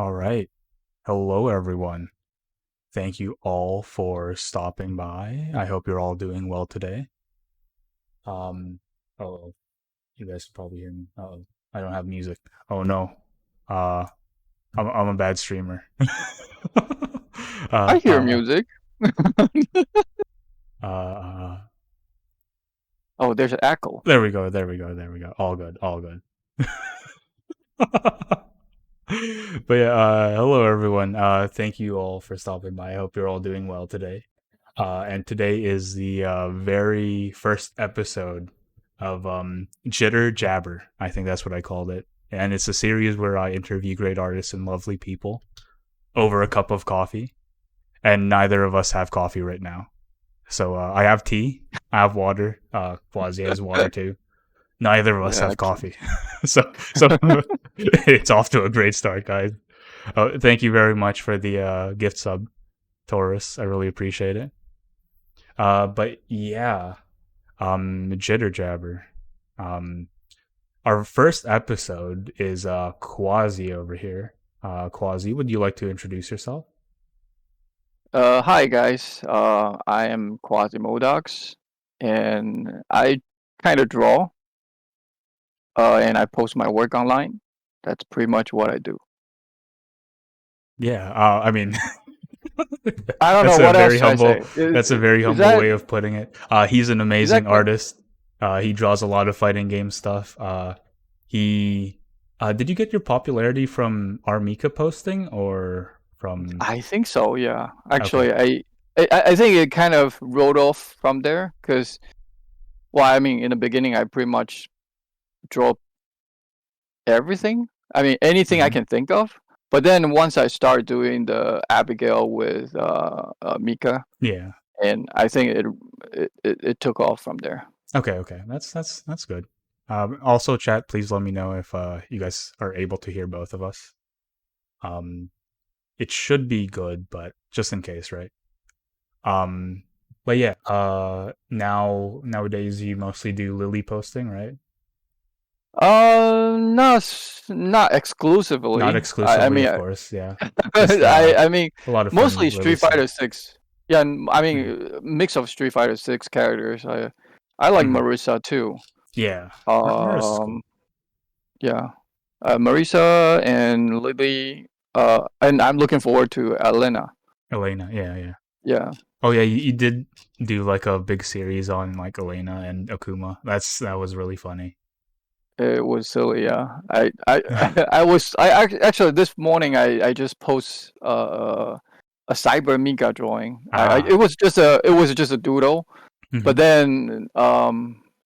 All right. Hello, everyone. Thank you all for stopping by. I hope you're all doing well today. Um, oh, you guys can probably hear me. Oh, I don't have music. Oh no. Uh, I'm a bad streamer. uh, I hear uh, music. uh, Oh, there's an echo. there we go. There we go. There we go. All good. All good. But yeah, hello everyone. Thank you all for stopping by. I hope you're all doing well today. And today is the very first episode of Jitter Jabber. I think that's what I called it. And it's a series where I interview great artists and lovely people over a cup of coffee. And neither of us have coffee right now. So I have tea, I have water. Quasi has water too. Neither of us Yeah, have actually. coffee. So it's off to a great start, guys. Thank you very much for the gift sub, Taurus. I really appreciate it. But yeah, Jitter Jabber. Um, our first episode is Quasi over here. Quasi, would you like to introduce yourself? Hi guys. I am Quasimodox, and I kind of draw. And I post my work online. That's pretty much what I do. Yeah, I mean, I don't know that's a what else very should I humble. say. That's a very Is humble that way of putting it. He's an is that amazing good? artist. He draws a lot of fighting game stuff. He did you get your popularity from Armika posting or from? I think so. Yeah. Okay, Actually, I think it kind of rolled off from there because, well, I mean, in the beginning, I pretty much draw everything. I mean, anything I hmm can think of. But then once I start doing the Abigail with Mika, yeah. and I think it took off from there. Okay, okay. That's good. Also, chat, please let me know if you guys are able to hear both of us. Um, it should be good, but just in case, right? Um, but yeah. Nowadays you mostly do Lily posting, right? Not Not exclusively. I exclusively, mean, of course. Yeah, just I mean, a lot of fun mostly Lily Street stuff. Fighter Six. Yeah, I Mm-hmm. mean, mix of Street Fighter Six characters. I like Mm-hmm. Marissa too. Yeah, Marisa's Um, cool. yeah, Marissa and Lily. And I'm looking forward to Elena. Elena, yeah, yeah. Yeah, Oh yeah, you did do like a big series on like Elena and Akuma. That was really funny. it was silly. Yeah, actually this morning I just post a Cyber Mika drawing. Ah, It was just a doodle. But hmm then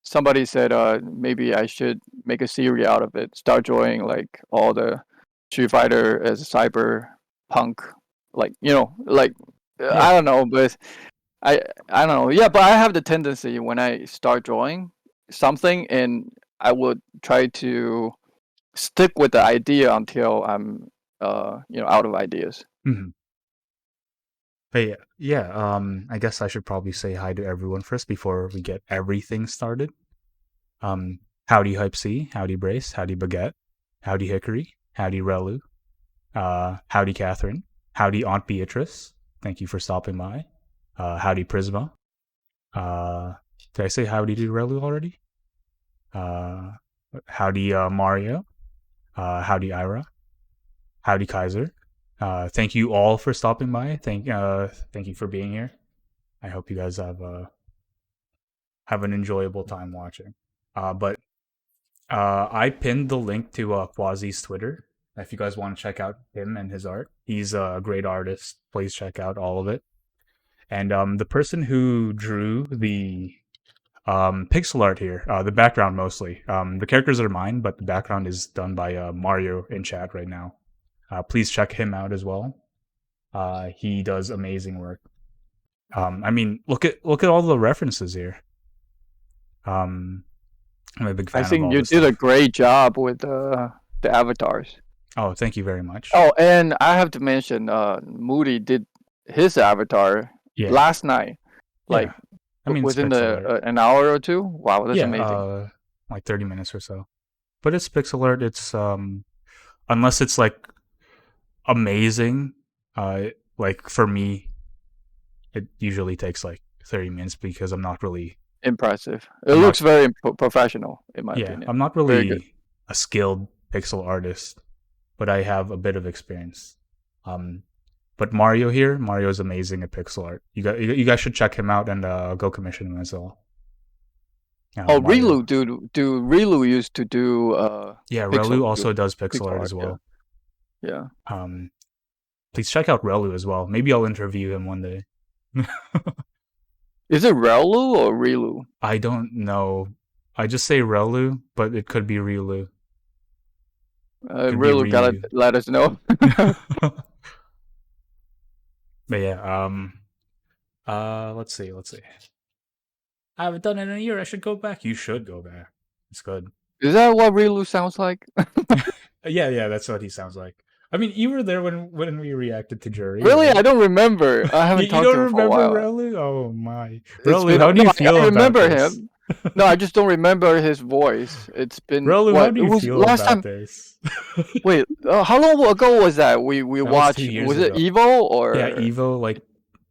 somebody said maybe I should make a series out of it. Start drawing like all the Street Fighter as cyberpunk, like yeah. I don't know, but I don't know. Yeah, but I have the tendency when I start drawing something, and I would try to stick with the idea until I'm out of ideas. hmm But yeah, yeah. I guess I should probably say hi to everyone first before we get everything started. Um, howdy Hype C, howdy Brace, howdy Baguette, howdy Hickory, howdy Relu, howdy Catherine, howdy Aunt Beatrice. Thank you for stopping by. Howdy Prisma. Uh, did I say howdy to Relu already? Uh, howdy Mario. Howdy Ira. Howdy Kaiser. Thank you all for stopping by. Thank you for being here. I hope you guys have an enjoyable time watching. But I pinned the link to Quasi's Twitter. If you guys want to check out him and his art, he's a great artist. Please check out all of it. And the person who drew the pixel art here, the background mostly. The characters are mine, but the background is done by Mario in chat right now. Please check him out as well. He does amazing work. I mean, look at all the references here. Um, I'm a big I fan of think all you this did a stuff. great job with the avatars. Oh, thank you very much. Oh, and I have to mention, Moody did his avatar Yeah, last night, like yeah. I mean, it's within pixel the art. an hour or two. Wow, that's Yeah, amazing. like 30 minutes or so. But it's pixel art. It's unless it's like amazing. Like for me, it usually takes like 30 minutes because I'm not really Impressive. It I'm not looks very professional, in my yeah, opinion. I'm not Very good. really a skilled pixel artist, but I have a bit of experience. Um but Mario here, Mario is amazing at pixel art. You guys should check him out and go commission him as well. Oh, Mario. Relu, do Relu used to do Yeah, pixel Relu also does pixel pixel art art? as Yeah, well. yeah. Um Please check out Relu as well. Maybe I'll interview him one day. Is it Relu or Relu? I don't know. I just say Relu, but it could be Relu. Could be Relu gotta Ryu. let us know. But yeah, let's see. I haven't done it in a year. I should go back. You should go back. It's good. Is that what Relu sounds like? Yeah, yeah, that's what he sounds like. I mean, you were there when we reacted to Jury, Really? right? I don't remember. I haven't You talked don't to him for a remember while. Relu? Oh my, It's Relu, been how do no, you I feel about remember this? him. No, I just don't remember his voice. It's been Relu, how what? do It you was feel last about time. this? Wait, how long ago was that? We That was two watched. years Was it ago. Evo Yeah, or? Evo, like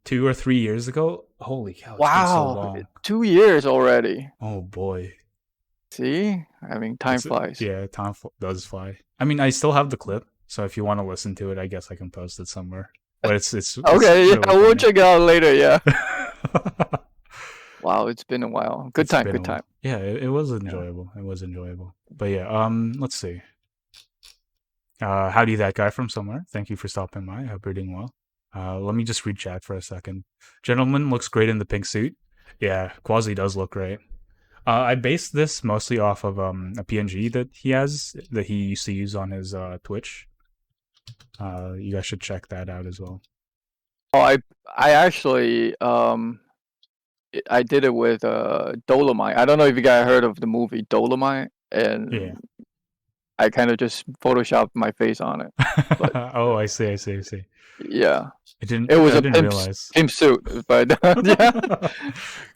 2 or 3 years ago. Holy cow, it's been so Wow, long. 2 years already. Oh boy. See, I mean, time It's flies. yeah, time does fly. I mean, I still have the clip, so if you want to listen to it, I guess I can post it somewhere. But it's Okay, yeah, really we'll funny. check it out later. Yeah. Wow, it's been a while. Good It's time. been a Good while. time. Yeah, it was Yeah. enjoyable. It was enjoyable. But yeah, let's see. Howdy, that guy from somewhere. Thank you for stopping by. I hope you're doing well. Let me just read chat for a second. Gentleman looks great in the pink suit. Yeah, Quasi does look great. I based this mostly off of a PNG that he has that he used to use on his Twitch. You guys should check that out as well. Oh, I actually I did it with Dolomite. I don't know if you guys heard of the movie Dolomite, Yeah. and I kind of just photoshopped my face on it. But Oh, I see. I see. I see. yeah, I didn't. it was I a didn't realize. pimp suit. But yeah,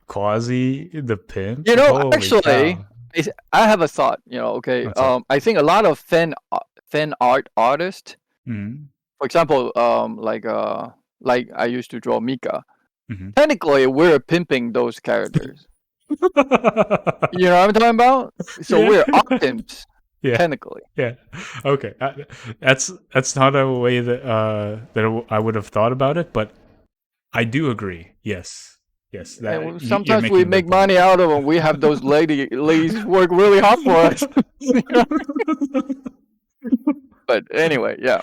Quasi the pimp. you know, Holy actually, cow! I have a thought. You know, okay. What's up? I think a lot of fan art artists, Mm-hmm. for example, like I used to draw Mika. Mm-hmm. Technically, we're pimping those characters. You know what I'm talking about? So Yeah. we're art pimps, Yeah. technically. Yeah. Okay. That's not a way that I would have thought about it, but I do agree. Yes. Yes. And That you're sometimes we making a good make point. money out of them. We have those ladies work really hard for us. You know? But anyway, yeah.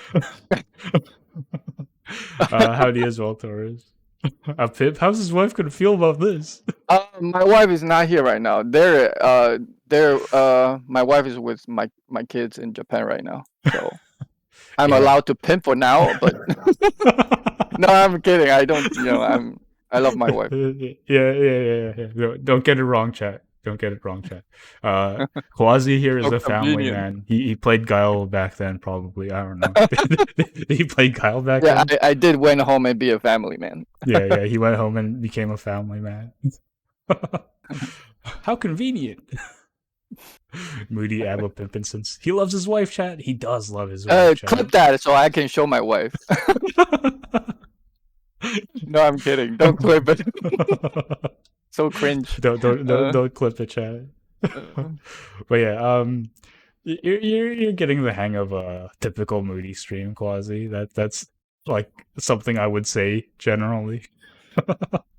Howdy as well, Torres. Pip, how's his wife gonna feel about this? My wife is not here right now. My wife is with my kids in Japan right now. So I'm Yeah. allowed to pimp for now, but no, I'm kidding. I don't. You know, I love my wife. Yeah. No, don't get it wrong, chat. Don't get it wrong, chat. Quasi here is So a family convenient. man. He played Guile back then, probably. I don't know. He played Guile back Yeah, then. I did went home and be a family man. Yeah. He went home and became a family man. How convenient. Moody Abba Pimpinson. He loves his wife, chat. He does love his wife, chat. Clip that so I can show my wife. No, I'm kidding. Don't clip it. So cringe. Don't clip it, chat. Uh, But yeah, you're getting the hang of a typical Moody stream, Quasi. That's like something I would say generally.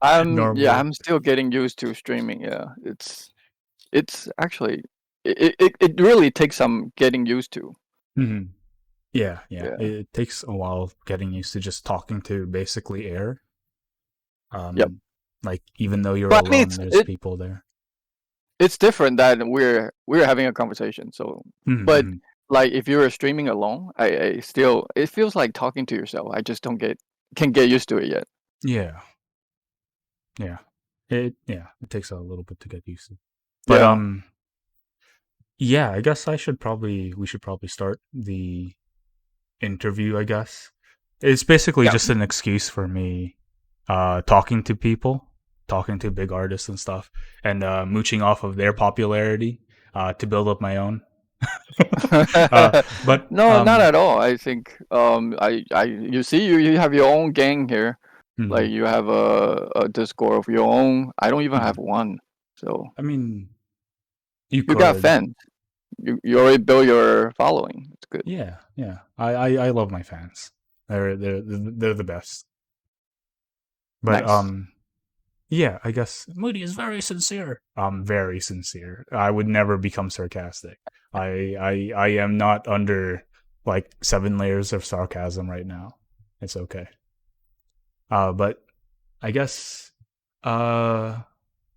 Normally. I'm still getting used to streaming. Yeah, it's actually it really takes some getting used to. Mm-hmm. Yeah. Yeah. It takes a while getting used to just talking to basically air. Yep. Like even though you're But I mean, alone, there's people there. it's different that we're having a conversation. So, but Mm-hmm. like if you're streaming alone, I still it feels like talking to yourself. I just don't can get used to it yet. Yeah. It takes a little bit to get used to. But Yeah. yeah, I guess we should probably start the interview, I guess. It's basically Yeah. just an excuse for me talking to people, talking to big artists and stuff, and mooching off of their popularity to build up my own. But No, not at all. I think you see you have your own gang here. Like mhm, you have a Discord of your own. I don't even have mhm. one. So I mean, you you got could. fans. You already built your following. It's good. Yeah, yeah. I love my fans. They're the best. But Nice. yeah, I guess Moody is very sincere. I'm very sincere. I would never become sarcastic. I am not under like 7 layers of sarcasm right now. It's okay. But I guess uh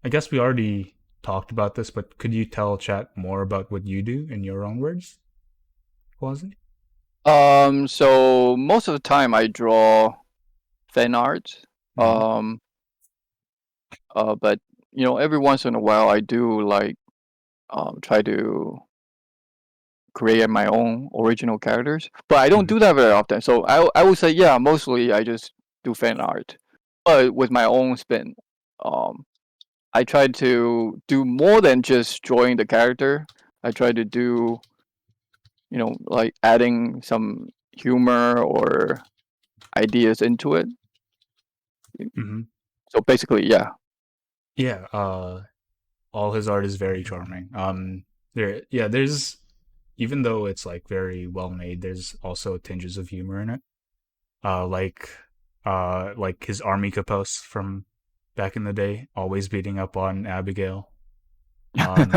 I guess we already talked about this, but could you tell chat more about what you do in your own words, Quasi? So most of the time I draw fan art. Mm-hmm. Um, but every once in a while I do like try to create my own original characters, but I don't Mm-hmm. do that very often. So I would say yeah, mostly I just do fan art, but with my own spin. Um, I try to do more than just drawing the character. I try to do like adding some humor or ideas into it. Mm-hmm. So basically, yeah. Yeah, all his art is very charming. There's even though it's like very well made, there's also tinges of humor in it. Uh, like, like his Armika posts from back in the day, always beating up on Abigail. Um,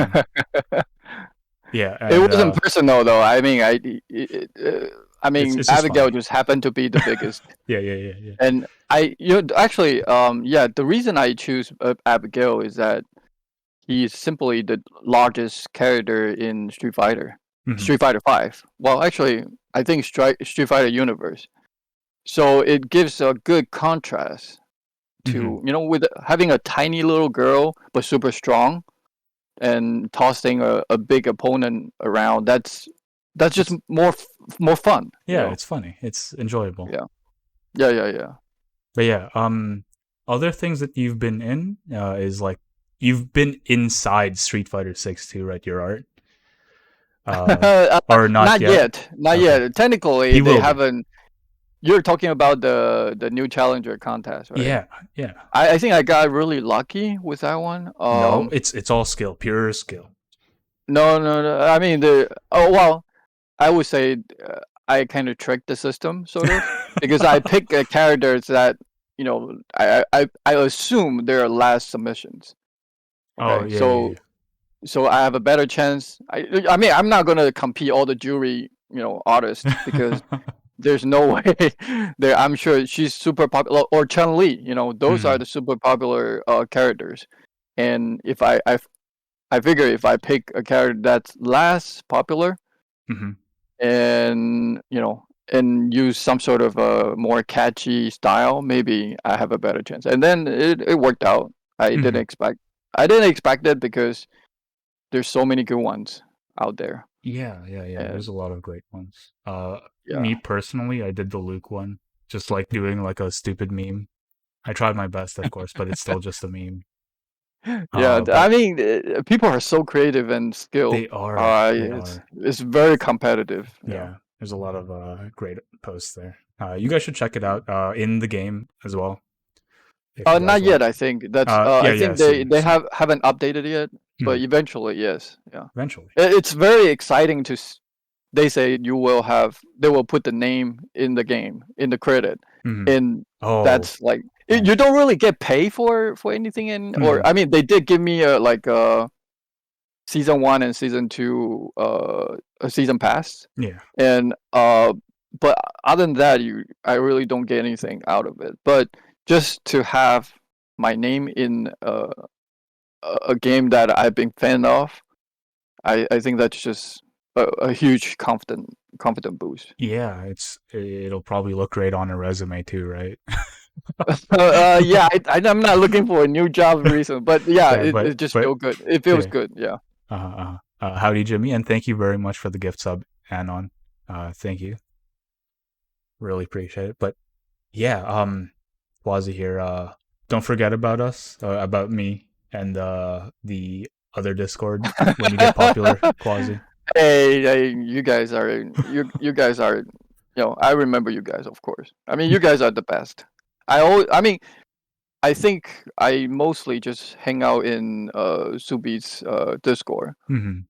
yeah, It and wasn't personal though. I mean, I mean, it's just Abigail funny. just happened to be the biggest, Yeah, yeah, yeah, yeah. and actually, yeah, the reason I choose Abigail is that he's simply the largest character in Mm-hmm. Street Fighter Five. Well, actually, I think Street Fighter universe. So it gives a good contrast Mm-hmm. to with having a tiny little girl but super strong and tossing a big opponent around. That's just It's more fun. yeah, it's funny. It's enjoyable. Yeah, yeah, yeah, yeah. But yeah, other things that you've been in is like you've been inside Street Fighter 6 too, right? Your art, or not Not yet? yet, not Okay, yet. Technically, he they will be. haven't. You're talking about the new challenger contest, right? Yeah, yeah. I think I got really lucky with that one. No, it's all skill, pure skill. No, no, no. I mean the oh well, I would say I kind of tricked the system sort of because I pick characters that I assume they're last submissions. Oh Okay, yeah, yeah, so yeah. I have a better chance. I mean I'm not gonna compete all the jury artists because there's no way there. I'm sure she's super popular or Chun Li. Those are Mm-hmm. the super popular characters. And if I figure if I pick a character that's less popular Mm-hmm. and and use some sort of a more catchy style, maybe I have a better chance. And then it worked out. I didn't Mm-hmm. expect I didn't expect it because there's so many good ones out there. Yeah, yeah, yeah. And There's a lot of great ones. yeah. Me personally, I did the Luke one, just like doing like a stupid meme. I tried my best, of course, but it's still just a meme. Yeah, I But mean, people are so creative and skilled. they are, they It's are. it's very competitive. Yeah. Yeah, there's a lot of great posts there. You guys should check it out in the game as well if you Not guys yet. want. I think that's. Yeah, I yeah, think they soon, soon. haven't updated yet, but Mhm. eventually, yes. Yeah. Eventually. It's very exciting to. They say they will put the name in the game in the credit, Hmm. and Oh, that's like you nice. don't really get paid for anything in or Hmm. I mean they did give me a season one and season two a season pass Yeah. and but other than that I really don't get anything out of it but just to have my name in a game that I've been fan of I think that's just a huge confident boost. Yeah, it'll probably look great on a resume too, right? Yeah I'm not looking for a new job recently but yeah Yeah, it just but feel good it feels yeah. good yeah. Howdy, Jimmy, and thank you very much for the gift sub, Anon. Thank you, really appreciate it. But yeah, Quasi here. Don't forget about us, about me, and the other Discord when you get popular, Quasi. Hey, you guys are you guys are, I remember you guys, of course. I mean, you guys are the best. I mean, I think I mostly just hang out in Subi's Discord. Hmm.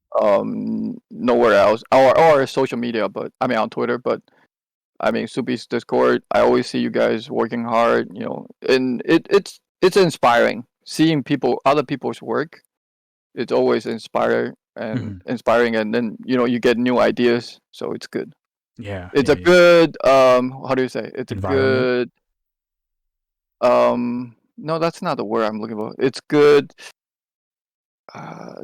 Nowhere else, or social media, but I mean on Twitter. But I mean Subi's Discord. I always see you guys working hard, and it's inspiring seeing other people's work. It's always Hmm. inspiring, and then you get new ideas, so it's good. Yeah, It's yeah, a yeah. good how do you say? It's a Environment. good no, that's not the word I'm looking for. It's good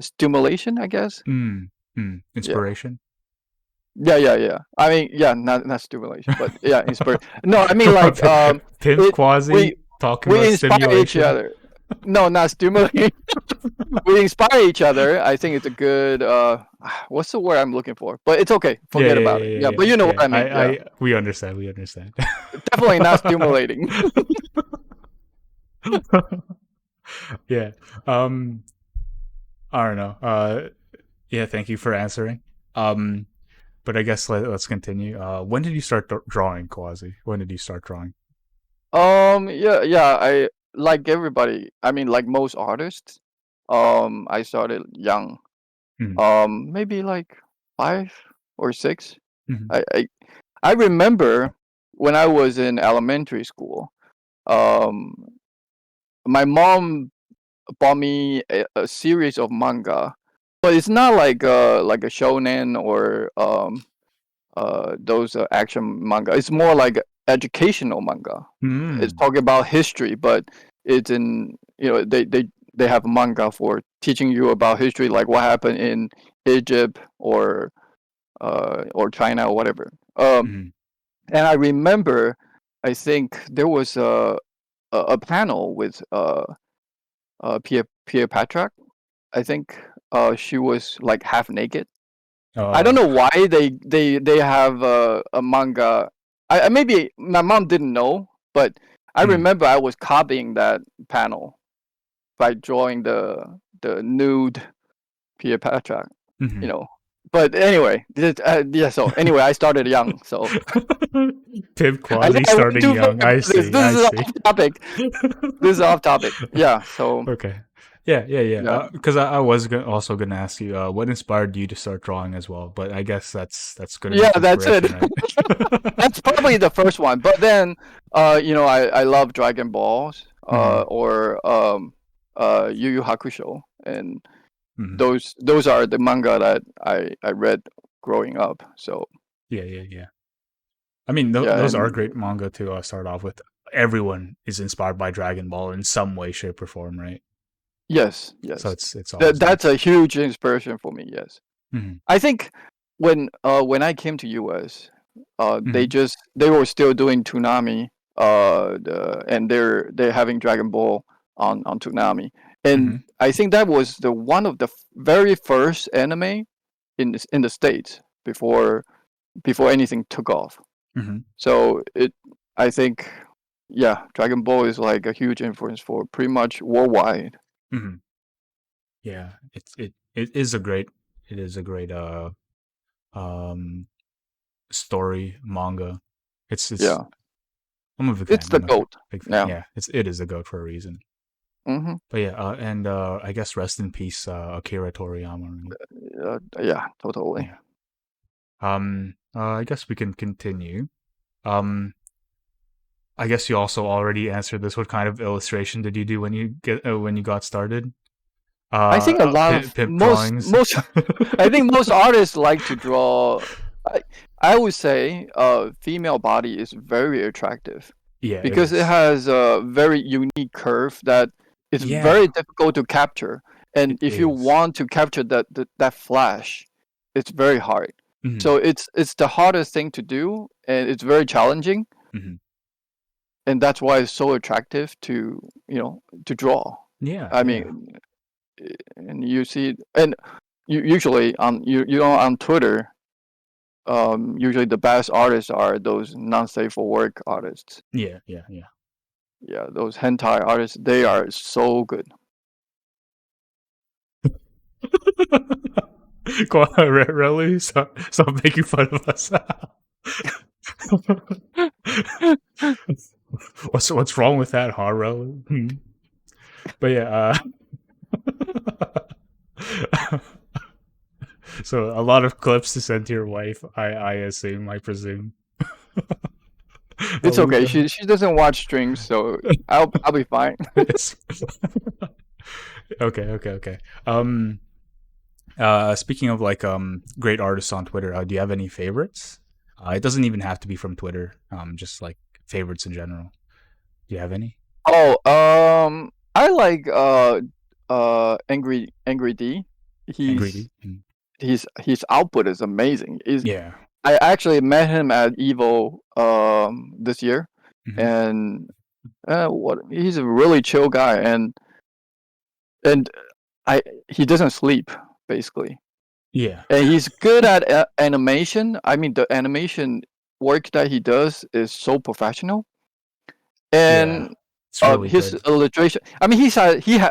stimulation, I guess. Mm. Mm. Yeah. Inspiration. Yeah. I mean, yeah, not stimulation, but yeah, inspire. No, I mean like Pimp it Quasi we talking we about inspire each stimulation. other. No, not stimulate. We inspire each other. I think it's a good what's the word I'm looking for? But it's okay. Yeah, Forget yeah, about yeah, it. yeah, Yeah, but yeah, you know what yeah. I mean. Yeah. We understand. We understand. Definitely not stimulating. Yeah. Um. I don't know. Yeah. Thank you for answering. Um. But I guess let's continue. When did you start drawing, Quasi? When did you start drawing? Yeah, I like everybody. I mean, like most artists, I started young. Mm-hmm. Maybe like 5 or 6. Mm-hmm. I I, I remember when I was in elementary school. Um, my mom bought me a series of manga, but it's not like a shonen or those action manga. It's more like educational manga. It's Mm-hmm. talking about history, but it's in they have manga for teaching you about history, like what happened in Egypt or China or whatever. Mm-hmm. And I remember, I think there was a panel with Pia Patrick. I think she was like half naked. I don't Uh. know why they have a manga. Maybe my mom didn't know, but I Mm-hmm. remember I was copying that panel by drawing the nude Cleopatra, you Mm-hmm. know. But anyway, yeah. So anyway, I started young. So Pimp I think Quasi I went starting too far young. I with this. see. This I is see. off topic. This is off topic. Yeah. So Okay. Yeah, yeah, yeah. yeah. Because I was also gonna ask you, what inspired you to start drawing as well. But I guess that's good Yeah, enough that's it. inspiration, right? That's probably the first one. But then, I love Dragon Balls, Hmm. or Yu Yu Hakusho, and Hmm. those are the manga that I read growing up. So Yeah, yeah, yeah. I mean, yeah, those are and great manga to start off with. Everyone is inspired by Dragon Ball in some way, shape, or form, right? yes, So yes, it's that always that's a nice. huge inspiration for me. Yes, Hmm. I think when I came to US, Hmm. they were still doing Toonami, and they're having Dragon Ball on Toonami, and Hmm. I think that was the one of the very first anime in the states before anything took off. Hmm. So I think, yeah, Dragon Ball is like a huge influence for pretty much worldwide. Hmm. Yeah, it is a great um story manga. It's Yeah, I'm a big it's fan. the I'm a goat. big fan. Yeah. Yeah, it is a goat for a reason. Hmm. But yeah, and I guess rest in peace, Akira Toriyama. Right? Yeah, totally. Yeah. I guess we can continue. Um, I guess you also already answered this. What kind of illustration did you do when you got started? I think a lot of Pimp drawings. most I think most artists like to draw. I I would say female body is very attractive Yeah, it because it is. has a very unique curve that is very Yeah, difficult to capture. And it if you is. want to capture that flash, it's very hard. Mm-hmm. So it's the hardest thing to do, and it's very challenging, Mm-hmm. and that's why it's so attractive to draw. Yeah, I yeah. mean, and you see, and usually on on Twitter, usually the best artists are those non-safe for work artists. Yeah, yeah, yeah. Yeah, those hentai artists, they are so good. Really? So making fun of us. What's wrong with that, huh, Relly? But yeah, so a lot of clips to send to your wife. I assume, I presume. It's I'll leave okay. that. She doesn't watch streams, so I'll be fine. It's okay, okay, okay. Speaking of like great artists on Twitter, do you have any favorites? It doesn't even have to be from Twitter. Just like favorites in general. Do you have any? Oh, I like Angry D. Angry He's D? Mm. his output is amazing. Is Yeah. I actually met him at Evo this year, Hmm. and what he's a really chill guy, and I he doesn't sleep basically, Yeah. and he's good at animation. I mean, the animation work that he does is so professional, Yeah. and It's really his good. illustration. I mean,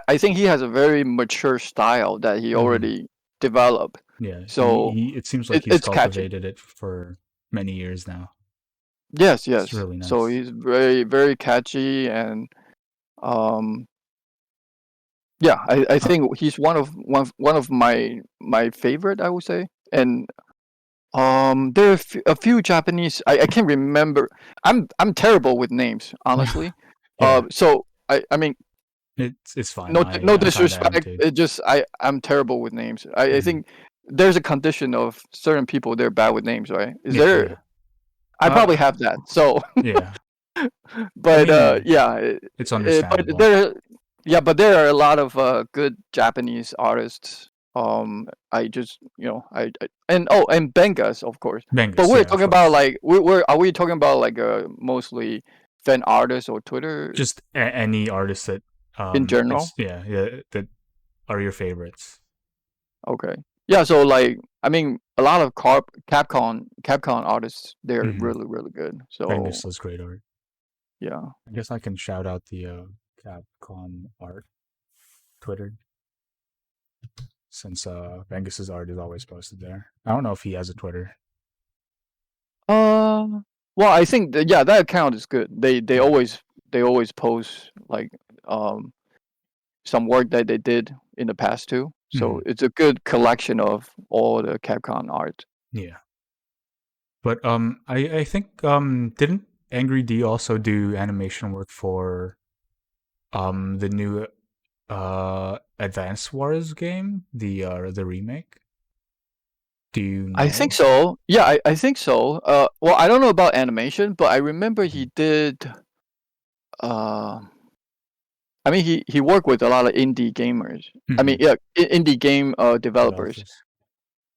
I think he has a very mature style that he Hmm. already developed, Yeah. so It seems like he's it's catchy. cultivated it for many years now. Yes, It's yes. really So nice. he's very catchy, and um yeah, I Uh, think he's one of my favorite, I would say. And there are a few Japanese. I can't remember. I'm terrible with names, honestly. yeah. So I mean, It's fine. no I kind of am disrespect. too. It just I'm terrible with names. I Hmm. think there's a condition of certain people they're bad with names, right? Is Yeah. there? Yeah. I probably Uh, have that. So, yeah. I but mean, yeah, it's but understandable. there, yeah, but there are a lot of good Japanese artists. I just and and Bengas, of course. But Bengus, we're yeah, of talking about course. like we're are we talking about like mostly fan artists or Twitter Just any artists that in general? that are your favorites. Okay. Yeah, so like I mean a lot of Capcom artists they're Hmm. really good. So Bengus does great art. yeah. I guess I can shout out the Capcom art Twitter, since Bengus's art is always posted there. I don't know if he has a Twitter. Uh, well, I think yeah, that account is good. Yeah. They always post like um some work that they did in the past too. So Hmm. it's a good collection of all the Capcom art. Yeah. But I think didn't Angry D also do animation work for the new Advance Wars game, the remake? Do you I think know? so. Yeah, I think so. Well, I don't know about animation, but I remember Hmm. he did. Uh, I mean, he worked with a lot of indie gamers. I mean, Hmm. yeah, indie game developers. Developers.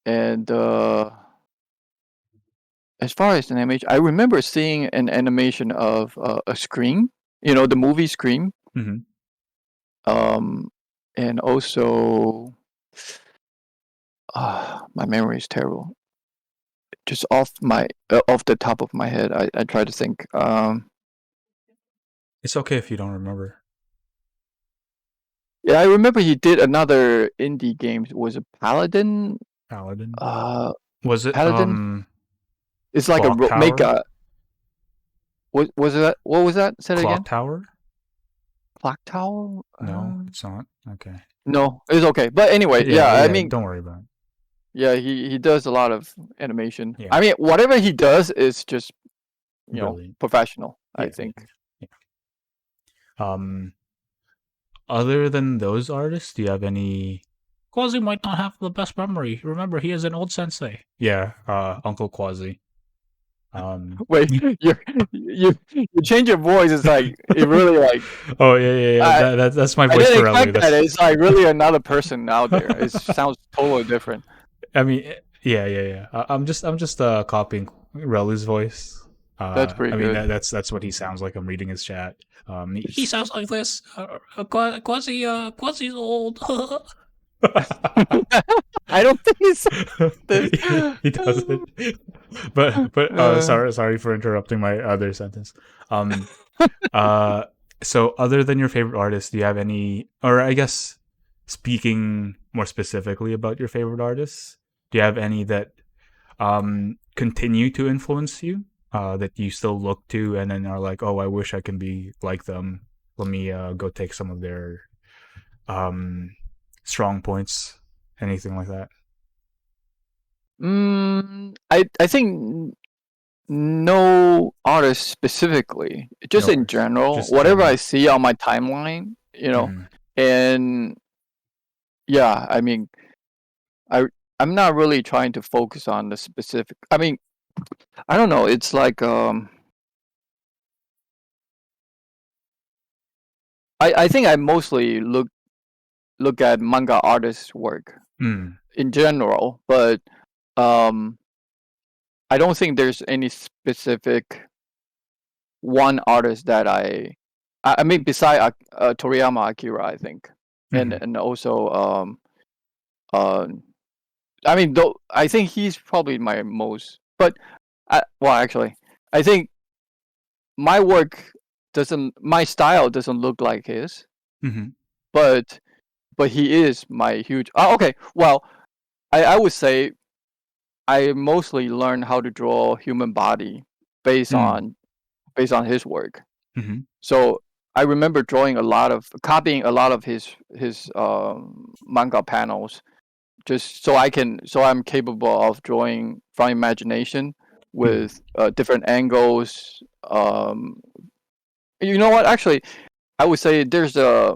And as far as an animation, I remember seeing an animation of a Scream. You know, the movie Scream. Hmm. Um, and also, my memory is terrible. Just off the top of my head, I try to think. It's okay if you don't remember. Yeah, I remember he did another indie game. Was it Paladin? Paladin. Uh, Was it Paladin. It's like a Clock Tower? mega. Was that? What was that? Say it Clock again. Tower? Clock Tower. No, it's not. Okay. No, it's okay. But anyway, Yeah, yeah. I yeah. mean, Don't worry about it. yeah, he does a lot of animation. Yeah, I mean, whatever he does is just brilliant. professional. I Yeah, yeah, think. yeah. Other than those artists, do you have any? Quasi might not have the best memory. Remember, he is an old sensei. Yeah, Uncle Quasi. Wait, you change your voice. It's like it really like Oh yeah, yeah, yeah. I That's my I voice didn't for Ellie. expect that. That's. It's like really another person out there. It sounds totally different. I mean, yeah, yeah, yeah. I'm just copying Relu's voice. That's pretty I mean good. that's what he sounds like. I'm reading his chat. He sounds like this. Quasi's old. I don't think it's this. He doesn't. But Uh, sorry for interrupting my other sentence. Um, uh, so other than your favorite artist, do you have any? Or I guess speaking more specifically about your favorite artists, Do you have any that continue to influence you, that you still look to and then are like, oh, I wish I can be like them. Let me go take some of their um, strong points, anything like that. I think no artist specifically, just No in worries. general, Just whatever I general. see on my timeline, Mm-hmm. and yeah, I mean, I I'm not really trying to focus on the specific. I mean, I don't know. It's like I think I mostly look at manga artists' work Mm. in general, but um, I don't think there's any specific one artist that I mean, beside Toriyama Akira, I think, and Mm-hmm. also uh, I mean, though I think he's probably my most, but well, actually, I think my style doesn't look like his, Mm-hmm. but he is my huge. Oh, okay, well, I would say I mostly learned how to draw human body based Mm. on his work. Mm-hmm. So I remember copying a lot of his manga panels, just so I'm capable of drawing from imagination Mm. with different angles. You know what? Actually, I would say there's a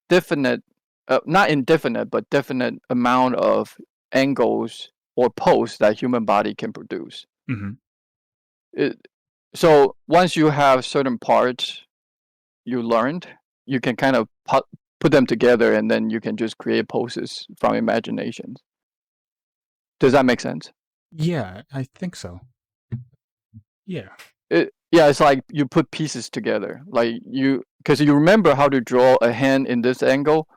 definite, not indefinite, but definite amount of angles or pose that human body can produce. Mm-hmm. It, so once you have certain parts you learned, you can kind of put them together, and then you can just create poses from imagination. Does that make sense? Yeah, I think so. Yeah. Yeah, it's like you put pieces together, like because you remember how to draw a hand in this angle,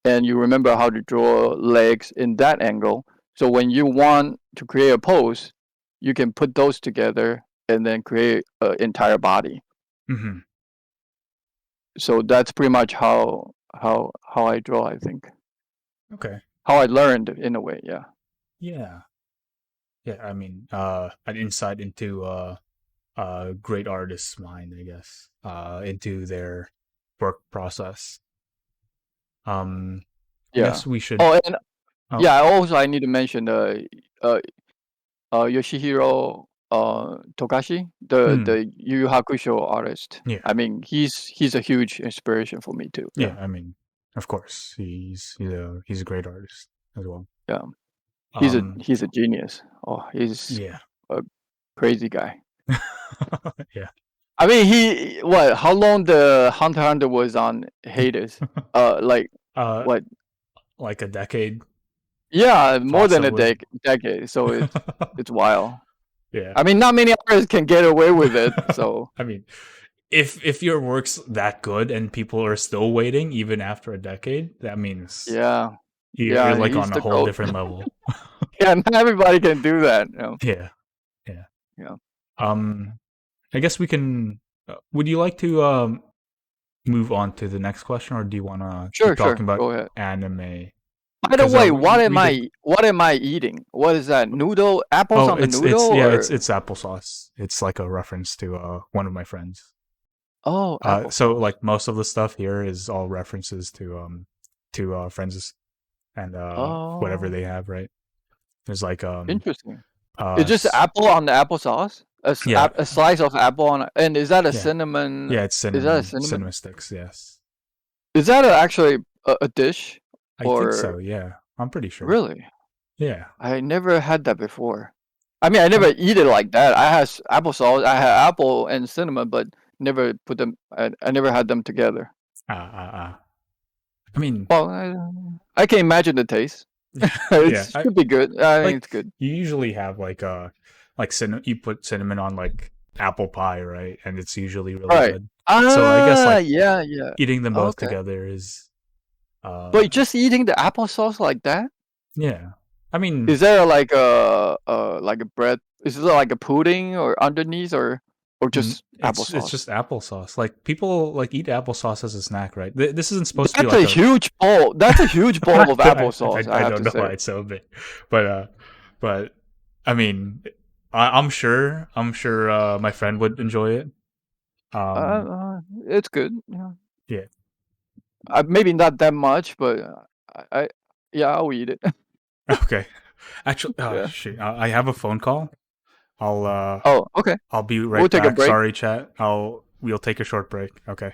and you remember how to draw legs in that angle. So when you want to create a pose, you can put those together and then create an entire body. Mm-hmm. So that's pretty much how I draw, I think. Okay. How I learned in a way, yeah. Yeah. Yeah. I mean, an insight into a great artist's mind, I guess, into their work process. Um, I Yeah. guess we should. Oh, and Oh, yeah, also I need to mention uh Yoshihiro Togashi, hmm. the Yu Yu Hakusho artist. Yeah, I mean, he's a huge inspiration for me too. yeah. Yeah. I mean, of course, he's a great artist as well. Yeah. Um, He's a genius. Oh, he's yeah, a crazy guy. yeah. I mean, how long the Hunter x Hunter was on hiatus? Like uh, what? like a decade, Yeah, more than a possibly. decade. So it's wild. Yeah. I mean, not many artists can get away with it. So I mean, if your work's that good and people are still waiting even after a decade, that means yeah, you're yeah, like he's on a the whole goat. different level. Yeah, not everybody can do that. Yeah, yeah. Yeah. Um, I guess we can. Would you like to move on to the next question, or do you want to keep Sure, talking sure. about Go ahead. anime? By the Because way, we did. what am I eating? What is that? Noodle? Apples Oh, on the noodle it's yeah, or it's applesauce. It's like a reference to one of my friends. oh, So applesauce. like most of the stuff here is all references to friends and whatever Oh, they have, right? There's like interesting. It's uh just s- apple on the applesauce? yeah, A slice of apple on and is that a yeah, cinnamon? yeah. It's Is that a cinnamon cinnamon? sticks. Yes, Is that actually a dish I think or so. Yeah, I'm pretty sure. really? Yeah, I never had that before. I mean, I never um, eat it like that. I had applesauce. I had apple and cinnamon, but never put them. I never had them together. uh, uh, uh. I mean, Well, I can imagine the taste. It yeah, I should be good. I think it's like good. you usually have like you put cinnamon on like apple pie, right? And it's usually really Right. good. So I guess Ah, like yeah, yeah. eating them both Okay. together is But uh just eating the applesauce like that? yeah. I mean, Is there like a bread? Is it like a pudding or underneath or? or just It's applesauce? just applesauce. Like people like eat applesauce as a snack, right? This isn't supposed to be That's like a a. huge bowl. That's a huge bowl of applesauce, I I have don't to know why say. it's so big, but but I mean, I'm sure my friend would enjoy it. Uh, Um, uh, it's good. Yeah. yeah. Maybe not that much, but yeah, I'll eat it. Okay. Actually, oh Yeah. shit, I have a phone call. I'll Oh, okay. I'll be We'll right take a back. break. Sorry, chat. We'll take a short break. Okay.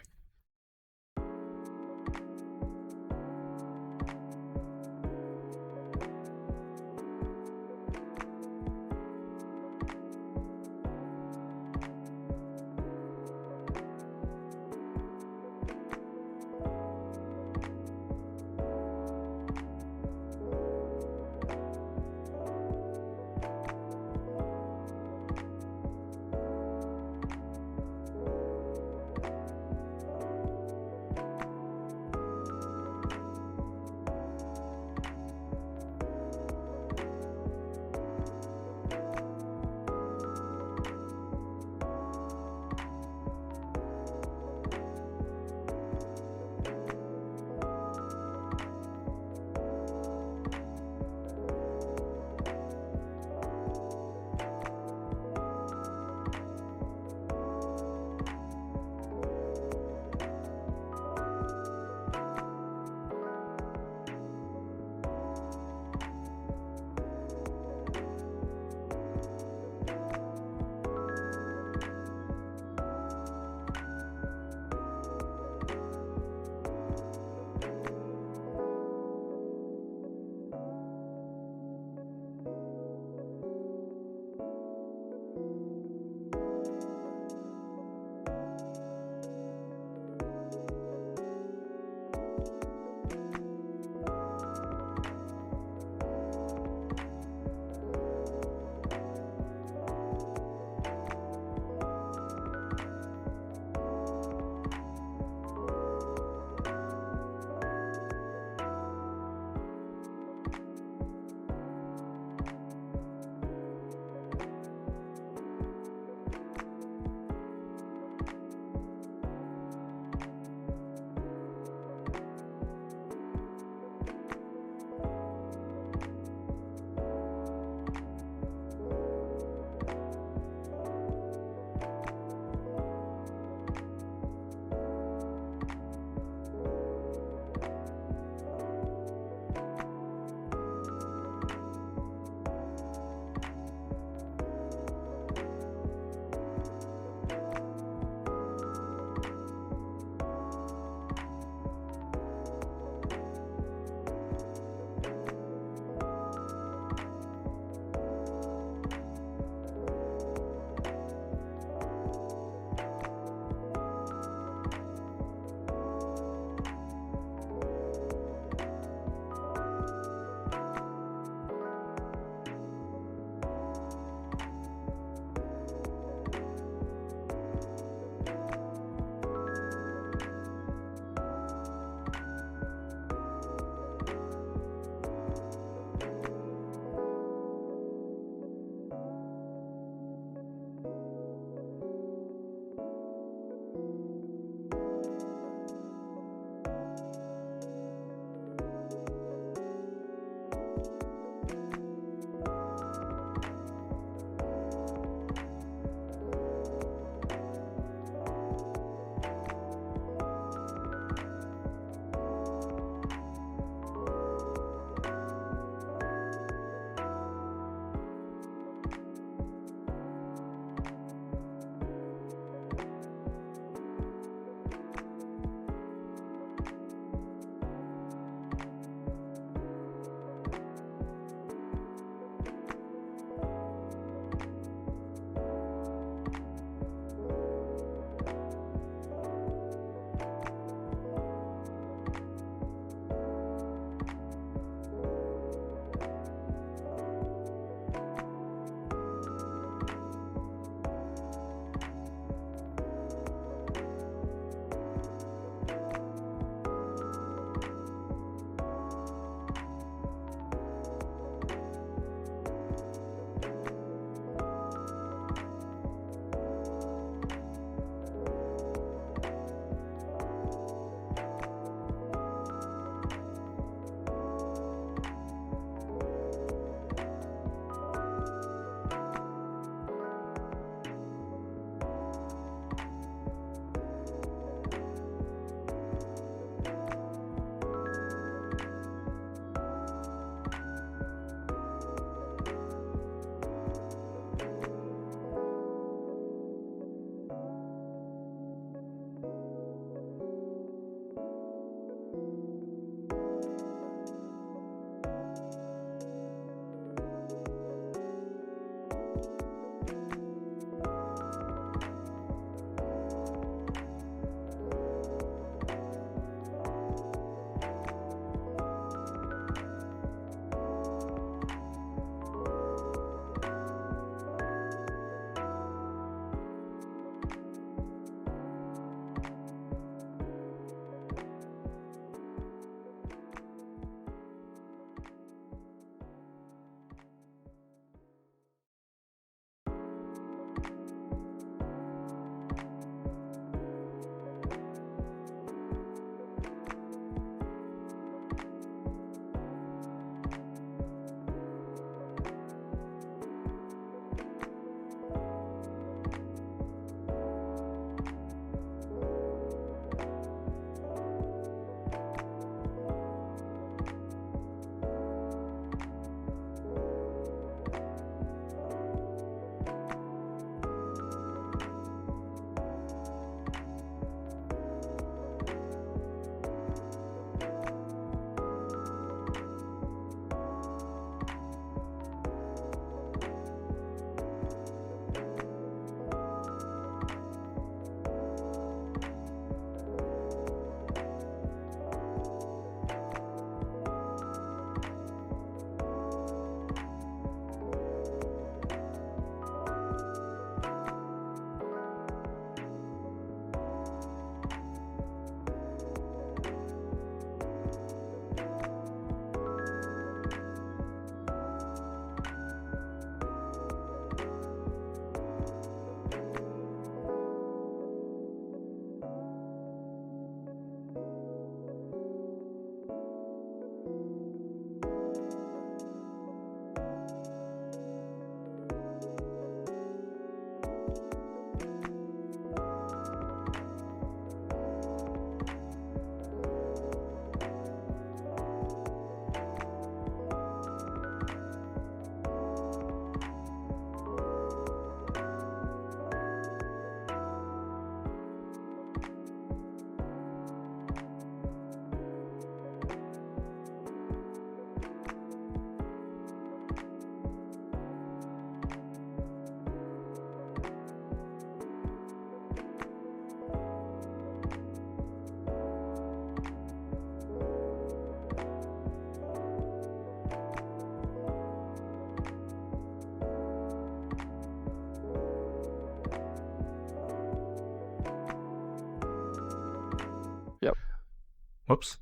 Whoops.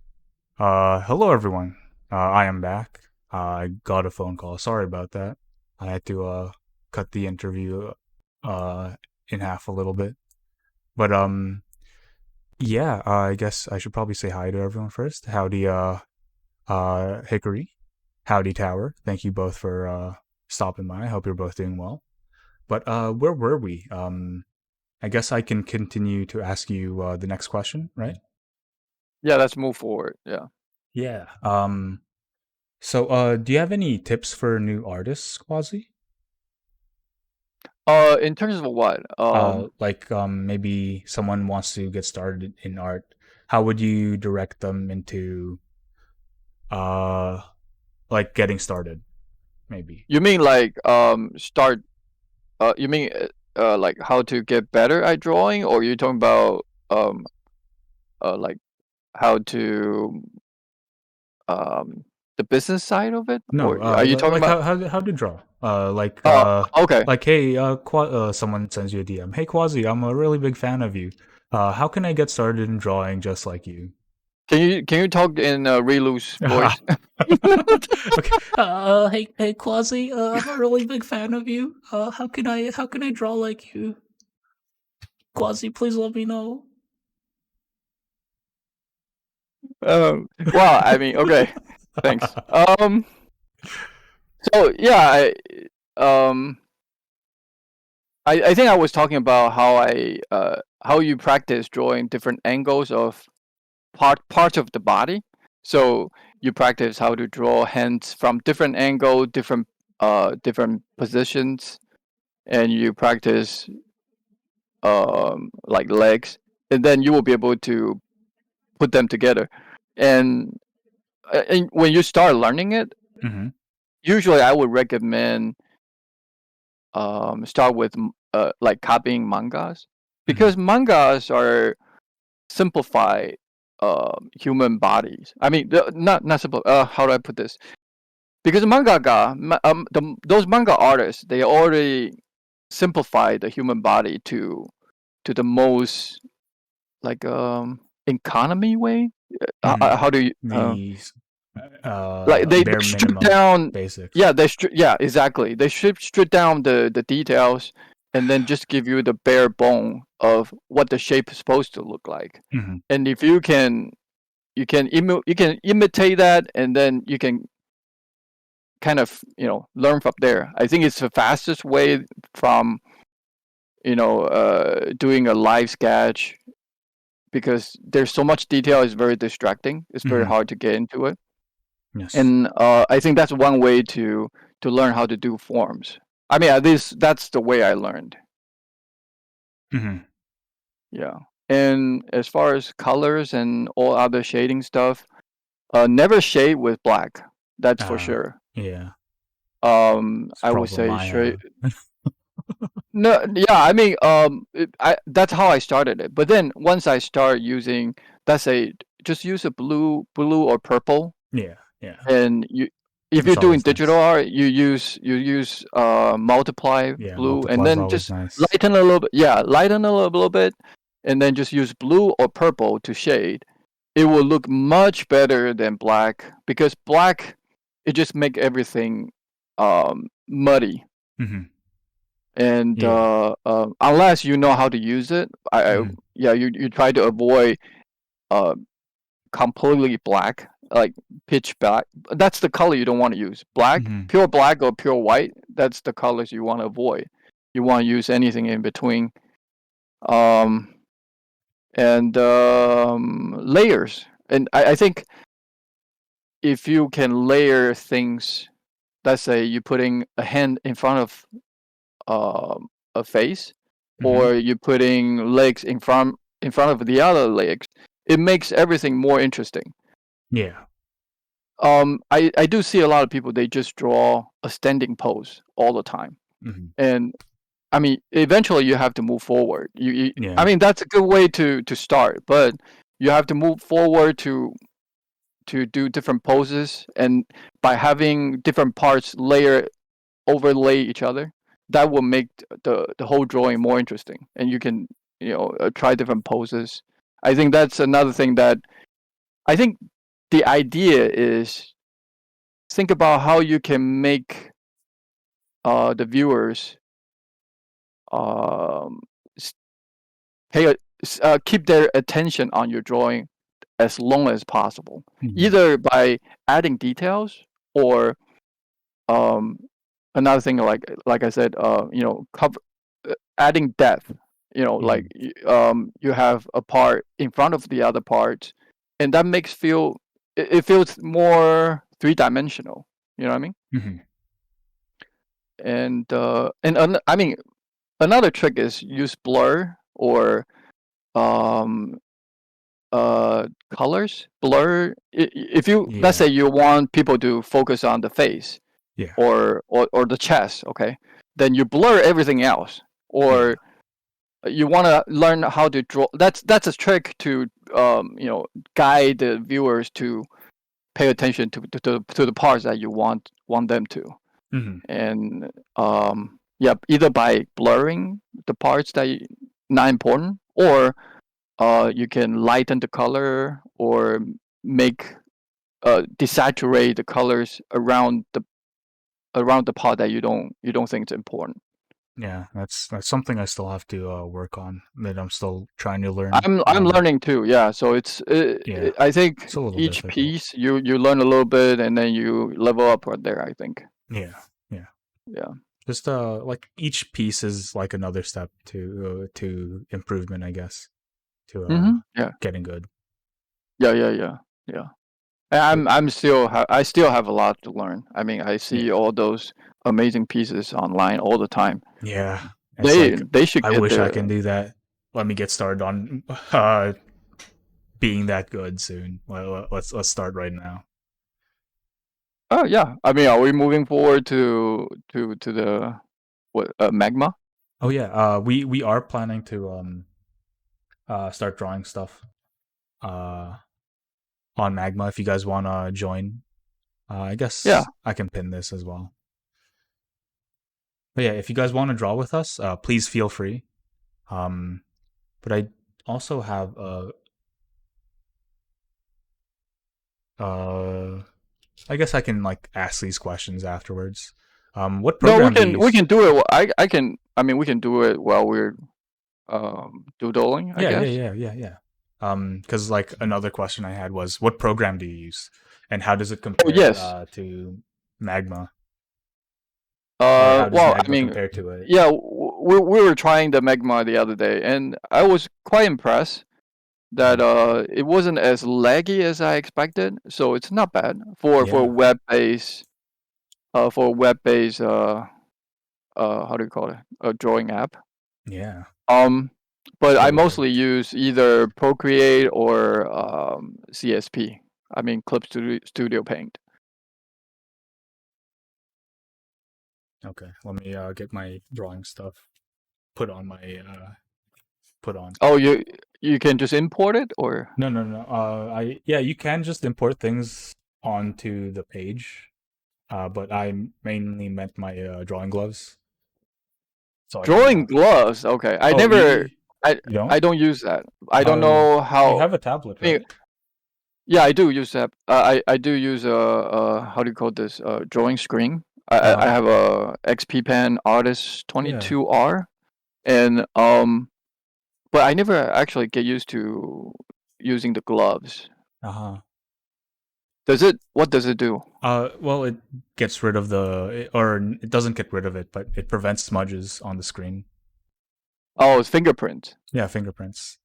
Hello everyone. I am back. I got a phone call. Sorry about that. I had to cut the interview uh in half a little bit. But yeah, I guess I should probably say hi to everyone first. Howdy Hickory. Howdy Tower. Thank you both for stopping by. I hope you're both doing well. But where were we? I guess I can continue to ask you the next question, right? Yeah, let's move forward. Yeah. Yeah. So, do you have any tips for new artists, Quasi? In terms of what? Like, maybe someone wants to get started in art. How would you direct them into, uh, like getting started? Maybe. You mean like start? You mean like how to get better at drawing, or you talking about like how to um the business side of it, No, or are you talking like about? how to draw? Oh, okay. Like hey, someone sends you a DM. Hey, Quasi, I'm a really big fan of you. How can I get started in drawing just like you? Can you talk in a really loose voice? Okay. Hey, Quasi. I'm a really big fan of you. How can I draw like you? Quasi, please let me know. Well, I mean, okay. Thanks. So yeah, um, I think I was talking about how you practice drawing different angles of parts of the body. So you practice how to draw hands from different angle, different positions, and you practice like legs, and then you will be able to put them together. And, and when you start learning it, Mm-hmm. usually I would recommend start with like copying mangas, Mm-hmm. because mangas are simplified human bodies. I mean, not simple. How do I put this? Because those manga artists, they already simplify the human body to the most like economy way. Mm-hmm. How do you The like they bare strip minimum down? basics. Yeah, yeah, exactly. They strip down the details and then just give you the bare bone of what the shape is supposed to look like. Mm-hmm. And if you can imitate that, and then you can kind of learn from there. I think it's the fastest way from doing a live sketch, because there's so much detail. It's very distracting. It's very Mm-hmm. hard to get into it. Yes. And I think that's one way to learn how to do forms. I mean, at least that's the way I learned. Mm-hmm. Yeah. And as far as colors and all other shading stuff, never shade with black. That's for Uh, sure. yeah. It's a I would problem say I straight. have. No, yeah, I mean, that's how I started it. But then once I start using, let's say, just use a blue or purple, Yeah. Yeah. and if you're It's doing always digital nice. art, you use multiply Yeah. blue, and Multiply is then always just nice. lighten a little bit. Yeah, lighten a little bit, and then just use blue or purple to shade. It will look much better than black, because black, it just make everything muddy. Mm-hmm. And Yeah. unless you know how to use it, Mm-hmm. yeah, you try to avoid uh completely black, like pitch black. That's the color you don't want to use. Black, Mm-hmm. pure black or pure white. That's the colors you want to avoid. You want to use anything in between. Um, and layers. And I think if you can layer things, let's say you're putting a hand in front of a face, Mm-hmm. or you're putting legs in front of the other legs, it makes everything more interesting. Yeah. I do see a lot of people, they just draw a standing pose all the time, Mm-hmm. and I mean, eventually you have to move forward. I Yeah. mean, that's a good way to start, but you have to move forward to do different poses, and by having different parts overlay each other, that will make the whole drawing more interesting, and you can try different poses. I think that's another thing that I think the idea is think about how you can make the viewers um, s- keep their attention on your drawing as long as possible, Mhm. either by adding details or um, another thing like I said, cover adding depth. Like Mhm. you have a part in front of the other part, and that makes it feels more three-dimensional. You know what I mean? Mhm. I mean, another trick is use blur or um, colors. Blur. If you let's Yeah. say you want people to focus on the face Yeah. or the chest, okay, then you blur everything else. Yeah. Or you want to learn how to draw. That's a trick to guide the viewers to pay attention to the parts that you want them to. Mhm. And yeah, either by blurring the parts not important, or you can lighten the color or make desaturate the colors around the part that you don't think is important. Yeah, that's something I still have to work on. That I'm still trying to learn. I'm learning too. Yeah, so Yeah, I think it's a little each difficult. piece you learn a little bit and then you level up right there, I think. Yeah, yeah. Yeah. Just like each piece is like another step to improvement, I guess, to Yeah. getting good. Yeah. Yeah. Yeah. Yeah. And But I still have a lot to learn. I mean, I see yeah, all those amazing pieces online all the time. yeah. It's They like they should I get wish I can the. do that. Let me get started on uh being that good soon. Let's start right now. Oh yeah. I mean, are we moving forward to the what magma? Oh yeah, we are planning to start drawing stuff uh on Magma if you guys want to join. I Yeah. guess I can pin this as well. But yeah, if you guys want to draw with us, please feel free. Um, but I also have uh, I guess I can like ask these questions afterwards. What No, program do you we use? can do it. I can. I mean, we can do it while we're doodling, I Yeah, yeah, guess. yeah, yeah, yeah. Because like another question I had was, what program do you use, and how does it Oh compare yes. to Magma, or how does Well, I Magma mean, compare to it? yeah, we were trying the magma the other day, and I was quite impressed that Mhm. it wasn't as laggy as I expected. So it's not bad for Yeah, web-based how do you call it, a drawing app. yeah, Um, but I totally mostly is. use either Procreate or CSP. I mean, Clip Studio Paint. Okay, let me get my drawing stuff put on my put on. Oh, you can just import it, or No, no, no. I yeah, you can just import things onto the page. But I mainly meant my drawing gloves, so I can. drawing gloves. Okay, Oh, I you don't? I don't use that. I don't Uh, know you how. have a tablet, I mean, right? yeah, I do use that. I do use how do you call this, drawing screen. I Uh huh. have a XP Pen Artist Yeah. 22R, and but I never actually get used to using the gloves. Uh huh. Does it? What does it do? Well, it gets rid of or it doesn't get rid of it, but it prevents smudges on the screen. Oh, it's fingerprint. Yeah, fingerprints.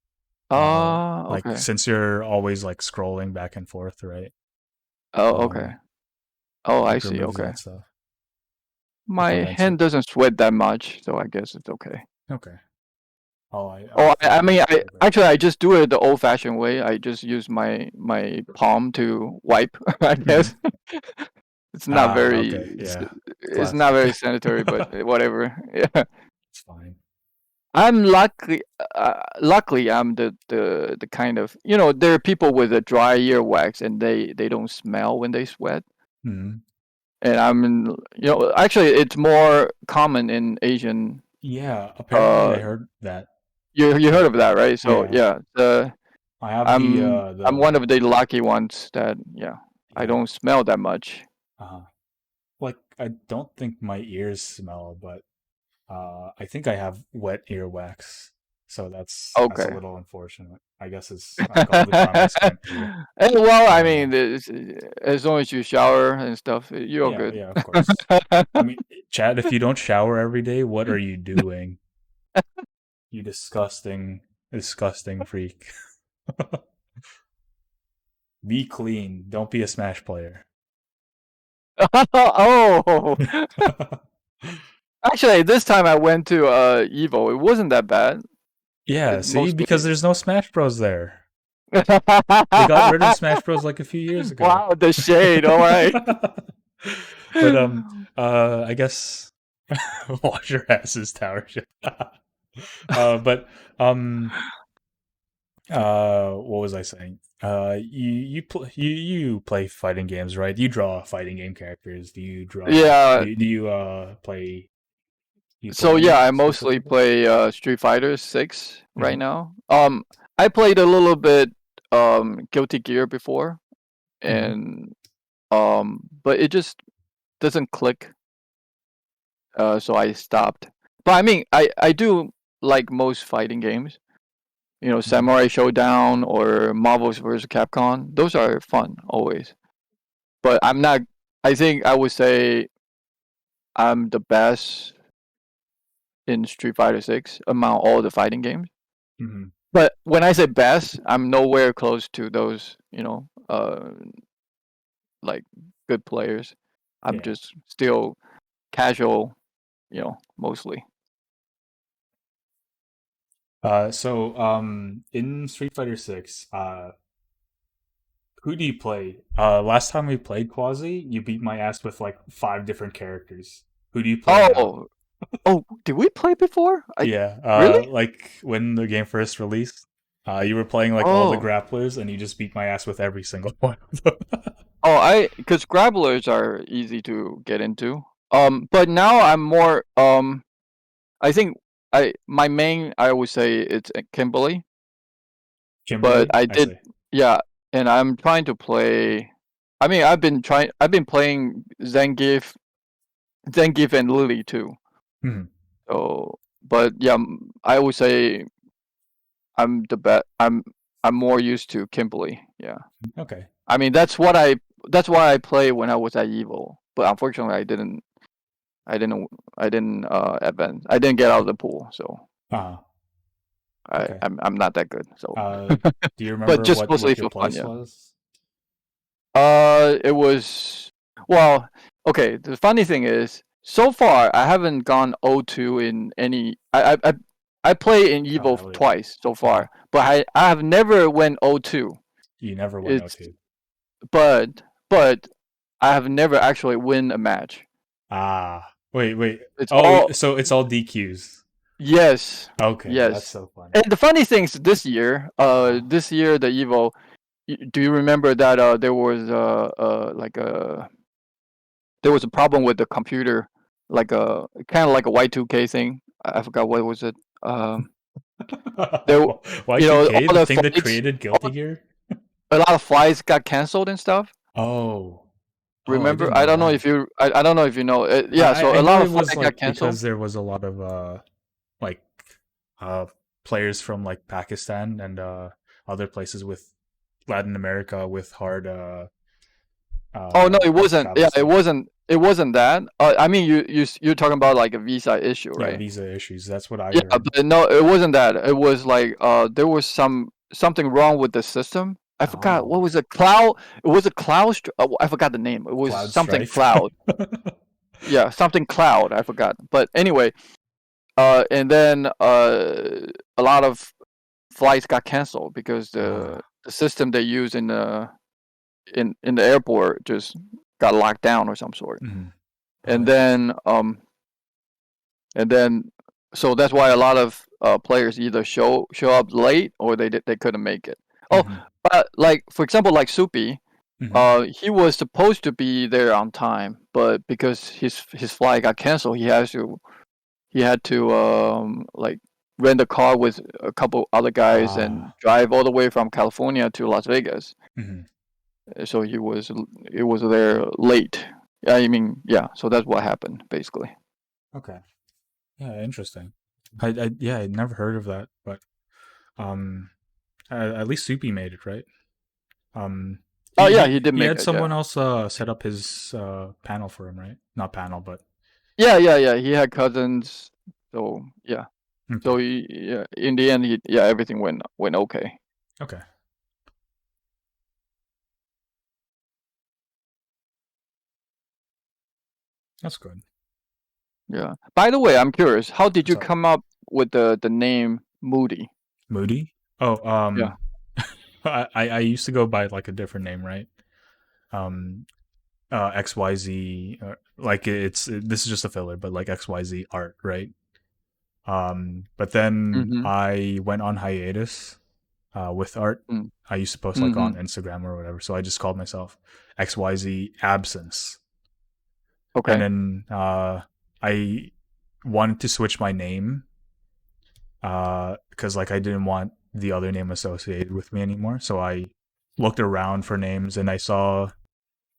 Uh, like Okay. since you're always like scrolling back and forth, right? Oh, okay. Um, Oh, I it see. removes Okay. that stuff. It My prevents it. hand doesn't sweat that much, so I guess it's okay. Okay. I'll Oh, find I mean, another I program. actually I just do it the old-fashioned way. I just use my palm to wipe, I Mm-hmm. guess. It's not very Okay. Yeah. it's not Classic. very sanitary, but whatever. Yeah. It's fine. I'm luckily I'm the kind of, there are people with a dry earwax and they don't smell when they sweat. Mhm. And actually it's more common in Yeah, apparently uh I heard that. you heard of Like, that, right? So yeah. yeah, I have I'm one of the lucky ones that I yeah. don't smell that much. Uh, like I don't think my ears smell, but I think I have wet earwax, so that's a Okay. little unfortunate. I guess it's like all the time I spent here. And well, I Uh, mean, as long as you shower and stuff, you're yeah, good. yeah, of course. I mean, Chad, if you don't shower every day, what are you doing? You disgusting, disgusting freak. Be clean. Don't be a Smash player. Oh, actually, this time I went to Evo. It wasn't that bad. Yeah, It see, because mostly. there's no Smash Bros there. They got rid of Smash Bros like a few years ago. Wow, the shade. All right. But I guess wash your asses, tower shit. But um what was I saying? You play fighting games, right? You draw fighting game characters. Yeah. Do you play you play So yeah, any I mostly specifically? play Street Fighter 6 right Mm-hmm. now. I played a little bit Guilty Gear before, Mm-hmm. and but it just doesn't click. So I stopped. But I mean, I do like most fighting games. You know, Mm-hmm. Samurai Showdown or Marvel's vs. Capcom. Those are fun always. But I'm not. I think I would say I'm the best in Street Fighter 6 among all the fighting games. Mm-hmm. But when I say best, I'm nowhere close to those, like good players. I'm Yeah. just still casual, mostly. In Street Fighter 6, who do you play? Last time we played Quasi, you beat my ass with like five different characters. Who do you play now? Oh, oh, did we play before? Yeah, Really? like when the game first released, you were playing like all the Oh, grapplers, and you just beat my ass with every single one of them. because grapplers are easy to get into. But now I'm more. I think my main I would say it's Kimberly, but Kimberly, I I did, say. yeah, and I'm trying to play. I mean, I've been playing Zangief and Lily too. Hmm. So, but yeah, I would say I'm the best. I'm more used to Kimberly. Yeah, Okay. I mean that's why I play when I was at Evo. But unfortunately, I didn't I didn't advance. I didn't get out of the pool, so Uh okay. I'm not that good. So, Uh, do you but remember just mostly what your for fun. place Yeah. was? It was well. Okay, the funny thing is, so far I haven't gone O2 in any. I play in Oh Evo hell yeah. twice so Uh huh. far, but I have never went O2. You never went It's O2. but but I have never actually win a match. Wait. It's Oh, all so it's all DQs. yes, Okay, that's yes. so funny. And the funny thing is, Uh this year the Evo. Do you remember that there was there was a problem with the computer, like a kind of like a Y2K thing. I forgot what was it. Um, there, Y2K, all the the thing that flights, created Guilty Gear? a lot of flights got canceled and stuff. Oh. Oh, I Remember? didn't know that. I don't know if you know. Yeah, so I a know lot it of was flights got like canceled. because there was a lot of like uh players from like Pakistan and other places with Latin America with hard Oh no, it wasn't. travel Yeah, it stuff. wasn't. It wasn't that. I mean, you're talking about like a visa issue, Yeah, right? visa issues. That's what I Yeah, heard. but no, it wasn't that. It was like there was something wrong with the system. I forgot what Oh, was it. Cloud. It was a cloud. I forgot the name. It was Cloud something Strife. cloud. Yeah, something cloud. I forgot. But anyway, and then a lot of flights got canceled because Ah. the system they use in the airport just got locked down or some sort. Mhm. Oh, And interesting. then and then so that's why a lot of players either show up late or they couldn't make it. Oh, Mhm. but like for example, like Soupy, Mhm. he was supposed to be there on time, but because his flight got canceled, he had to like rent a car with a couple other guys and Ah. drive all the way from California to Las Vegas. Mhm. So he was there late. I mean, yeah. So that's what happened basically. Okay. Yeah, interesting. Yeah, I never heard of that, but um, at least Soupy made it, right? Um, Oh he yeah, he he did he make had it. someone Yeah. else set up his panel for him, right? Not panel, but Yeah, yeah, yeah. He had cousins. So yeah. okay, So yeah, in the end, yeah, everything went okay. okay, that's good. Yeah. By the way, I'm curious. How did What's you up, come up with the name Moody? Moody? Oh, Yeah. I used to go by like a different name, right? Um, XYZ, like this is just a filler, but like XYZ art, right? But then Mhm. I went on hiatus with art. Mm. I used to post like on Mhm. Instagram or whatever, so I just called myself XYZ Absence. And Okay. then I wanted to switch my name because like I didn't want the other name associated with me anymore. So I looked around for names and I saw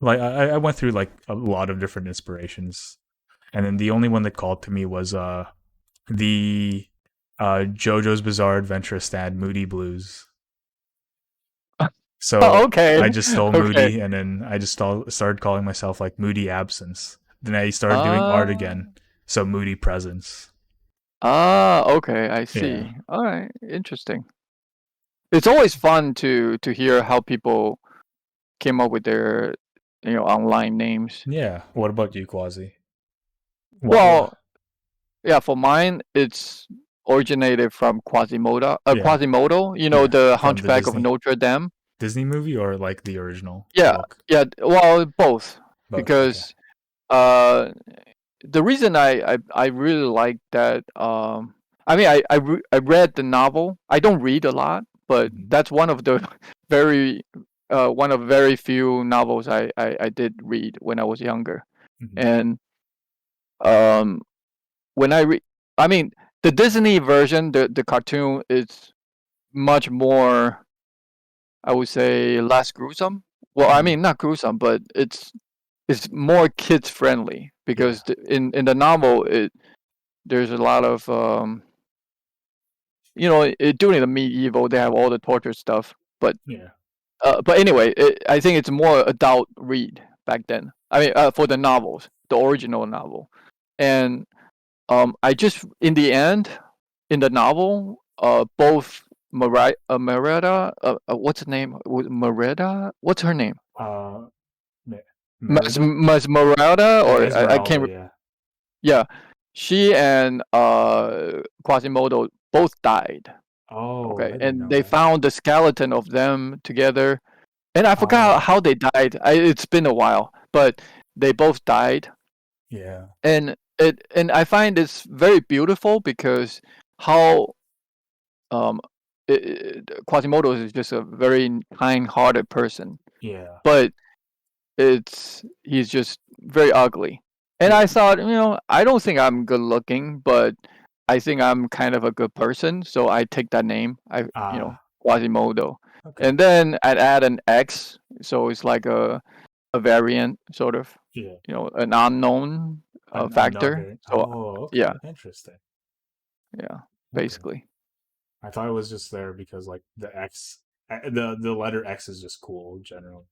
like I went through like a lot of different inspirations, and then the only one that called to me was the JoJo's Bizarre Adventure stand Moody Blues. Oh, So okay. I just stole Okay. Moody, and then I just started calling myself like Moody Absence. Then I started doing art Ah. again, so Moody Presence. Ah, okay, I Yeah, see. All right, interesting. It's always fun to hear how people came up with their online names. yeah. What about you, Quasi? What? Well, yeah, for mine, it's originated from Yeah, Quasimodo, yeah. the From the Hunchback of Notre Dame. Disney movie or like the original Yeah, book? yeah. Well, both, Both. Okay. because uh, the reason I really like that. I mean, I read the novel. I don't read a lot, but Hmm. that's one of the one of very few novels I did read when I was younger. Hmm. And um, when I read, I mean, the Disney version, the cartoon is much more, I would say, less gruesome. Well, I Hmm. mean, not gruesome, but it's more kids friendly Yeah. because in the novel there's a lot of during the medieval they have all the torture stuff, Yeah. but anyway, I think it's more adult read back then. I mean, for the novels, the original novel, and I just in the end in the novel, both Merida, what's her name? Merida, what's her name? Uh, Merida. Merida, Oh, or I can't. Esmeralda. Yeah. Yeah, she and Quasimodo both died. Oh, Okay, I didn't and know they that. found the skeleton of them together, and I forgot Oh, how they died. It's been a while, but they both died, yeah. and I find this very beautiful because how um Quasimodo is just a very kind-hearted person, Yeah. but he's just very ugly. And I Yeah. thought, I don't think I'm good looking, but I think I'm kind of a good person, so I take that name. Ah. Quasimodo. Okay. And then I'd add an X, so it's like a variant sort of, Yeah. an unknown Unknown factor. variant. So Oh, yeah, okay. Interesting. yeah, Okay. basically. I thought it was just there because like the letter X is just cool generally.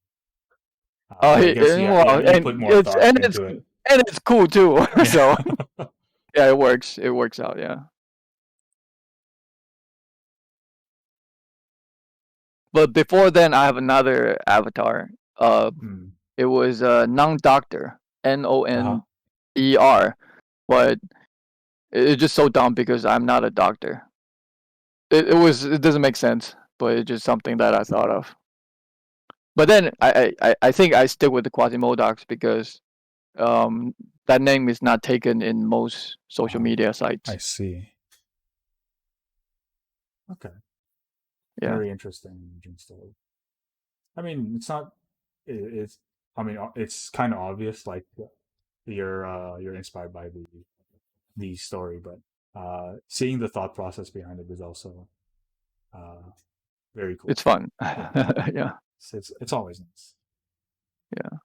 But I guess yeah, Well, you put and more thought into it. it's cool too. Yeah. So yeah, it works. It works out. Yeah. But before then, I have another avatar. Mm. It was non-doctor, Uh-huh. Nonder, but it's just so dumb because I'm not a doctor. It doesn't make sense, but it's just something that I thought of. But then I think I stick with the Quasimodocs because um that name is not taken in most social Uh-huh. media I sites. see. Okay. Yeah. Very interesting origin story. I mean, it's not it's I mean, it's kind of obvious like you're inspired by the story, but Seeing the thought process behind it is also uh, very cool. It's fun. Yeah, Yeah, it's always nice. yeah.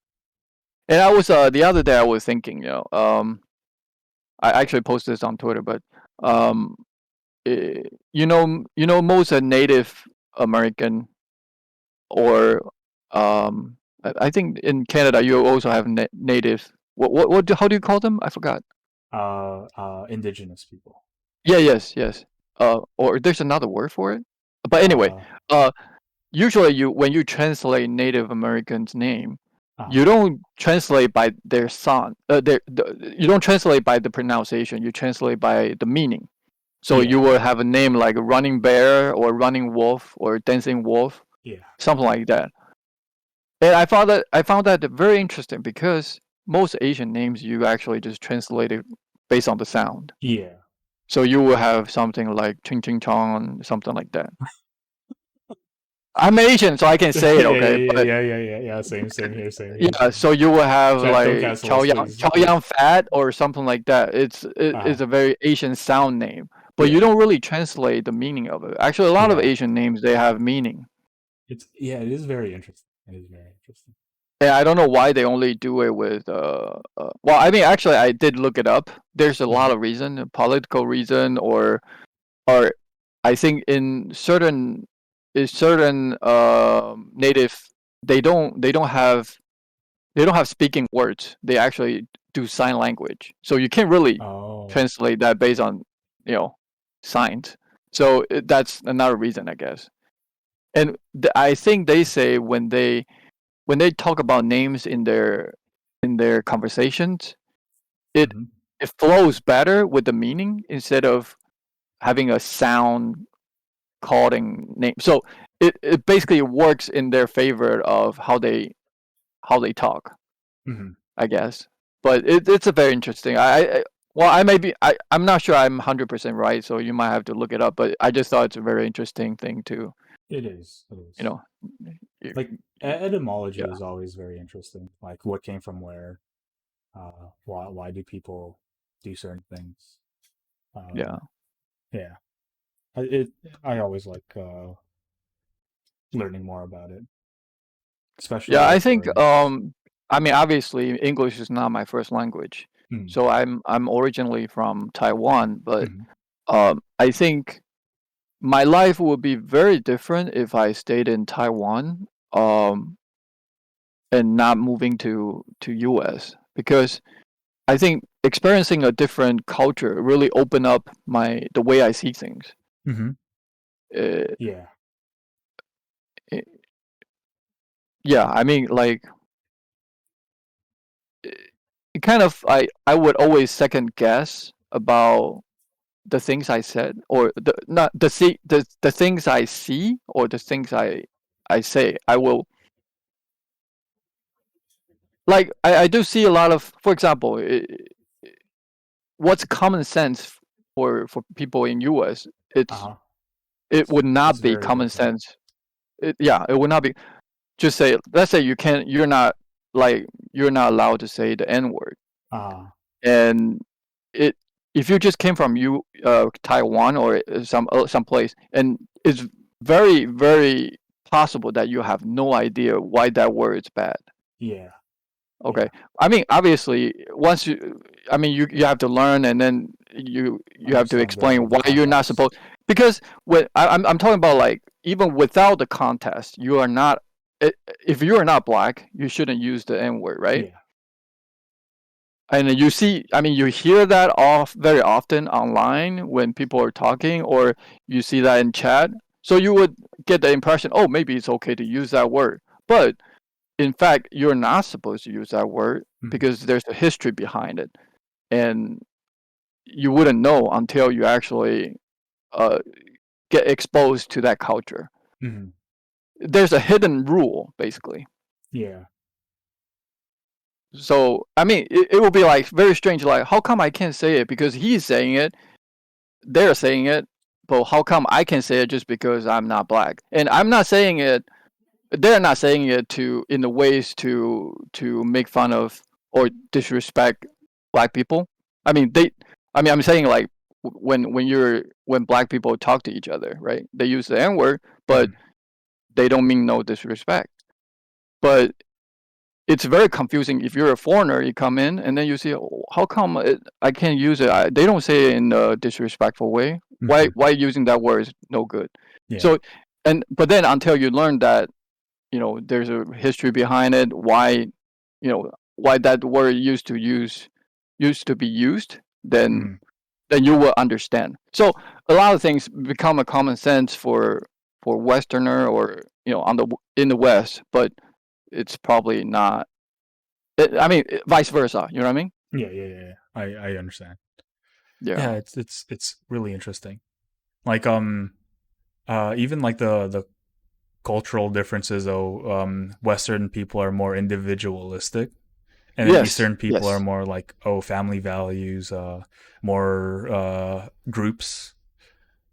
And I was the other day I was thinking, I actually posted this on Twitter, but um, most Native American or I think in Canada you also have native. How do you call them? I forgot. Indigenous people. Yeah, yes, yes. Or there's another word for it. But anyway, Uh, uh, usually when you translate Native Americans' name, uh, you don't translate by their sound. You don't translate by the pronunciation. You translate by the meaning. So you yeah, will have a name like Running Bear or Running Wolf or Dancing Wolf, yeah, something like that. And I found that very interesting because most Asian names you actually just translate it based on the sound. yeah, So you will have something like Ching Ching Chong, something like that. I'm Asian, so I can yeah, say it, yeah, okay? But yeah. Same here, same here. yeah, so you will have Chat, don't like cancel us, please. Chao Yeah. Yang Fat or something like that. Uh, It's a very Asian sound name, but you yeah. don't really translate the meaning of it. Actually, a lot of Yeah. Asian names they have meaning. It is very interesting. It is very interesting. And I don't know why they only do it with well, I mean actually I did look it up. There's a lot Hmm. of reason, a political reason or I think in certain native they don't have speaking words. They actually do sign language. So you can't really Oh. translate that based on, you know, signs. So that's another reason, I guess. And I think they say when they talk about names in their conversations, it Hmm. it flows better with the meaning instead of having a sound calling name. So it basically works in their favor of how they talk, Hmm. I guess. But it's a very interesting. Well, I may be I'm not sure I'm 100% right, so you might have to look it up. But I just thought it's a very interesting thing to It is. It you is. know, you, Like etymology yeah, is always very interesting. Like what came from where. Why do people do certain things? yeah. Yeah. I always like learning more about it, especially Yeah, I with think words. I mean obviously English is not my first language. Mm. So I'm originally from Taiwan, but Hmm. I think my life would be very different if I stayed in Taiwan and not moving to US because I think experiencing a different culture really opened up the way I see things. Hmm. Uh, Yeah. eh, yeah, I mean like it kind of I would always second guess about the things I said or the not the things I see or the things I say. I will like I do see a lot of, for example, what's common sense for people in US. Uh It's huh. it would It's not be very common different. sense. Yeah, it would not be. Just say, let's say like you're not allowed to say the N word, Uh and it if you just came from Taiwan or some place, and it's very very possible that you have no idea why that word is bad. yeah. Okay, Yeah. I mean obviously once I mean you have to learn, and then you have to Understand explain the why you're not context. supposed, because when I'm talking about like even without the contest you are not, if you are not black you shouldn't use the N word, right? Yeah. And you see, I mean, you hear that off very often online when people are talking, or you see that in chat. So you would get the impression, oh, maybe it's okay to use that word. But in fact, you're not supposed to use that word Hmm. because there's a history behind it. And you wouldn't know until you actually uh, get exposed to that culture. Hmm. There's a hidden rule, basically. Yeah. So, I mean, it will be like very strange. Like, how come I can't say it? Because he's saying it, they're saying it, but how come I can say it just because I'm not black? And I'm not saying it. They're not saying it to in the ways to make fun of or disrespect black people. I mean they. I mean I'm saying like when black people talk to each other, right? They use the N word, but Mm, they don't mean no disrespect. But it's very confusing if you're a foreigner. You come in and then you see, "Oh, how come I can't use it? They don't say it in a disrespectful way. mhm. Why using that word is no good." Yeah. So, but then until you learn that there's a history behind it, why that word used to be used, then Mm, you will understand. So a lot of things become a common sense for Westerner or in the West, but it's probably not. I mean, vice versa. You know what I mean? yeah, yeah, yeah, yeah. I understand. Yeah. Yeah, it's really interesting. Like even like the cultural differences though, Western people are more individualistic, and then Yes. Eastern people are Yes. more like, oh, family values, more groups.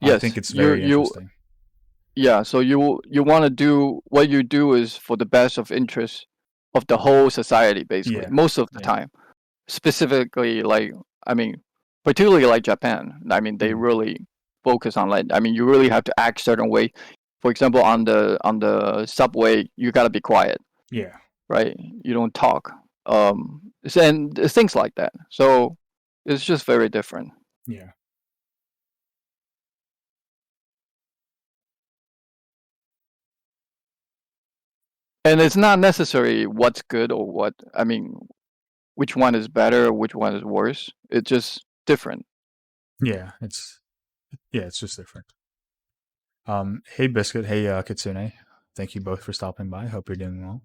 I think Yes. it's You very you interesting. yeah. So you want to do what you do is for the best of interest of the whole society, basically, Yeah, most of the yeah. time. Specifically, like, I mean, particularly like Japan. I mean, they Mm, really focus on, like, I mean, you really have to act certain way. For example, on the subway, you gotta be quiet, yeah, right? You don't talk. And things like that. So it's just very different. yeah, And it's not necessary what's good or what, I mean, which one is better or which one is worse. It's just different. yeah. It's just different. Hey Biscuit, hey Kitsune. Thank you both for stopping by. Hope you're doing well.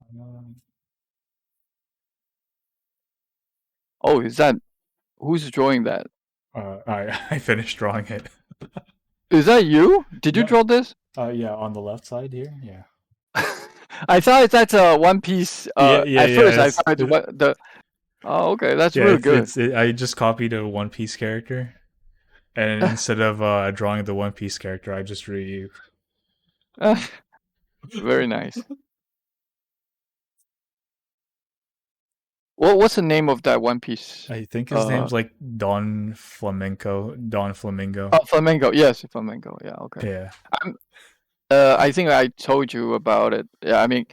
Um, Oh, is that who's drawing that? I finished drawing it. Is that you? Did you No, draw this? yeah, on the left side here. Yeah, I thought that's a One Piece. yeah, yeah, At yeah. first I thought it's what the. Oh, okay, that's Yeah. really good. I just copied a One Piece character, and instead of drawing the One Piece character, I just drew you. Very nice. What's the name of that One Piece? I think his Uh, name's like Don Flamenco. Don Flamingo. oh, Flamengo. Yes, Flamengo. Yeah, okay. Yeah. I'm. I think I told you about it. Yeah, I mean,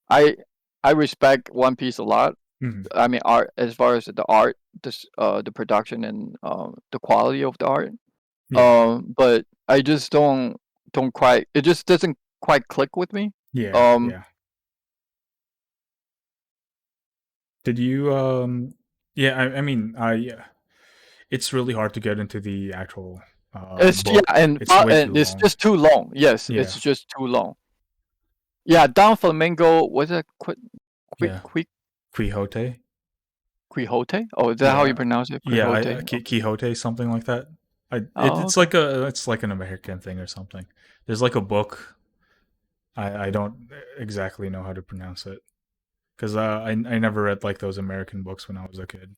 I I respect One Piece a lot. Mhm. I mean, art as far as the art, the production and the quality of the art. Yeah. But I just don't quite. It just doesn't quite click with me. Yeah. Um, Yeah. Did you yeah, I mean, it's really hard to get into the actual it's yeah, book. and It's way too and it's long. just too long. Yes, Yeah. it's just too long. Yeah, Don Flamingo was it Yeah. Quick Quixote. Quixote? Oh, is that how you Yeah. pronounce it? Yeah, Quixote? Quixote, something like that. Oh, It's okay. like it's like an American thing or something. There's like a book. I don't exactly know how to pronounce it because I never read like those American books when I was a kid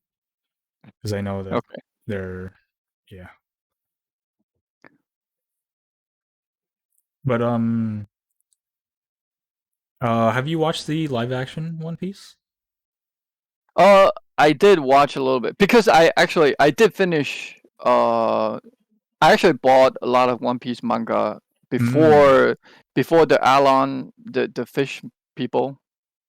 because I know that Okay. they're yeah. But have you watched the live action One Piece? I did watch a little bit because I did finish. I actually bought a lot of One Piece manga Mm. before the Alon the fish people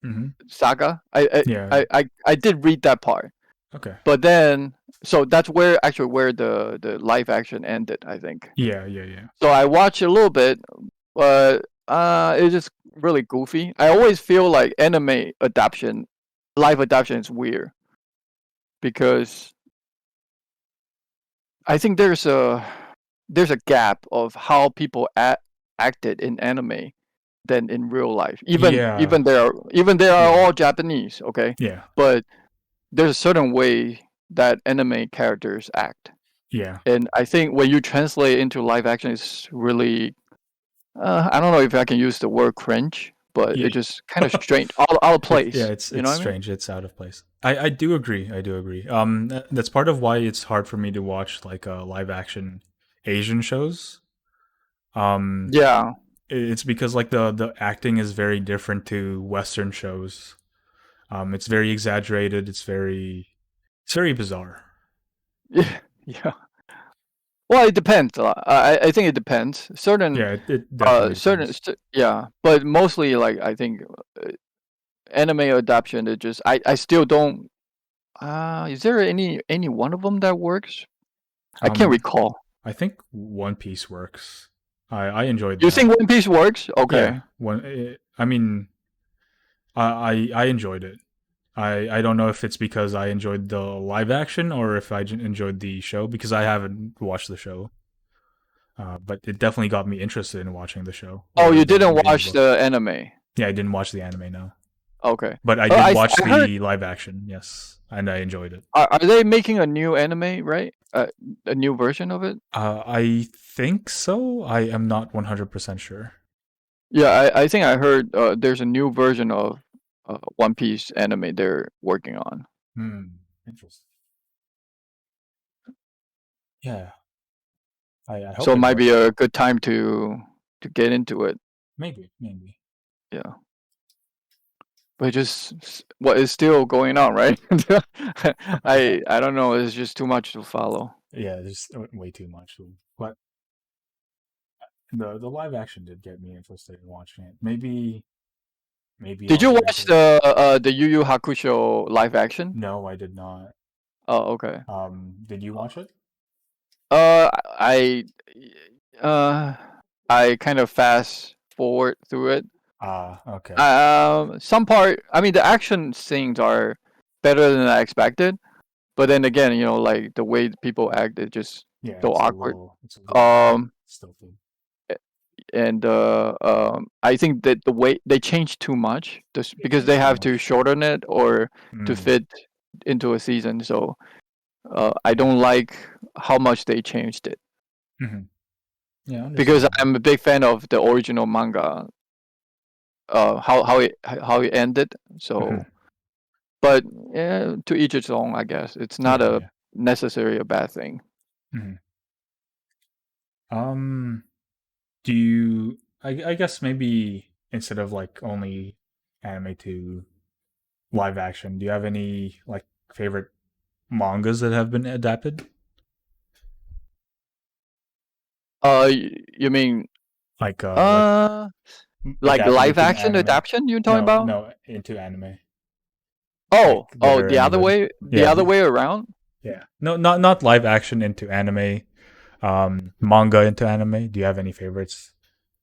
Mm-hmm. saga. Yeah, yeah. I did read that part, Okay. but then so that's where actually where the live action ended, I think. Yeah, yeah, yeah. So I watched a little bit, but it's just really goofy. I always feel like anime adaptation, live adaptation is weird because I think there's a gap of how people acted in anime than in real life. Yeah, Even they are yeah, all Japanese, okay, yeah, but there's a certain way that anime characters act, yeah. and I think when you translate into live action, it's really I don't know if I can use the word cringe, but Yeah. it just kind of strange, out of Yeah, place. You know it's what I mean? strange. It's out of place. I do agree. I do agree. That's part of why it's hard for me to watch like live action Asian shows. Um, Yeah. It's because like the acting is very different to Western shows. It's very exaggerated. It's very bizarre. Yeah, yeah. Well, it depends. I think it depends. Yeah, it definitely depends. Yeah, but mostly like I think uh, anime adaptation. It just I still don't. Is there any one of them that works? I can't Um, recall. I think One Piece works. I enjoyed You that. think One Piece works? Yeah, Okay. I mean, I enjoyed it. I don't know if it's because I enjoyed the live action or if I enjoyed the show because I haven't watched the show. But it definitely got me interested in watching the show Oh, or you the didn't reading the watch book. the anime. Yeah, I didn't watch the anime, no, Okay. but I did watch I heard the live action. Yes, and I enjoyed it. are they making a new anime, right? A new version of it? I think so. I am not 100% sure. Yeah, I think I heard there's a new version of One Piece anime they're working on. Hmm. Interesting. Yeah, I So hope it it might be works. a good time to get into it. Maybe, maybe. Yeah. But what is still going on, right? Yeah, I don't know, it's just too much to follow. yeah. There's way too much. But the live action did get me interested in watching it. Maybe Did I'll you get watch into it. the Yu Yu Hakusho live action? No, I did not. Oh, okay. Did you watch it? Uh, I uh, I kind of fast forward through it. Ah, okay. Some part, I mean, the action scenes are better than I expected, but then again, like the way people act, it just Yeah, so awkward. it's a little Um, stilted. and I think that the way they changed too much, just because they Too have to much. shorten it or to Mm, fit into a season. So I don't like how much they changed it hmm. Yeah, because understandable. I'm a big fan of the original manga. How it ended. Hmm. So, but to each its own, I guess. It's not Yeah, a yeah. necessarily a bad thing. Hmm. Um, do you? I guess maybe instead of like only anime to live action, do you have any like favorite mangas that have been adapted? You mean Like uh like adapted live into an action anime? adaptation you're talking No, about? no, into anime. Like Oh, that oh, are any good? the Yeah, other way around? yeah. No, not live action into anime. Manga into anime. Do you have any favorites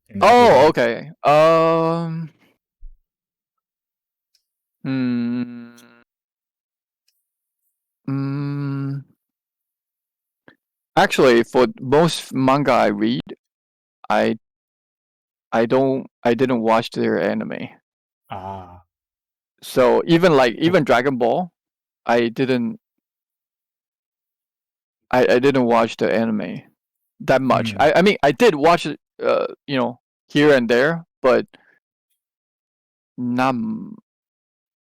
in that Oh, regard? okay. Hmm. Mm, Actually, for most manga I read, I I didn't watch their anime. Ah, So well, even Dragon Ball, I didn't I didn't watch the anime that much. mm, I mean I did watch it here and there, but not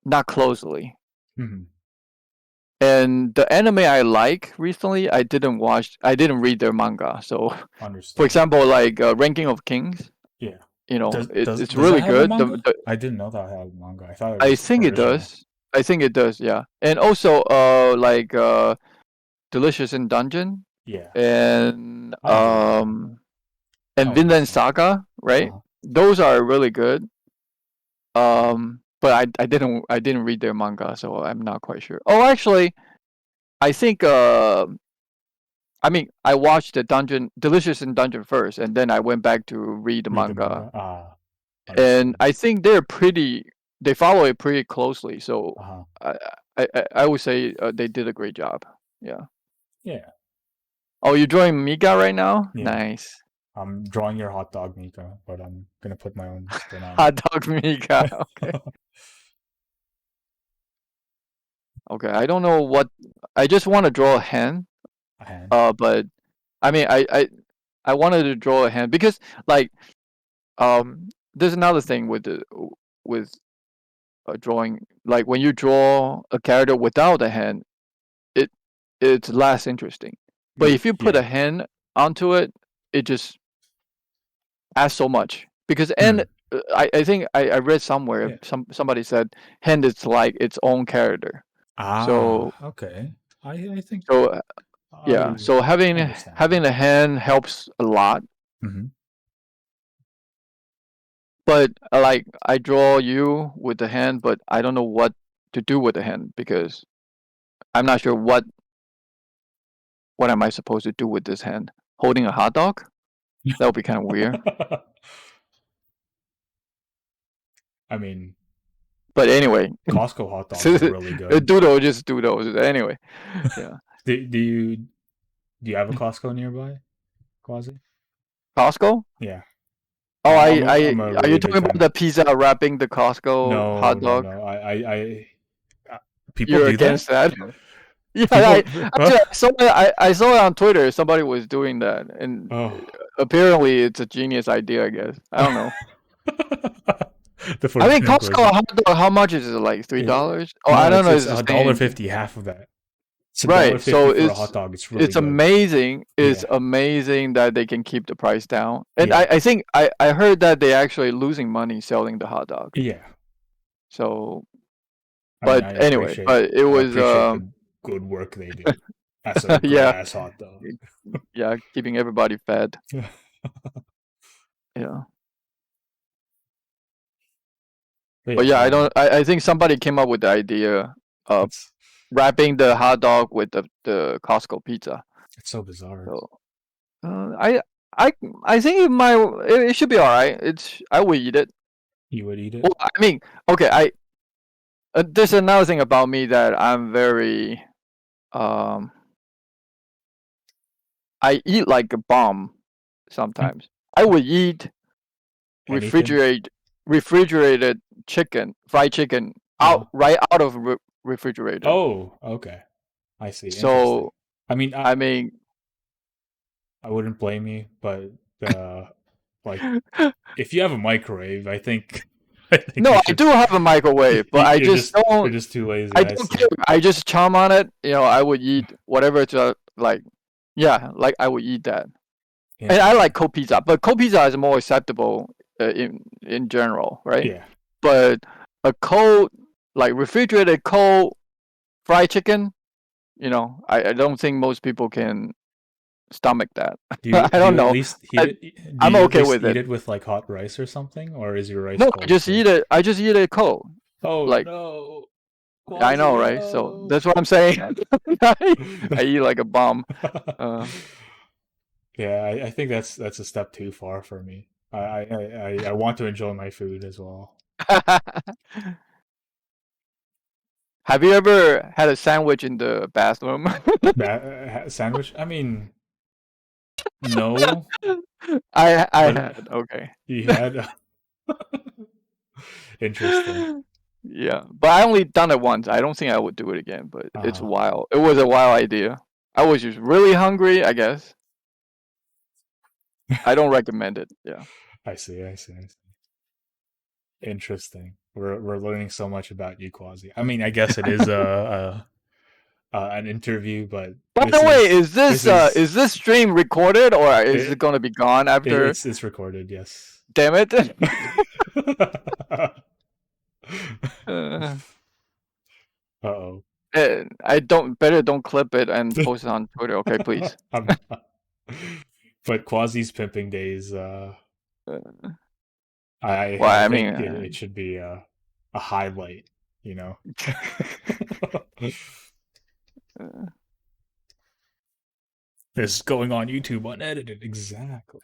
not closely. mm, And the anime I like recently, I didn't read their manga. So, for understand. example, like Ranking of Kings, Yeah. it's Does that really have a good. manga? I didn't know that had a manga. I thought it I was think it original. does. I think it does. Yeah, and also like Delicious in Dungeon Yeah, and I enjoyed that manga. I want to watch Vinland that. Saga, right? Uh-huh. Those are really good. But I didn't read their manga, so I'm not quite sure. Oh, actually, I think I mean, I watched the Dungeon Delicious in Dungeon first, and then I went back to read the Read the manga. manga. Ah, And understood. I think they follow it pretty closely. So Uh-huh. I I would say they did a great job. Yeah. Yeah, Oh, you're drawing Mika right now? yeah. Nice. I'm drawing your hot dog, Mika, but I'm gonna put my own spin on Hot dog Mika. it. Okay. Okay. I don't know what I just want to draw a hand. A hand. But I mean, I wanted to draw a hand because like there's another thing with the with drawing. Like when you draw a character without a hand, it it's less interesting. But if you put a Yeah. hand onto it, it just adds so much. because Hmm. and I think I read somewhere Yeah. somebody said hand is like its own character. So Okay. I think so yeah, I so understand having that. a hand helps a lot. Hmm. But like I draw you with the hand, but I don't know what to do with the hand because I'm not sure what am I supposed to do with this hand? Holding a hot dog? That would be kind of weird. I mean, But anyway, Costco hot dogs are really good. doodle just doodles. Anyway, yeah. Do you have a Costco nearby, Quasi? Costco? Yeah. Oh, I'm a are you really big talking about fan. the pizza wrapping the Costco No, hot no, dog? no. People You're do that? against that? Yeah, People actually I saw it on Twitter. Somebody was doing that, and oh. apparently it's a genius idea. I guess I don't know. The I mean, forbidden Costco cuisine. hot dog. How much is it? Like It, $3? Oh, I no, don't know. it's It's the a dollar same. fifty, half of that. It's a dollar Right. fifty So for a hot dog. It's really it's good. amazing. It's Yeah. amazing that they can keep the price down. And Yeah. I think I heard that they actually losing money selling the hot dog. Yeah. So, I mean, but anyway, but it I was appreciate the good work they do. That's a good yeah, ass hot dog. yeah, keeping everybody fed. Yeah. But But yeah, yeah, I think somebody came up with the idea of it's wrapping the hot dog with the Costco pizza. it's so bizarre. So, uh, I I I think it should be all right. I will eat it. You would eat it? Well, I mean, okay, there's another thing about me that I'm very um I eat like a bomb sometimes. I would eat Anything? refrigerate refrigerated chicken, fried chicken Uh-huh. right out of refrigerator. Oh, okay. I see. Interesting. So I mean, I mean, I wouldn't blame you, but like if you have a microwave, I think I think you no, I should. do have a microwave, but You're just too lazy. I I don't see. cook. I just chomp on it. I would eat whatever it's like. Yeah, like I would eat that. And I like Interesting. cold pizza, but cold pizza is more acceptable in general, right? Yeah. But a cold, like refrigerated cold fried chicken, I don't think most people can stomach that. I Do don't you at know. least heat I, it? Do I'm you at okay least with eat it. it with like hot rice or something, or is your rice No, cold too? I just eat it cold. Oh Like no, I know, Quasi, right? So no. that's what I'm saying. I eat like a bomb. Uh, Yeah, I think that's a step too far for me. I want to enjoy my food as well. have you ever had a sandwich in the bathroom? Sandwich? I mean, no, I but had. Okay. you had interesting. Yeah, but I only done it once. I don't think I would do it again, but it's Uh, wild. It was a wild idea. I was just really hungry, I guess. I don't recommend it. Yeah. I see, I see, I see. Interesting. We're learning so much about you, Quasi. I mean, I guess it is an interview, but By the way, this is is this stream recorded or is it it, gonna be gone after? it's recorded. Yes. Damn it! Uh uh, oh. I don't clip it and post it on Twitter. Okay, please. I'm not. But Quasi's pimping days, Uh, well, I I mean, think it should be a highlight, you know. uh, This is going on YouTube unedited, exactly.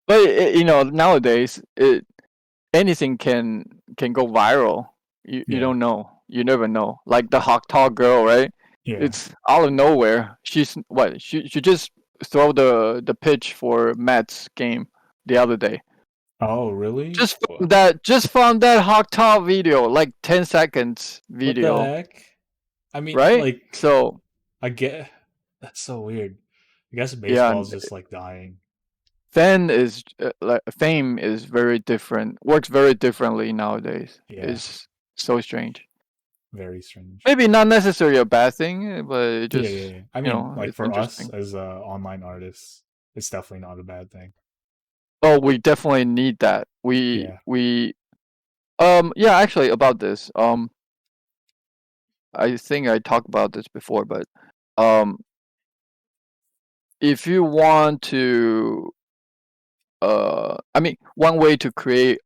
but nowadays anything can go viral. You Yeah, don't know. You never know. Like the hot tall girl, right? yeah. It's out of nowhere. She's what? She just throw the pitch for Mets game the other day. Oh, really? Just from that hot tub video, like 10 seconds What the video, heck? I mean, right? like, So I get that's so weird. I guess yeah, baseball is just like dying. fame is very different. Works very differently nowadays. Yeah, It's so strange. very strange. Maybe not necessarily a bad thing, but it Yeah, just yeah, yeah. I mean, like it's for us interesting. as online artists, it's definitely not a bad thing. Oh, we definitely need that. Yeah. Yeah, actually about this. I think I talked about this before, but um if you want to I mean, one way to create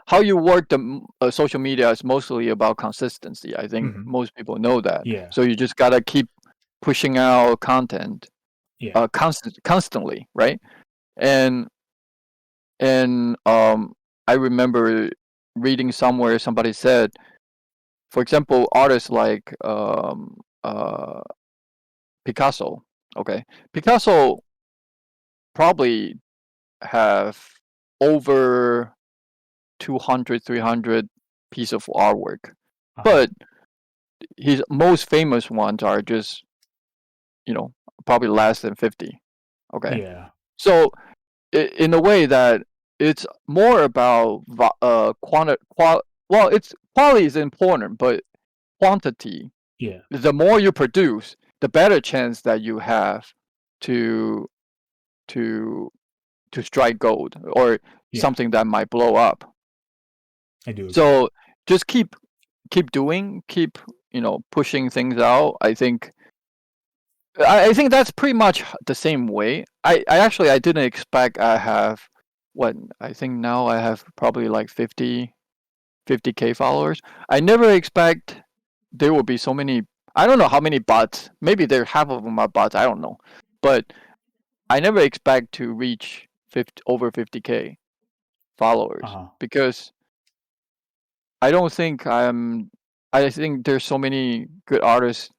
how you work the social media is mostly about consistency. I think Hmm. most people know that. Yeah. So you just gotta keep pushing out content Yeah. constantly, right? And and I remember reading somewhere somebody said, for example, artists like Picasso. Okay, Picasso probably have over 200, 300 piece of artwork, Uh-huh. but his most famous ones are just, probably less than 50. Okay, Yeah. so in a way that it's more about well, it's quality is important, but quantity. Yeah. The more you produce, the better chance that you have to to to strike gold or Yeah. something that might blow up. I do agree. So just keep doing, keep pushing things out. I think that's pretty much the same way. I actually I didn't expect I have what I think now I have probably like 50K followers. I never expect there will be so many. I don't know how many bots. Maybe there half of them are bots. I don't know, but I never expect to reach 50 over 50K followers Uh-huh. because I don't think I'm. I think there's so many good artists.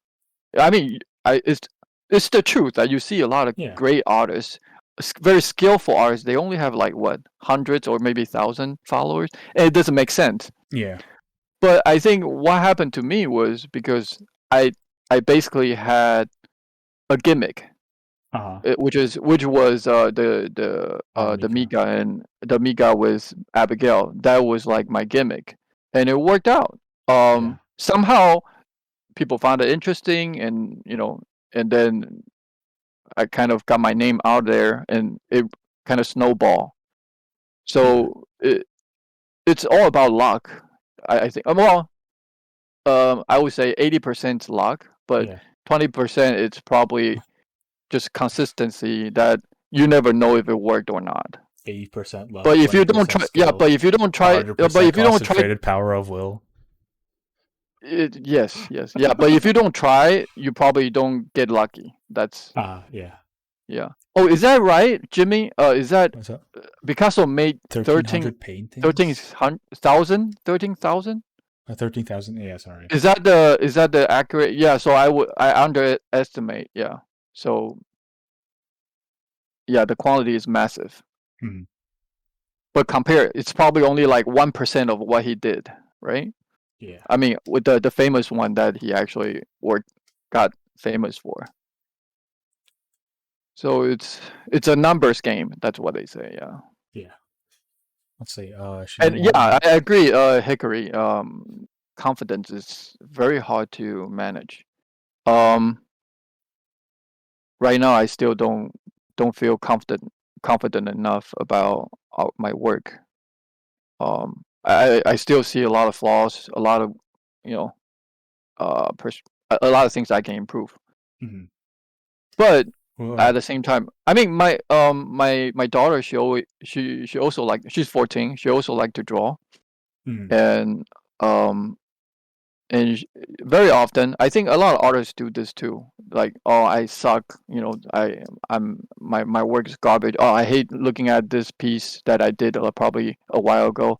I mean, it's the truth that you see a lot of Yeah. great artists, very skillful artists. They only have like what hundreds or maybe thousand followers, and it doesn't make sense. Yeah. But I think what happened to me was because I I basically had a gimmick, Uh-huh. which was the Mika. Mika and the Mika with Abigail. That was like my gimmick, and it worked out. Yeah. Somehow people found it interesting, and then I kind of got my name out there, and it kind of snowballed. Yeah. So it's all about luck. I think. Well, I would say 80% luck, but Yeah. 20% it's probably just consistency that you never know if it worked or not. 80% luck, But if you don't 20% try, yeah, skill, but 100% if you don't try, concentrated power of will. yes, yes, yeah. But if you don't try, you probably don't get lucky. That's Yeah. yeah. Oh, is that right, Jimmy? Is that What's up? Picasso made 1,300 paintings? 13,000, 13,000? 13,000? Yeah, sorry. Is that the accurate? Yeah. So I underestimate. Yeah. So yeah, the quantity is massive. Hmm. But compare, it's probably only like 1% of what he did, right? Yeah. I mean, with the famous one that he actually got famous for. So it's a numbers game. That's what they say. Yeah. Yeah. Let's see. Should we And move yeah, on? I agree, Hickory. Confidence is very hard to manage. Um, right now, I still don't feel confident enough about my work. I still see a lot of flaws, a lot of you know, a lot of things I can improve. Hmm. But at Well, the same time, I mean, my daughter, she also like she's 14. She also like to draw, mm, and um and very often I think a lot of artists do this too, like, oh, I suck, my work is garbage, oh, I hate looking at this piece that I did probably a while ago.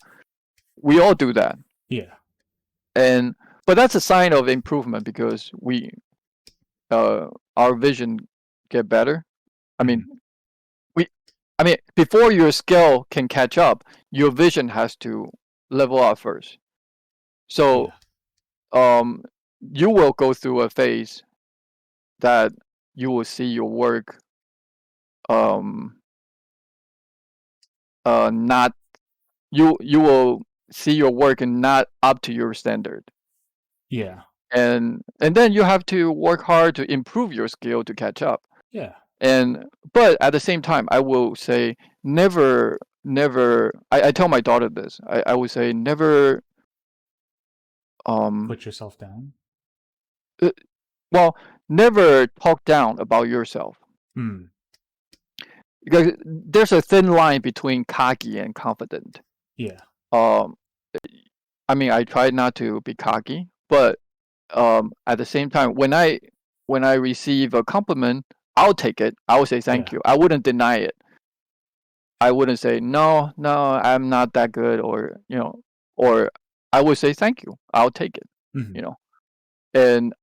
We all do that, yeah. and but that's a sign of improvement because uh our vision get better. I mean, Hmm. we I mean, before your skill can catch up, your vision has to level up first. So Yeah. um you will go through a phase that you will see your work um not you will see your work and not up to your standard, Yeah. and then you have to work hard to improve your skill to catch up. Yeah. And but at the same time, I will say never, never. I tell my daughter this. I would say never. Um, Put yourself down. uh, well, never talk down about yourself Hmm. because there's a thin line between cocky and confident. Yeah. Um, I mean, I try not to be cocky, but at the same time, when I receive a compliment, I'll take it. I will say thank Yeah. you. I wouldn't deny it. I wouldn't say no, no, I'm not that good, or or I would say thank you. I'll take it. Hmm. You know, and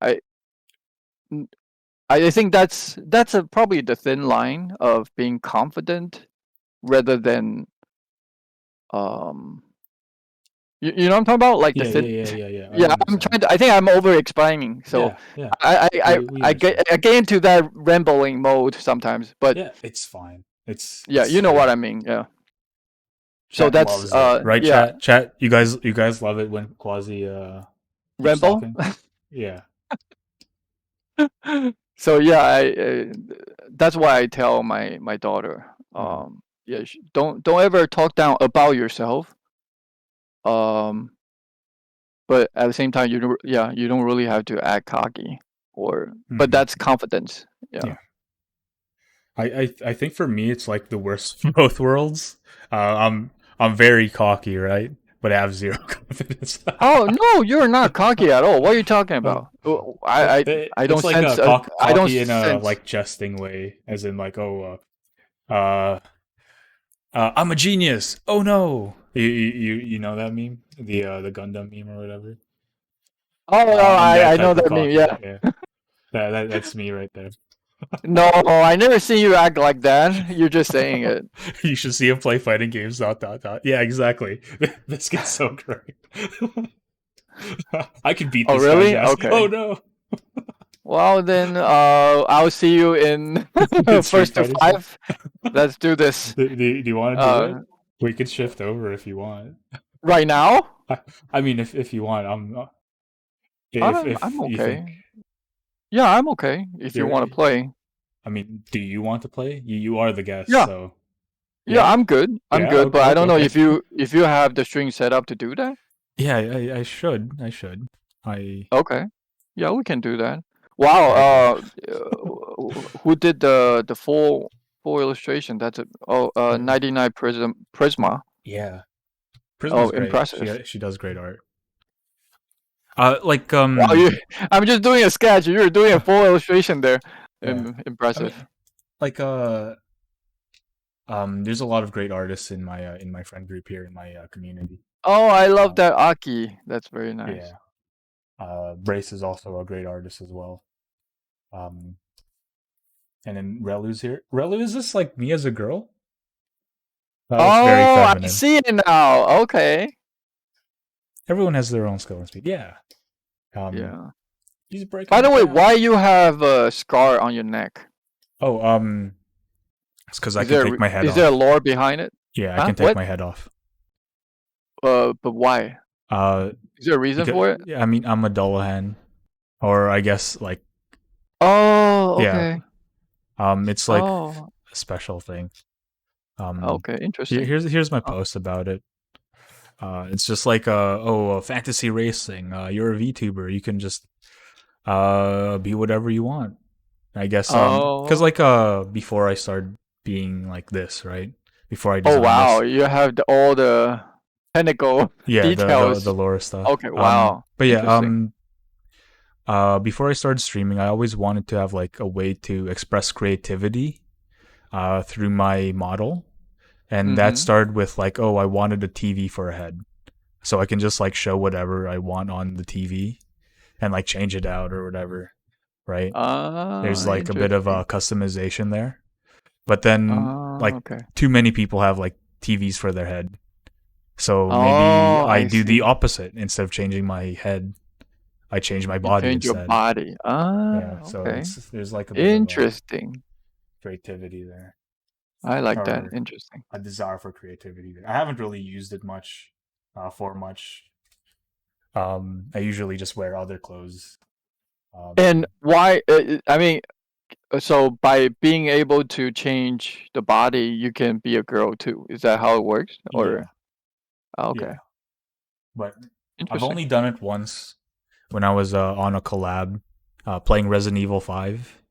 I think that's probably the thin line of being confident rather than um you know what I'm talking about, like the Yeah. Yeah. thin. Yeah. Yeah. Yeah. I Yeah, I'm understand. trying to. I think I'm over explaining, so Yeah. Yeah. We understand. I get into that rambling mode sometimes, but Yeah. It's fine. yeah, you It's know what yeah. I mean. Yeah. So Chat that's loves it, right? yeah, Chat. You guys love it when Quasi keeps ramble. talking. Yeah. So yeah, I that's why I tell my daughter, Hmm. yeah, don't ever talk down about yourself. Um, but at the same time, yeah, you don't really have to act cocky, or but Hmm. that's confidence. Yeah. Yeah. I think for me it's like the worst of both worlds. I'm very cocky, right? But I have zero confidence. Oh no, you're not cocky at all. What are you talking Uh, about? I it's don't like sense a I don't cocky in a sense. like jesting way, as in like, oh, I'm a genius. Oh no, you know that meme, the Gundam meme or whatever. Oh no, I'm that I know type of that meme. cocky. Yeah. Yeah, that's me right there. No, I never seen you act like that. You're just saying it. You should see him play fighting games. Dot dot dot. Yeah, exactly. This gets so great. I could beat Oh this guy's really? ass. Oh Okay. no! Well then, I'll see you in In Street first to Fighter 6. five. Let's do this. Do you want to do Uh, it? We could shift over if you want. right now? I, I mean, if you want, if I'm you think okay. Yeah, I'm okay. If you you're, want to play. I mean, do you want to play? You are the guest, Yeah. so Yeah, yeah, I'm good. I'm yeah. good, but I don't know Okay. if you have the string set up to do that. Yeah, I should. I should. I Okay. Yeah, we can do that. Wow. okay. Who did the full illustration? That's a 99 Prisma. Yeah, Oh, Prisma's great. impressive. She does great art. Like Wow, you I'm just doing a sketch. You're doing a full illustration there. yeah. I mean, Impressive. like there's a lot of great artists in my friend group here in my community. Oh, I love Uh, that Aki. That's very yeah. nice. Brace is also a great artist as well. Um, and then Relu's here. Relu, is this like me as a girl? That looks very Oh, I feminine. see it now. Okay. Everyone has their own skill and speed. Yeah. Um, Yeah. he's breaking By the it way, down. why you have a scar on your neck? Oh, it's because I Is can there take my head is there a off. lore behind it? Yeah, I Huh? can take What? my head off. But why? Uh, Is there a reason because for it? yeah, I mean, I'm a Dullahan, or I guess like Oh, yeah. okay. It's like Oh, a special thing. Um, okay. Interesting. here's my Oh, post about it. It's just like fantasy racing. You're a VTuber. You can just be whatever you want. I guess because oh, like before I started being like this, right? Before I oh, designed wow. this, You have all the technical yeah, the details. lore stuff. Okay, wow. But yeah, Interesting. before I started streaming, I always wanted to have like a way to express creativity through my model, and that Mm-hmm. started with like, oh, I wanted a TV for a head, so I can just like show whatever I want on the TV and like change it out or whatever, right? Ah, There's like a bit of interesting. customization there, but then Ah, like okay. too many people have like TVs for their head, so maybe Oh, I I do the see. opposite. Instead of changing my head, I change my You body change your instead. body. Yeah, Ah, so okay. there's like a bit of Interesting. creativity there, I like that. or Interesting. a desire for creativity there. I haven't really used it much, for much. I usually just wear other clothes. And Um, why? I mean, So by being able to change the body, you can be a girl too. Is that how it works? Or Yeah, okay, yeah. But I've interesting. only done it once when I was on a collab playing Resident Evil 5.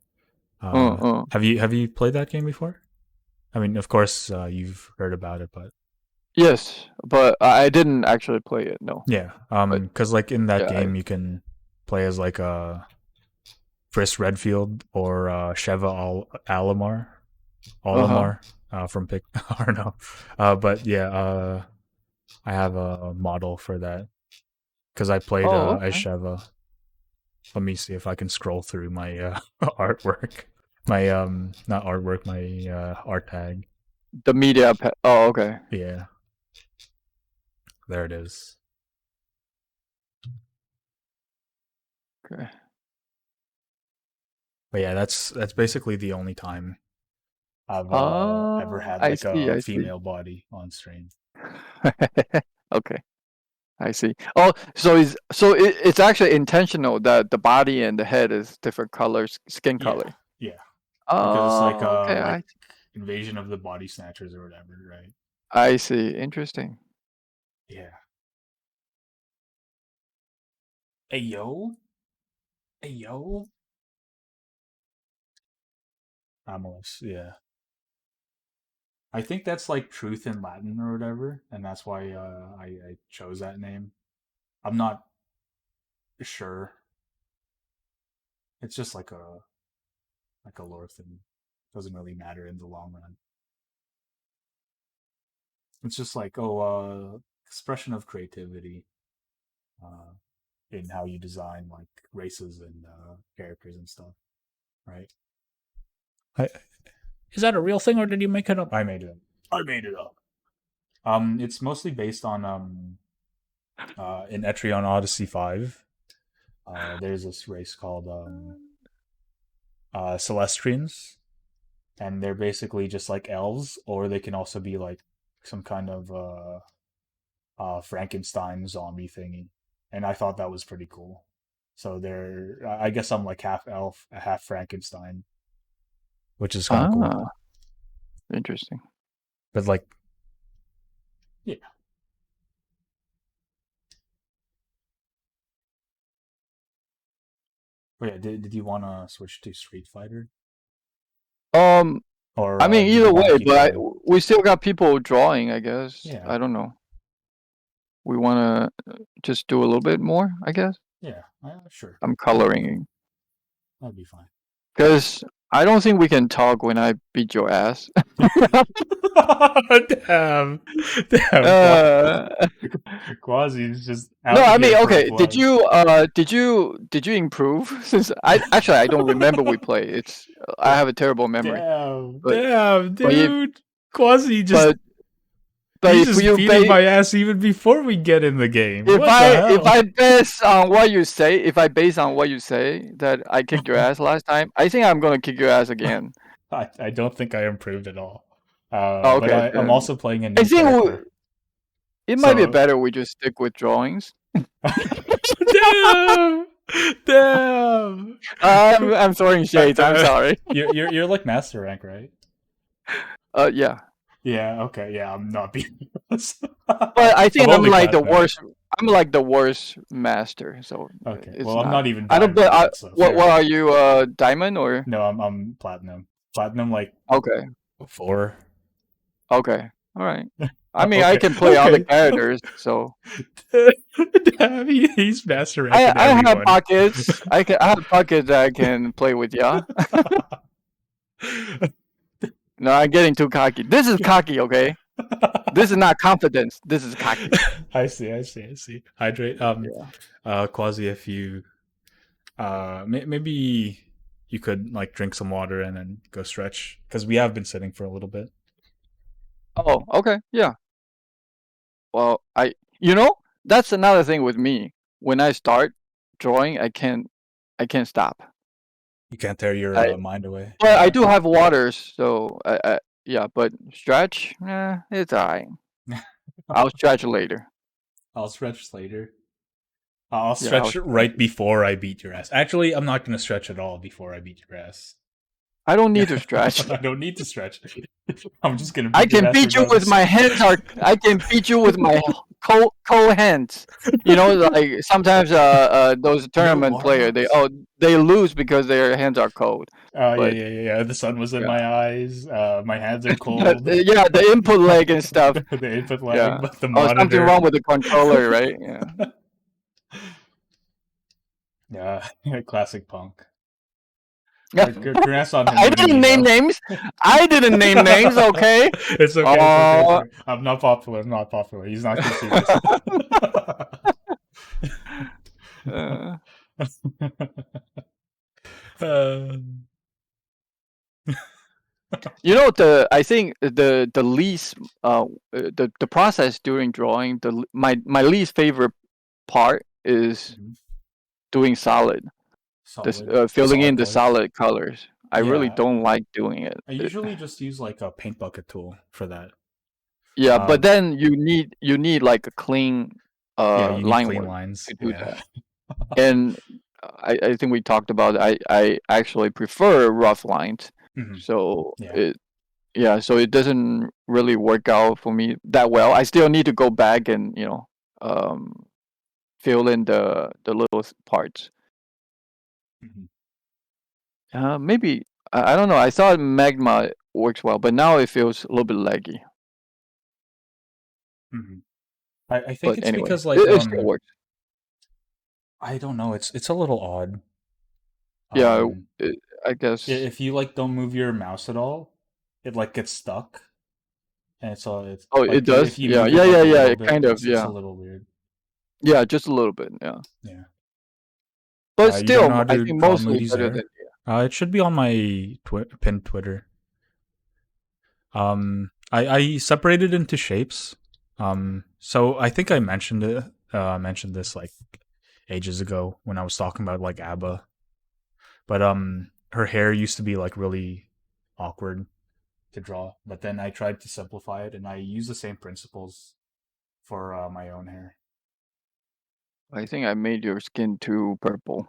Uh. Have you played that game before? I mean, of course, you've heard about it, but Yes, but I didn't actually play it. No, yeah, but because like in that yeah. game, you can play as like Chris Redfield or Sheva Uh-huh. Olimar from Pick. I don't know, but yeah, I have a model for that because I played Oh, as okay. Sheva. Let me see if I can scroll through my artwork. My not artwork, my art tag. The media. Oh, okay. Yeah, there it is. Okay. But yeah, that's basically the only time I've ever had I like see. a I see. female body on stream. Okay, I see. Oh, it's actually intentional that the body and the head is different colors, skin Yeah, color. yeah, because it's Oh, okay. like Invasion of the Body Snatchers or whatever, right? I see. Interesting. Yeah. Hey yo, hey yo. Amoris, yeah. I think that's like truth in Latin or whatever, and that's why I chose that name. I'm not sure. It's just like a lore thing. Doesn't really matter in the long run. It's just like expression of creativity uh, in how you design like races and characters and stuff, right? I, is that a real thing or did you make it up? I made it up. I made it up. It's mostly based on in Etrian Odyssey 5. There's this race called Celestrians, and they're basically just like elves, or they can also be like some kind of Frankenstein zombie thingy. And I thought that was pretty cool. So they're, I guess I'm like half elf, half Frankenstein, which is kind of cool. Ah, interesting. But like, yeah. But yeah, did you want to switch to Street Fighter, Um, or I mean, did you either want to way, keep but going? we still got people drawing, I guess. Yeah, I don't know. We wanna just do a little bit more, I guess. yeah, sure, I'm that'd be fine. coloring That'd be fine. because I don't think we can talk when I beat your ass. Damn, damn, Uh, Quasi is just no, out I mean, here for okay. blood. Did you improve since I don't remember we played. It's I have a terrible memory. Damn, But damn, but if dude. Quasi just but but he's if just you beating base my ass even before we get in the game. if What the hell? I base on what you say, if I base on what you say that I kicked your ass last time, I think I'm gonna kick your ass again. I don't think I improved at all. But Okay, I'm then also playing a I new think character. it might be So better we just stick with drawings. damn, damn. I'm throwing shades. I'm sorry. You're like master rank, right? Yeah, Yeah. Okay. Yeah. I'm not beating this. but I I'm think I'm only like the platinum. worst. I'm like the worst master, so Okay. it's Well, I'm not. not even I don't. But diamond yet, so fair what are enough. you? Diamond or? No, I'm platinum. Platinum like Okay, 4. okay, all right. I mean, I Okay. can play other Okay. characters, so Damn, he's master ranking I have everyone. pockets. I have pockets that I can play with. Yeah. No, I'm getting too cocky. This is cocky, okay? This is not confidence. This is cocky. I see, I see, I see. Hydrate. Yeah. Quasi, if you maybe you could like drink some water and then go stretch because we have been sitting for a little bit. Oh, okay. Yeah. Well, that's another thing with me. When I start drawing, I can't stop. You can't tear your I mind away. But I Yeah. do have waters, so yeah. But stretch, it's alright. I'll stretch later. I'll stretch later. I'll Yeah, I'll stretch stretch. right before I beat your ass. Actually, I'm not gonna stretch at all before I beat your ass. I don't need to stretch. I don't need to stretch. I'm just gonna I beat your can ass beat you with regardless. my hands. Are I can beat you with my cold hands. You know, like sometimes those No tournament warm player ups. they lose because their hands are cold. Yeah, But yeah, yeah, yeah. The sun was in yeah, my eyes. My hands are but, cold. yeah, the input lag and stuff. The input lag, Yeah. but the Oh, something monitor. wrong with the controller, right? Yeah. Yeah, classic punk. Yeah. Congrats on I didn't immunity, name though. names. I didn't name names. Okay. It's okay. It's okay. It's Oh. okay. I'm not popular. I'm not popular. He's not gonna see this. uh, uh, you know, I think the least the process during drawing, my least favorite part is doing solid, this filling solid in the colors. solid colors. I really Yeah, don't like doing it. I usually just use like a paint bucket tool for that. Yeah, but Um, then you need like a clean yeah, you need line clean work lines. to do Yeah. that. And I think we talked about I actually prefer rough lines. Mhm. So Yeah. it yeah, so it doesn't really work out for me that well. I still need to go back and, um fill in the little parts. Mhm. Maybe I don't know. I thought magma works well, but now it feels a little bit laggy. Mhm. I think But it's anyway, because like it still works. I don't know, it's a little odd. Yeah, Um I guess. if you like don't move your mouse at all, it like gets stuck. And it's Oh, it like does. if you Yeah, move it yeah, like yeah, a yeah. little It bit, kind of. it's a Yeah, little weird. yeah, just a little bit. Yeah, Yeah. but You don't know still, how I to think draw mostly Moody's better than. there? It should be on my pinned Twitter. I separated into shapes. So I think I mentioned it. Mentioned this like ages ago when I was talking about like ABBA. But her hair used to be like really awkward to draw. But then I tried to simplify it, and I use the same principles for my own hair. I think I made your skin too purple.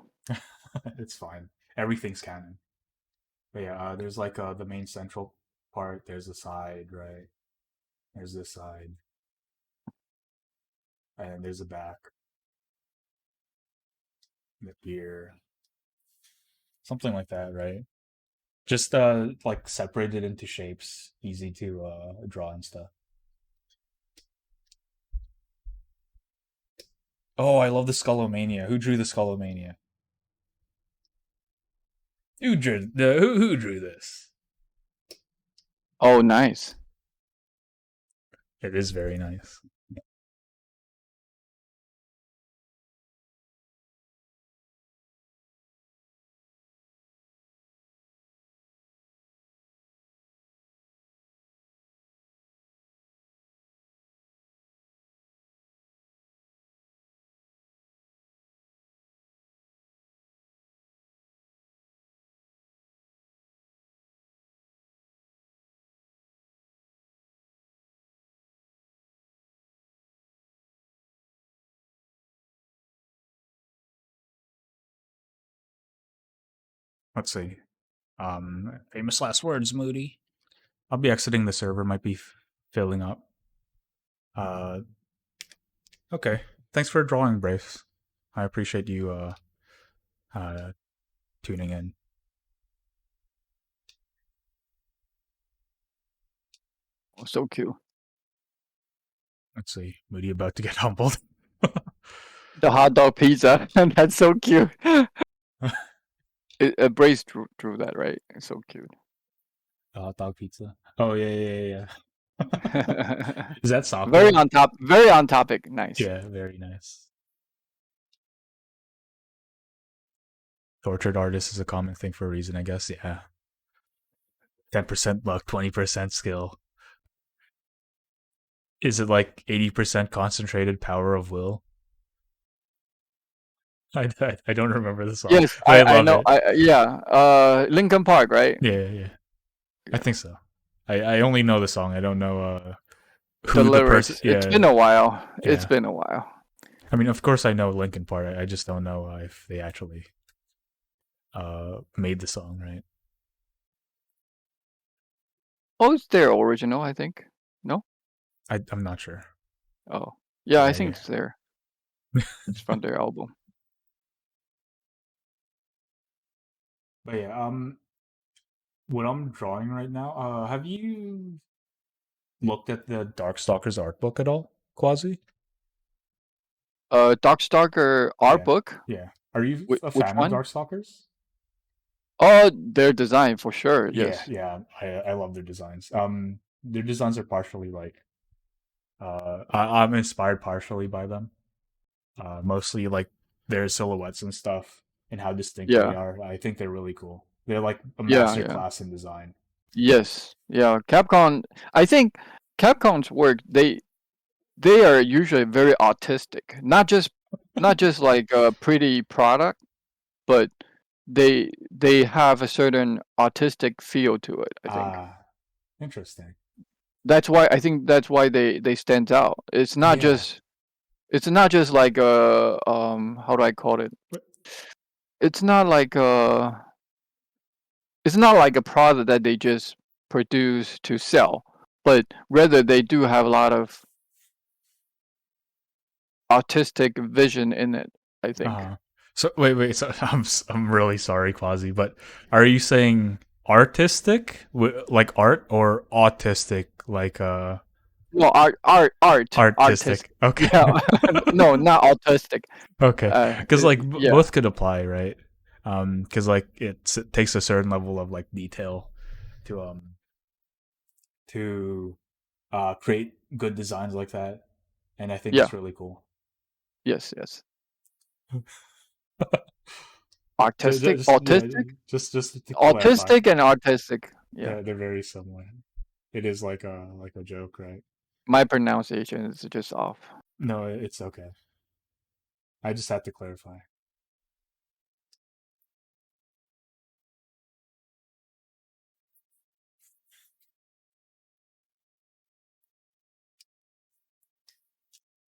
It's fine. Everything's canon. But yeah, there's like the main central part. There's the side, right? There's this side, and there's the back, the ear, something like that, right? Just like separated into shapes, easy to draw and stuff. Oh, I love the Skullomania. Who drew the Skullomania? Who drew this? Oh, nice. It is very nice. Let's see. Famous last words, Moody. I'll be exiting the server. Might be filling up. Uh, okay. Thanks for drawing, Braves. I appreciate you uh tuning in. Oh, so cute. Let's see. Moody about to get humbled. The hot dog pizza. That's so cute. Brace drew that, right? It's so cute. Hot dog pizza. Oh yeah, yeah, yeah. Is that Very soccer? on top. Very on topic. Nice. Yeah, very nice. Tortured artist is a common thing for a reason, I guess. Yeah. 10% luck, 20% skill. Is it like 80% concentrated power of will? I don't remember the song, Yes, but I I love know. it. Yeah. Lincoln Park, right? Yeah, yeah. I Yeah. think so. I only know the song. I don't know The who the person. lyrics. It's Yeah, been a while. It's yeah. been a while. I mean, of course, I know Linkin Park. I just don't know if they actually made the song, right? Oh, it's their original, I think. No? I'm not sure. Oh. Yeah, I Yeah, think yeah. it's there. It's from their album. But yeah, what I'm drawing right now, have you looked at the Darkstalkers art book at all, Quasi? Darkstalker art Yeah, book? yeah. Are you a Which fan of one? Darkstalkers? Oh, their design for sure, Yeah, yes. yeah. I love their designs. Their designs are partially like I'm inspired partially by them. Mostly like their silhouettes and stuff and how distinct they Yeah. are. I think they're really cool. They're like a Yeah, master yeah. class in design. Yes. Yeah. Capcom, I think Capcom's work, they are usually very artistic. Not just like a pretty product, but they have a certain artistic feel to it, I think. Ah, interesting. I think that's why they stand out. Yeah. It's not just like a how do I call it? But It's not like a it's not like a product that they just produce to sell, but rather they do have a lot of artistic vision in it, I think. so wait. So I'm really sorry, Quasi, but are you saying artistic, like art, or autistic, like No, artistic. artistic? Yeah, Okay. no, not autistic. Okay, because like Yeah, both could apply, right? Because like it takes a certain level of like detail to to create good designs like that, and I think yeah, it's really cool. yes, yes. Artistic, Just yeah, autistic, just to clarify, autistic, and artistic. Yeah, they're very similar. It is like a joke, right? my pronunciation is just off. No, it's okay. I just had to clarify.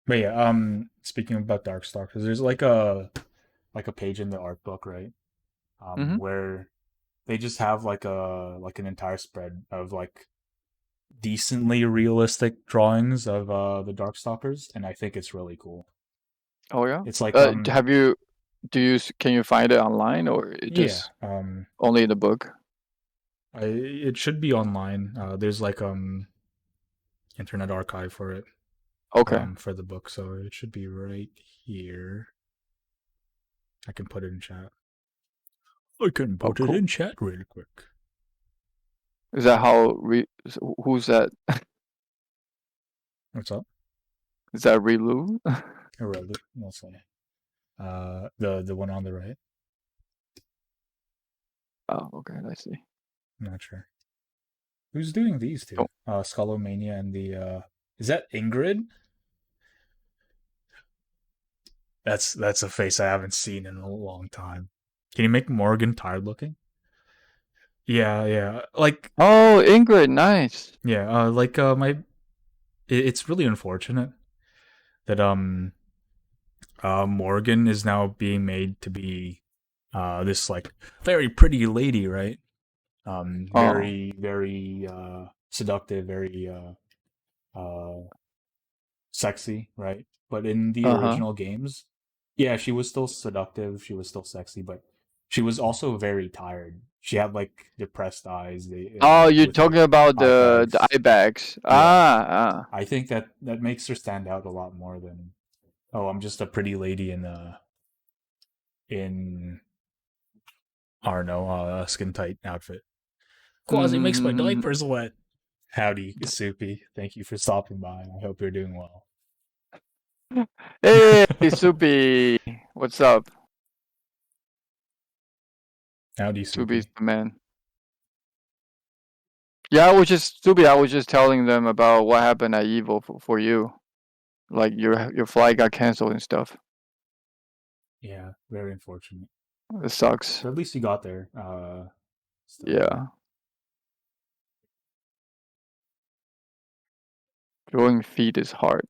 But yeah, speaking about Darkstalkers, there's like a page in the art book, right? Hmm. Where they just have like an entire spread of like decently realistic drawings of the Darkstalkers, and I think it's really cool. Oh yeah. It's like Have you? Can you find it online or it yeah, just only in the book? it should be online. There's like Internet Archive Okay. for the book, so it should be right here. I can put it in chat. I can Oh, put it cool. in chat really quick. Is that how? Who's that? What's up? Is that Relu? Irrelevant. We'll say. The one on the right. Oh, okay. I see. I'm not sure. Who's doing these two? Oh, Skullomania and the is that Ingrid? That's a face I haven't seen in a long time. Can you make Morgan tired looking? Yeah, yeah. Like oh, Ingrid, nice. yeah, my it's really unfortunate that Morgan is now being made to be this like very pretty lady, right? Oh, Very seductive, very sexy, right? But in the uh-huh. original games, yeah, she was still seductive, she was still sexy, but she was also very tired. She had like depressed eyes, they Oh, you're with like talking about eye the bags. eye bags. Yeah, Ah, I think that makes her stand out a lot more than oh, I'm just a pretty lady in I don't know a skin tight outfit. ah. Quasi makes my Mm-hmm. diapers wet. Howdy, Soupy. Thank you for stopping by. I hope you're doing well. Hey, Soupy. What's up? Howdy, Soupy's Soupy. the man. Yeah, I was just telling them about what happened at Evil for you. Like your flight got canceled and stuff. Yeah, very unfortunate. It sucks. But at least you got there. Still, right? Yeah. Drawing feet is hard.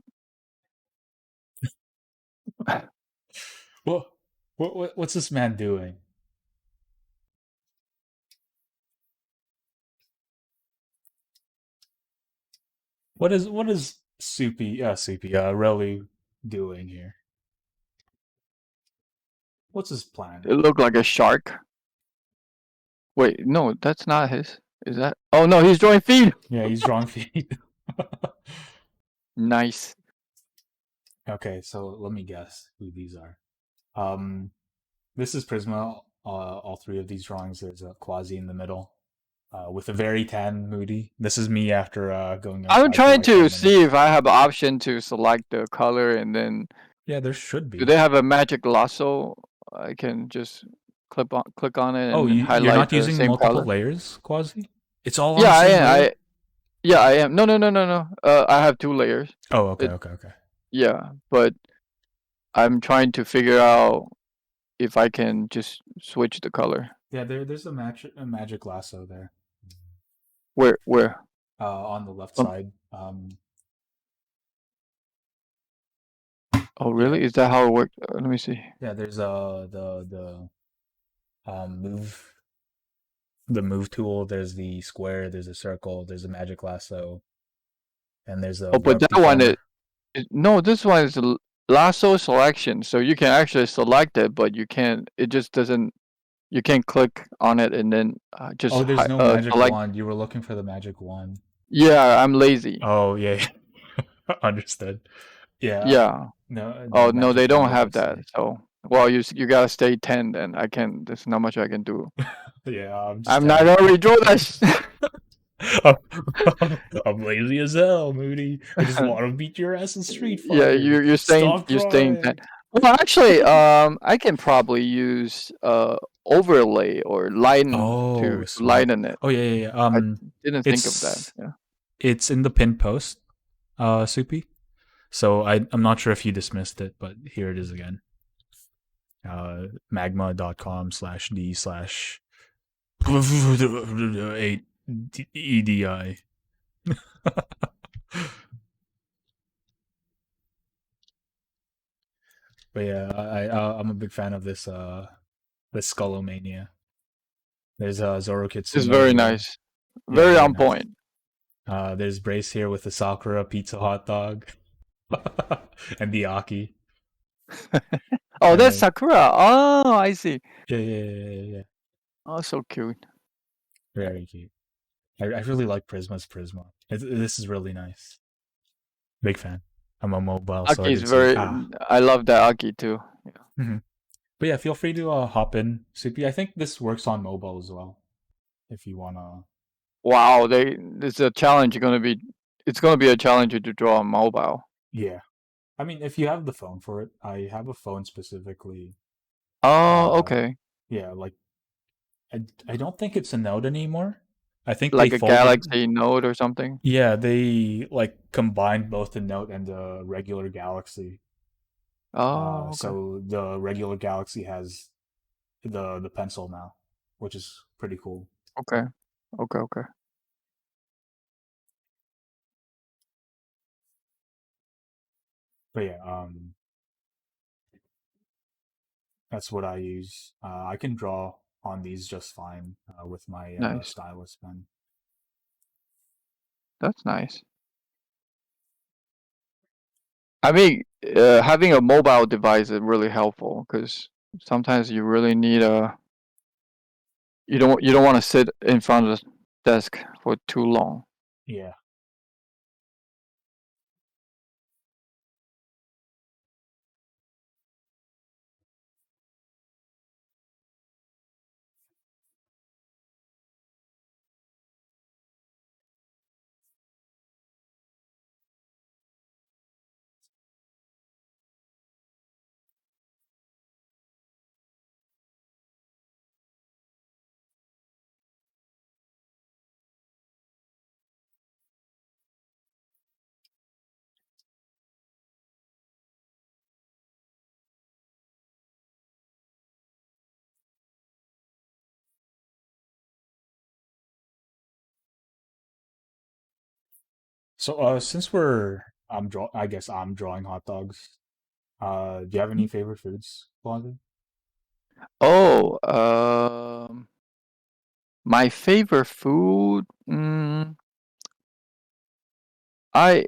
Well, what's this man doing? What is Soupy really doing here? What's his plan? It looked like a shark. Wait, no, that's not his. Is that? Oh no, he's drawing feet. Yeah, he's drawing feet. Nice. Okay, so let me guess who these are. Um, this is Prisma. All three of these drawings. There's a Quasi in the middle, with a very tan Moody. This is me after going I'm outside for trying like 10 to see if minutes. I have an option to select the color, and then Yeah, there should do be. they have a magic lasso? I can just click on it Oh, and you're highlight not the using same multiple color. layers, Quasi? It's all on Yeah, the I same am. layer? Yeah, I am. No, no, no, no, no. I have two layers. Oh, okay, It okay, okay. Yeah, but I'm trying to figure out if I can just switch the color. Yeah, there's a magic lasso there. Where? On the left Um, side. oh, Yeah, really? Is that how it works? Let me see. yeah. There's move the move tool. There's the square. There's a circle. There's a magic lasso, and there's a Oh, but warp that one deformer. no, this one is lasso selection. So you can actually select it, but you can't. It just doesn't. You can't click on it and then just Oh, there's no magic select. wand. You were looking for the magic wand. Yeah, I'm lazy. Oh, yeah, understood. Yeah, Yeah. no Oh no, magic they don't wand have doesn't that. say. So well, you gotta stay 10. Then I can. There's not much I can do. Yeah, I'm just I'm not 10. gonna redraw this. I'm I'm lazy as hell, Moody. I just want to beat your ass in Street Yeah, Fighter. you're Stop staying 10. drawing. Well, actually, I can probably use overlay or lighten to Oh, smart. lighten it. Oh, yeah, yeah, yeah. I didn't think of that. It's Yeah. it's in the pinned post, Soupy. So I'm not sure if you dismissed it, but here it is again. magma.com/d/8EDI. But yeah, I'm a big fan of this Skullomania. There's Zoro It's Kitsune very here. nice. Yeah, Very very on nice. point. There's Brace here with the Sakura pizza hot dog and the Aki. Oh, And that's then Sakura. Oh, I see. yeah, yeah, yeah, yeah, yeah. Oh, so cute. Very cute. I really like Prisma's Prisma. This is really nice. Big fan. I'm a mobile Aki sword is and see. very. I love that Aki too. Yeah. Hmm. But yeah, feel free to hop in, Soupy. I think this works on mobile as well. If you wanna, Wow, it's a challenge. It's gonna be a challenge to draw on mobile. yeah. I mean, if you have the phone for it, I have a phone specifically. Oh, Uh, okay. yeah, like I don't think it's a Note anymore. I think they Like a folded. Galaxy Note or something. Yeah, they like combined both the Note and the regular Galaxy. Oh, okay. So the regular Galaxy has the pencil now, which is pretty cool. Okay. Okay, okay. But yeah, that's what I use. I can draw on these just fine with my Nice. stylus pen. That's nice. I mean, having a mobile device is really helpful because sometimes you really need a. You don't want to sit in front of the desk for too long. Yeah. So since I guess I'm drawing hot dogs. Do you have any favorite foods, Blondie? Oh, my favorite food. I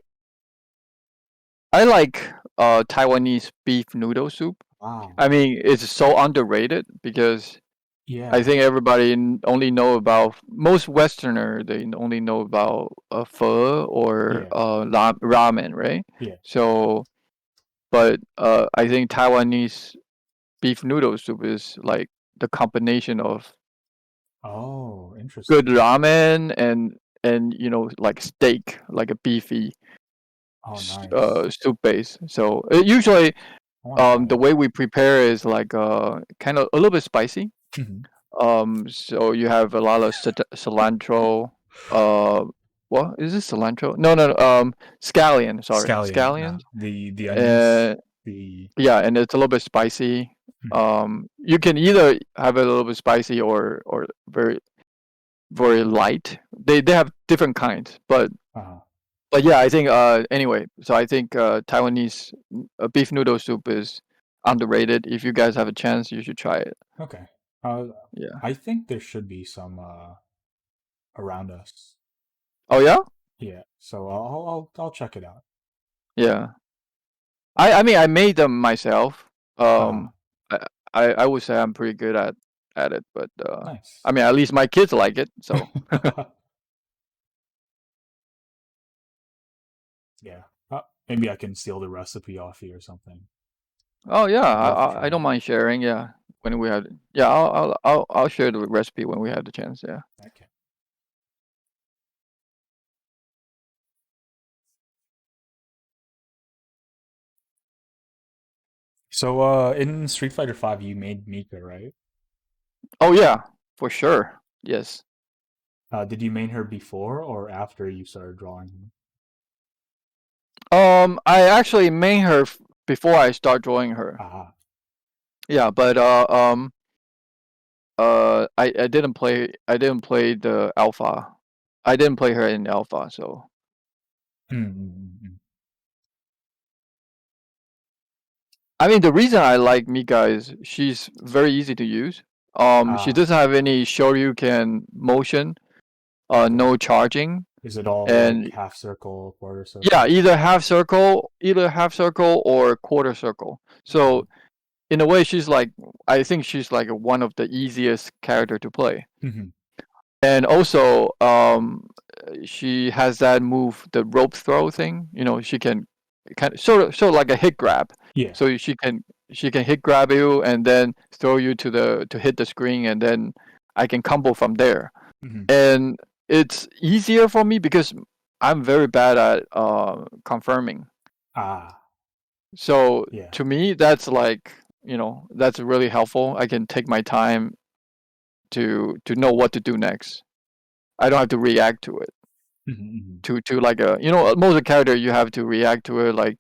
I like Taiwanese beef noodle soup. Wow. I mean, it's so underrated because I Yeah. think everybody only know about most Westerner. They only know about pho or Yeah. ramen, right? Yeah. So, but I think Taiwanese beef noodle soup is like the combination of Oh, good interesting. ramen and like steak, like a beefy Oh, nice. soup base. So usually I want to try the it. way we prepare is like kind of a little bit spicy. Mhm. So you have a lot of cilantro. Uh, what is this cilantro? No, no, no. Scallion. Sorry, Scallion. scallions. The onions. Uh, The yeah, and it's a little bit spicy. Mhm. You can either have it a little bit spicy or very very light. They have different kinds, uh but yeah, I think anyway. So I think Taiwanese beef noodle soup is underrated. If you guys have a chance, you should try it. Okay. Uh, Yeah. I think there should be some around us. Oh yeah. Yeah. So I'll check it out. Yeah. I mean I made them myself. Uh Um, I I would say I'm pretty good at it, but I Nice. mean at least my kids like it. So Yeah. Maybe I can steal the recipe off you or something. oh yeah, I'd love to I try don't it. mind sharing. Yeah, when we have yeah, I'll share the recipe when we have the chance. Yeah. Okay. So in Street Fighter 5 you made Mika, right? Oh yeah, for sure. Yes. Did you main her before or after you started drawing? I actually made her before I start drawing her. Ah. Yeah, but I didn't play the alpha. I didn't play her in alpha, so Mm-hmm. I mean the reason I like Mika is she's very easy to use. She Ah, doesn't have any Shoryuken motion, okay. no charging, Is it all like and half circle, quarter yeah, circle? either half circle or quarter circle. Okay. So in a way, I think she's like one of the easiest character to play. Hmm. And also, she has that move, the rope throw thing. You know, she can kind of sort of like a hit grab. Yeah. So she can hit grab you and then throw you to hit the screen, and then I can combo from there. Hmm. And it's easier for me because I'm very bad at confirming. Ah, So yeah. to me, that's like that's really helpful. I can take my time to know what to do next. I don't have to react to it. Hmm. To like a most of the character you have to react to it like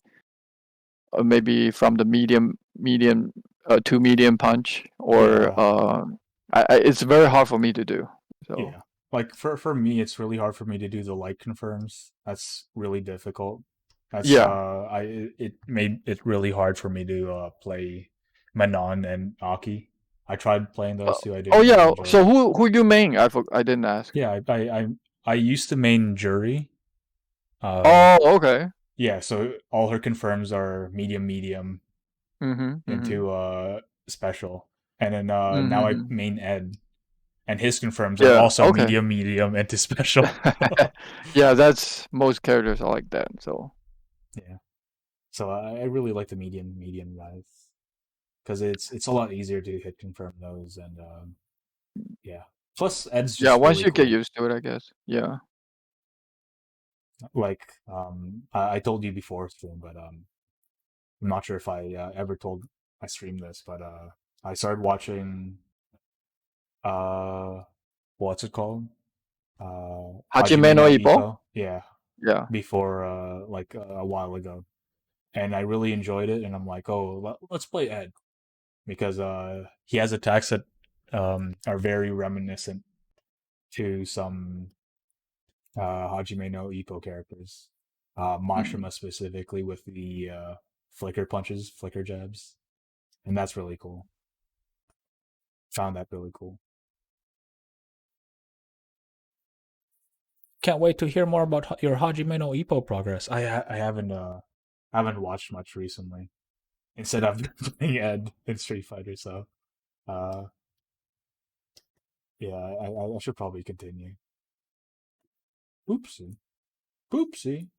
maybe from the medium to medium punch or Yeah. it's very hard for me to do. So Yeah. Like for me, it's really hard for me to do the light confirms. That's really difficult. That's yeah. it made it really hard for me to play Manon and Aki. I tried playing Uh, those two. I oh didn't really yeah. enjoy So it. who you main? I didn't ask. Yeah, I used to main Jury. Uh, Oh okay. yeah, so all her confirms are medium, medium Mhm. Mhm. into special, and then now I Mhm. main Ed, and his confirms are Yeah. also Okay. medium, medium into special. Yeah, that's most characters are like that. So Yeah, so I really like the medium, medium guys because it's a lot easier to hit confirm those, and yeah. Plus, Ed's yeah, just once really you get cool. used to it, I guess. Yeah. Like I told you before stream, but I'm not sure if I ever told I streamed this, but I started watching uh what's it called? Hajime Hajime no no Ippo? Ippo. Yeah, Yeah. before like a while ago, and I really enjoyed it. And I'm like, oh, let's play Ed because he has attacks that are very reminiscent to some Hajime no Ippo characters. Mm. Mashima specifically with the flicker punches, flicker jabs, and that's really cool. Found that really cool. Can't wait to hear more about your Hajime no Ippo progress. I haven't watched much recently. Instead, I've been playing Ed in Street Fighter, so uh, yeah, I should probably continue. Oopsie, poopsie.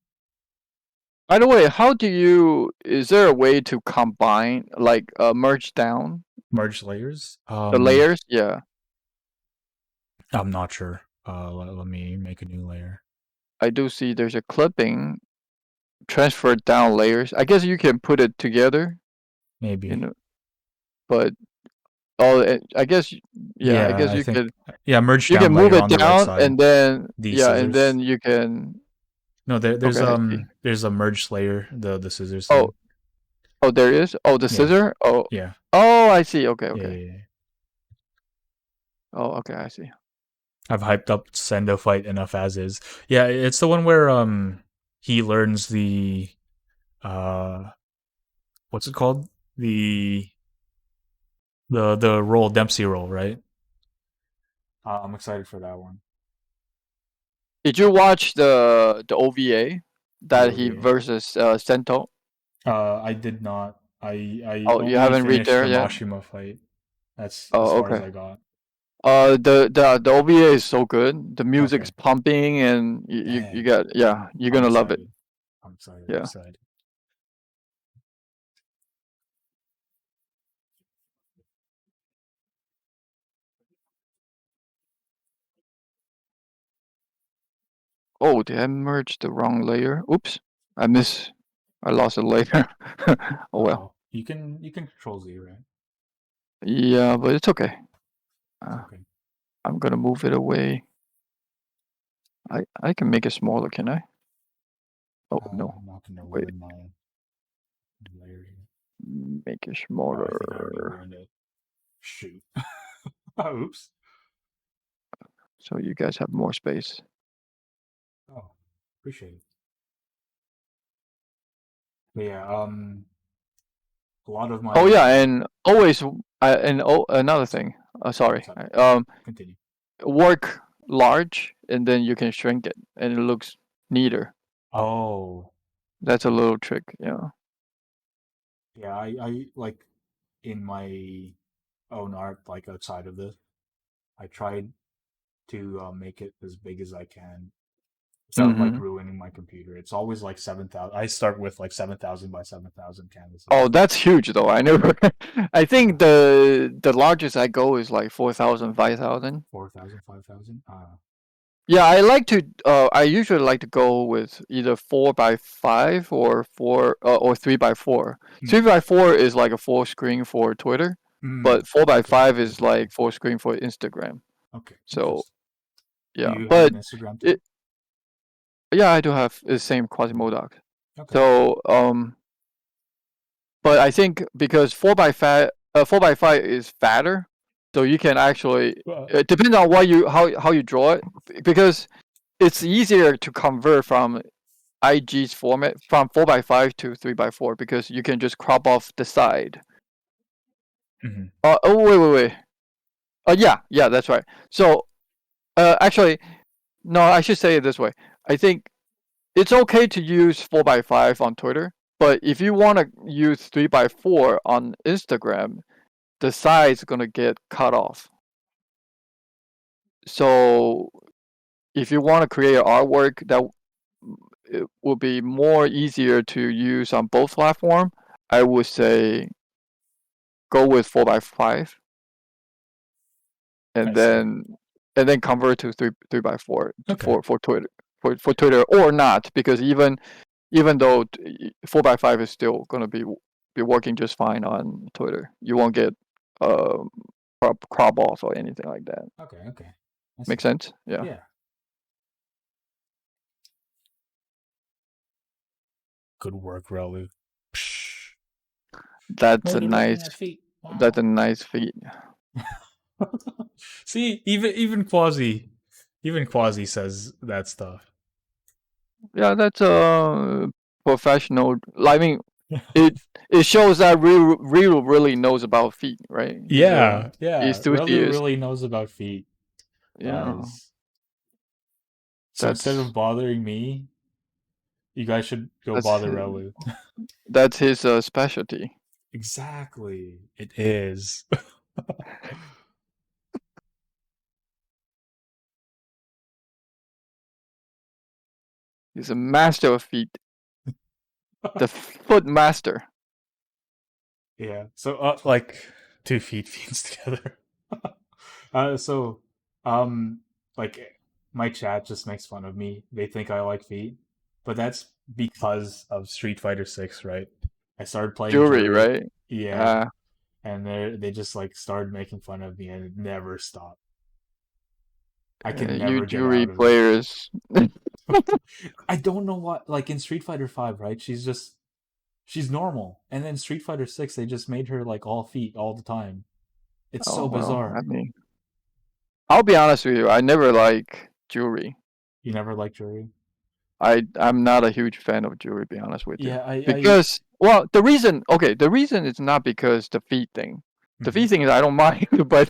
By the way, how do you? Is there a way to combine, like, merge down Merge layers. the layers? Yeah, I'm not sure. Let me make a new layer. I do see there's a clipping transfer down layers. I guess you can put it together, you Maybe. know, but oh, I guess, yeah, I Yeah, guess I think yeah, merge you can down move layer it on the right down side. and then, The yeah, and scissors. then you can. No, Okay, I see. there's a merge layer, the scissors Oh, thing. oh, there is. Oh, the Yeah, scissor. Oh, yeah, oh, I see. Okay, yeah, okay. yeah, yeah. Oh, okay, I see. I've hyped up Sendo fight enough as is. Yeah, it's the one where he learns the uh what's it called? The the roll Dempsey roll, right? I'm excited for that one. Did you watch the OVA The that he OVA. versus Sento? I did not. I Oh, you only haven't read finished there the yet? Mashima fight. That's as Oh, far as okay. I got. The OVA is so good. The music is Okay. pumping, and you Dang. got, yeah, you're I'm gonna love it. excited. I'm excited. I'm Yeah. excited. Oh, did I merge the wrong layer? Oops. I lost a layer. Oh well. Oh, you can control Z, right? Yeah, but it's okay. It's Uh, okay. I'm gonna move it away. I can make it smaller, can I? Oh no. I'm not gonna Wait, ruin my layer here. make it Oh, I think I already smaller ruined it. Shoot. Oops. so you guys have more space. Oh, appreciate it. But yeah, a lot of Oh yeah, my and always, and oh, another thing. what's Sorry. up? Continue. Work large, and then you can shrink it, and it looks neater. Oh, That's a little trick. Yeah. yeah. I like in my own art, like outside of this, I tried to make it as big as I can without like Mm-hmm. ruining my computer. It's always like 7,000. I start with like 7,000 by 7,000 Oh, canvases. that's huge though. I never. I think the largest I go is like 4,000, 5,000. 4,000, 5,000. Yeah, I like to. I usually like to go with either 4 by 5 or 3 by 4. Mm, 3 by 4 is like a full screen for Twitter, but four by okay, five okay, is okay, okay. like full screen for Instagram. Okay, So interesting. Do yeah, you have but an Instagram too? it yeah, I do have the same Mm, Quasimodoc. okay. So but I think because 4 by 5 is fatter, so you can actually, Well, it depends on what you how you draw it, because it's easier to convert from IG's format from 4 by 5 to 3 by 4 because you can just crop off the side. mhm. Oh, wait. Yeah, yeah, that's right. So actually, no, I should say it this way. I think it's okay to use 4 by 5 on Twitter, but if you want to use 3 by 4 on Instagram, the side's gonna get cut off. So if you want to create artwork that it will be more easier to use on both platform, I would say go with 4 by 5, I and see. then convert to three by 4 Okay. for Twitter, for Twitter, or not, because even though 4 by 5 is still gonna be working just fine on Twitter, you won't get um crop off or anything like that. Okay. Okay. I Make see. sense? Yeah. Yeah. Good work, Relu. Psh. That's a Motivating nice at feet. that's Wow. a nice feat. See, even Quasi says that stuff. Yeah, that's a professional. I mean, it it shows that Real really knows about feet, right? Yeah, He's yeah. Relu enthusiast. really knows about feet, Yeah. guys. So instead of That's bothering me, you guys should go that's bother Relu. that's his specialty. Exactly. It is. He's a master of feet, the foot master. Yeah. So like 2 feet feeds together. So um like my chat just makes fun of me. They think I like feet. But that's because of Street Fighter 6, right? I started playing Jury, Jury. right? Yeah. Uh, And they just like started making fun of me and it never stopped. I can you never get jury out of it. players. I don't know what, like in Street Fighter 5, right? She's normal. And then Street Fighter 6 they just made her like all feet all the time. It's Oh so well, I bizarre. mean, I'll be honest with you. I never like jury. You never liked Jury? I'm not a huge fan of jury. Be honest with you, Yeah, I because well, the reason is not because the feet thing. The mhm. feet thing is I don't mind, but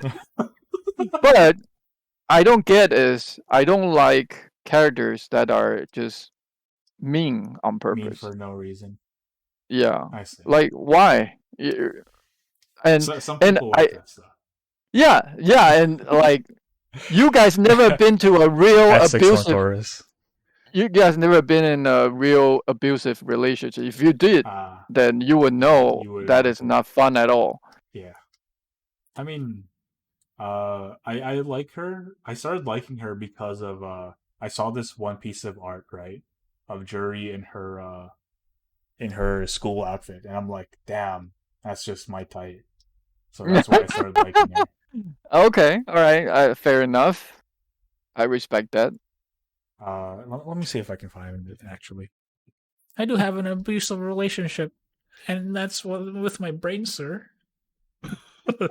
I don't get is I don't like characters that are just mean on Mean purpose. for no reason. Yeah, I see. like why? And So some and people I like that stuff. yeah, and like you guys never been to a real S6 abusive. Taurus. You guys never been in a real abusive relationship. If you did, then you would know You wouldn't that like is it. not fun at all. Yeah. I mean, I like her. I started liking her because of I saw this one piece of art, right? Of Jury in her school outfit, and I'm like, damn, that's just my type. So that's why I started liking her. Okay, all right, fair enough. I respect that. Let me see if I can find it actually. I do have an abusive relationship, and that's with my brain, sir.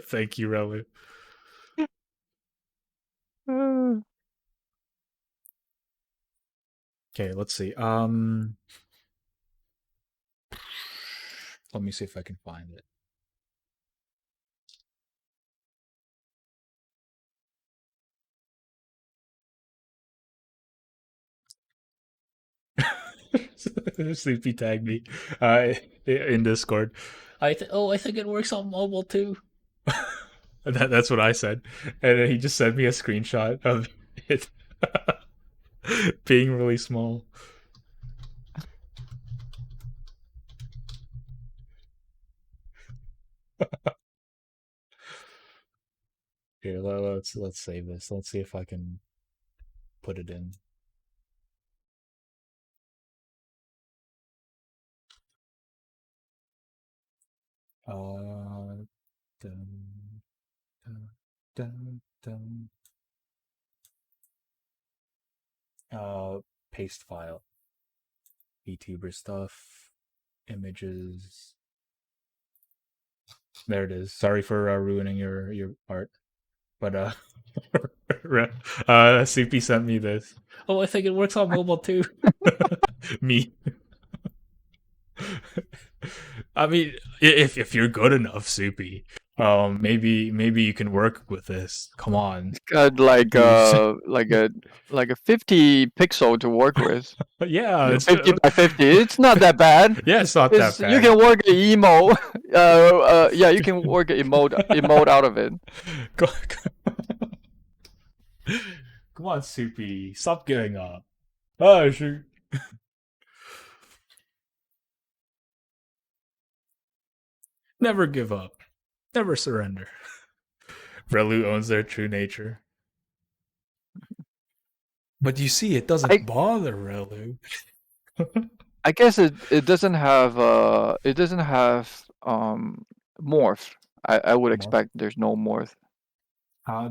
Thank you, Relu. Okay, let's see. Let me see if I can find it. Sleepy tagged me in Discord. I think it works on mobile too. That's what I said, and then he just sent me a screenshot of it being really small. Here, let's save this. Let's see if I can put it in. Uh, dun, dun, dun, dun. Uh, paste file. VTuber stuff. Images. There it is. Sorry for ruining your art, but CP sent me this. Oh, I think it works on mobile too. Me. I mean, if you're good enough, Soupy, maybe you can work with this. Come on, It's got please. like a 50 pixel to work with. Yeah, it's 50 just, by 50. It's not that bad. yeah, it's not that It's you bad. can work an emo. Yeah, you can work an emote out of it. Go- Come on, Soupy, stop giving up. Oh shoot! Never give up. Never surrender. Relu owns their true nature. But you see, it doesn't I bother Relu. I guess it doesn't have morph. I would More. expect there's no morph.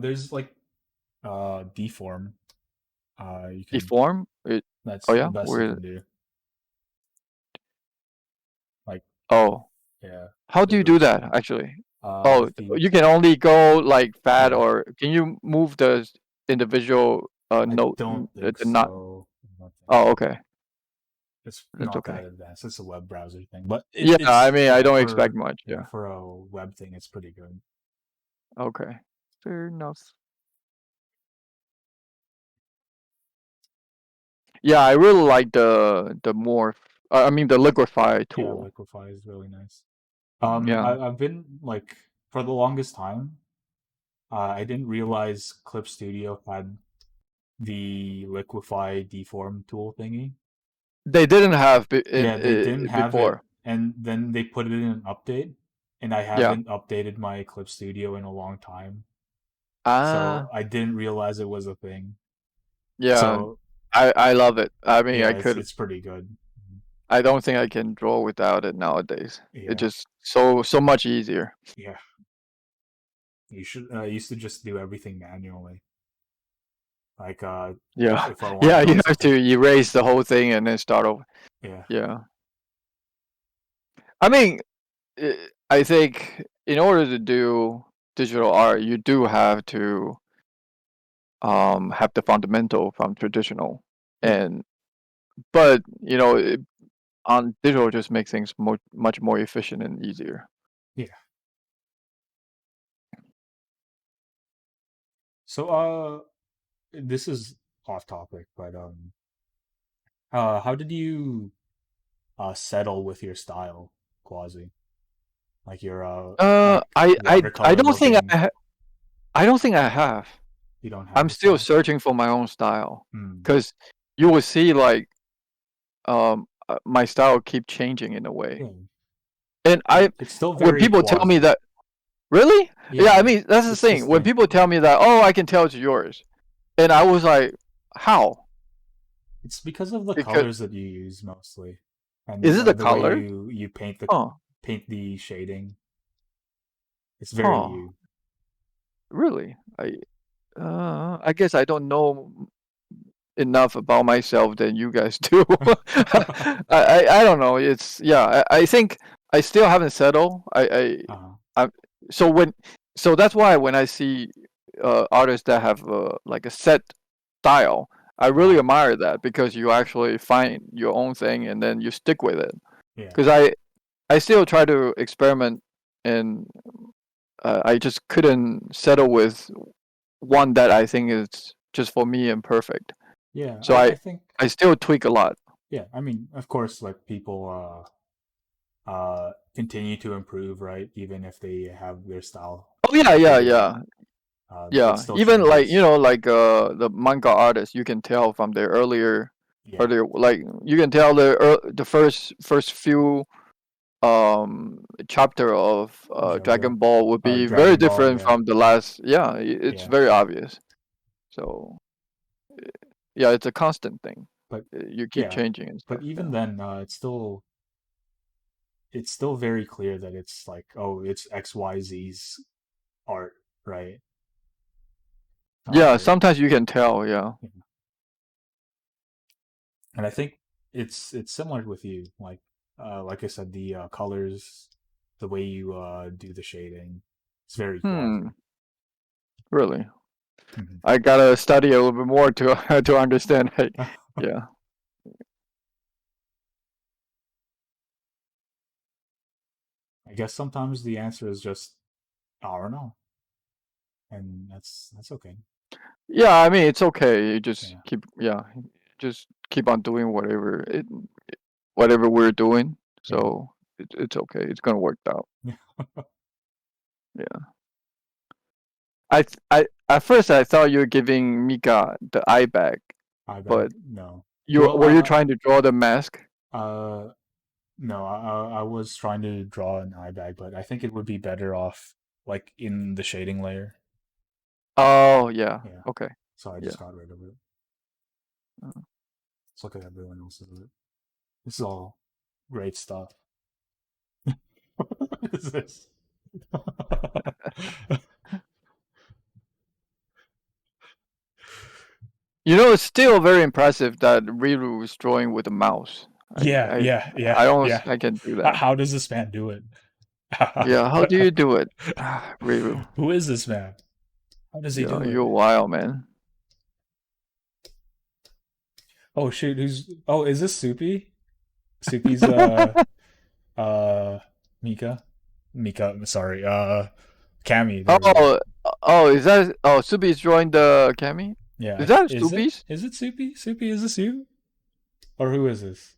There's like deform. You can. Deform? It That's Oh the yeah? best you Where can do. Like, oh. yeah, How do there's you a do that actually? Oh, with the you can only go like fat, yeah. or can you move the individual I note, don't think the not? so. I don't think Oh, so. okay. It's That's not that okay. advanced. It's a web browser thing, but Yeah, I it's mean, I yeah don't expect much. Yeah. for a web thing, it's pretty good. Okay. Fair enough. Yeah, I really like the morph. I mean the liquefy Yeah, tool. liquefy is really nice. Yeah, I've been like for the longest time, I didn't realize Clip Studio had the liquefy deform tool thingy. they didn't have Yeah, they didn't have it, before. and then they put it in an update, and I Yeah. haven't updated my Clip Studio in a long time, so Ah, I didn't realize it was a thing. yeah. So I love it. I mean, yeah, I could. it's pretty good. I don't think I can draw without it nowadays. It's Yeah, just so much easier. yeah. You should. I used to just do everything manually. Like Yeah, if I want to yeah. draw You have something. to erase the whole thing and then start over. Yeah, Yeah. I mean, I think in order to do digital art, you do have to have the fundamental from traditional, yeah, and but on digital just makes things much more efficient and easier. yeah. So this is off topic, but how did you settle with your style, Quasi? Like your like I watercolor don't think looking. I don't think I have. You don't have I'm a still style. searching for my own style Hmm. because you will see like my style keep changing in a way. Yeah, And but I it's still when very people tell me Quasi. that really? Yeah, I Yeah, mean that's the it's thing. When distinct. people tell me that, oh, I can tell it's yours, and I was like, how? It's because of the Because colors that you use mostly, and is it the the way color? you Oh, paint the shading. It's very huh, you. really? I guess I don't know enough about myself than you guys do. I don't know. It's yeah. I think I still haven't settled. uh, I so when so that's why when I see artists that have like a set style, I really uh, admire that because you actually find your own thing and then you stick with it. yeah, Because I still try to experiment and I just couldn't settle with one that I think is just for me and perfect. yeah. So I think I still tweak a lot. yeah. I mean, of course, like people continue to improve, right? Even if they have their style Oh yeah, yeah, figured out, yeah, it yeah. still Even like changes. like the manga artists, you can tell from their Yeah, earlier like you can tell the first few chapter of JoJo, Dragon Ball would be very Dragon Ball. different Yeah, from the last. Yeah, it's yeah. very obvious. So yeah, it's a constant thing. But You keep yeah, changing and but stuff. even Yeah. then, it's still very clear that it's like, oh, it's XYZ's art, right? I like Yeah, it. sometimes you can tell. Yeah. Yeah. And I think it's similar with you. Like I said, the colors, the way you do the shading, it's very Hmm. quasi. Really. Mhm. I gotta study a little bit more to to understand. Yeah. I guess sometimes the answer is just I don't know, and that's okay. Yeah, I mean it's okay. You just Yeah, just keep on doing whatever we're doing. yeah, So it's okay. It's gonna work out. yeah. Yeah. I at first I thought you were giving Mika the eye bag, I bag but no. you Well, were you trying to draw the mask? no. I was trying to draw an eye bag, but I think it would be better off like in the shading layer. Oh yeah. Yeah, Okay. so I Yeah. just got rid of it. Uh, Let's look at everyone else's. This is all great stuff. What is this? it's still very impressive that Riru is drawing with a mouse. I Yeah, I yeah, yeah, I almost yeah. I can do that. How does this man do it? Yeah, how do you do it? Riru. Who is this man? How does he Yeah, do it? you're wild, man. Oh shoot, who's oh, is this Soupy? Soupy's uh Mika? Mika, sorry, Cammy, there we go. Oh, is that Subi's drawing the Kami? Yeah, Is that is it? Subi's? Is it Soupy? Soupy, is this you? Or who is this?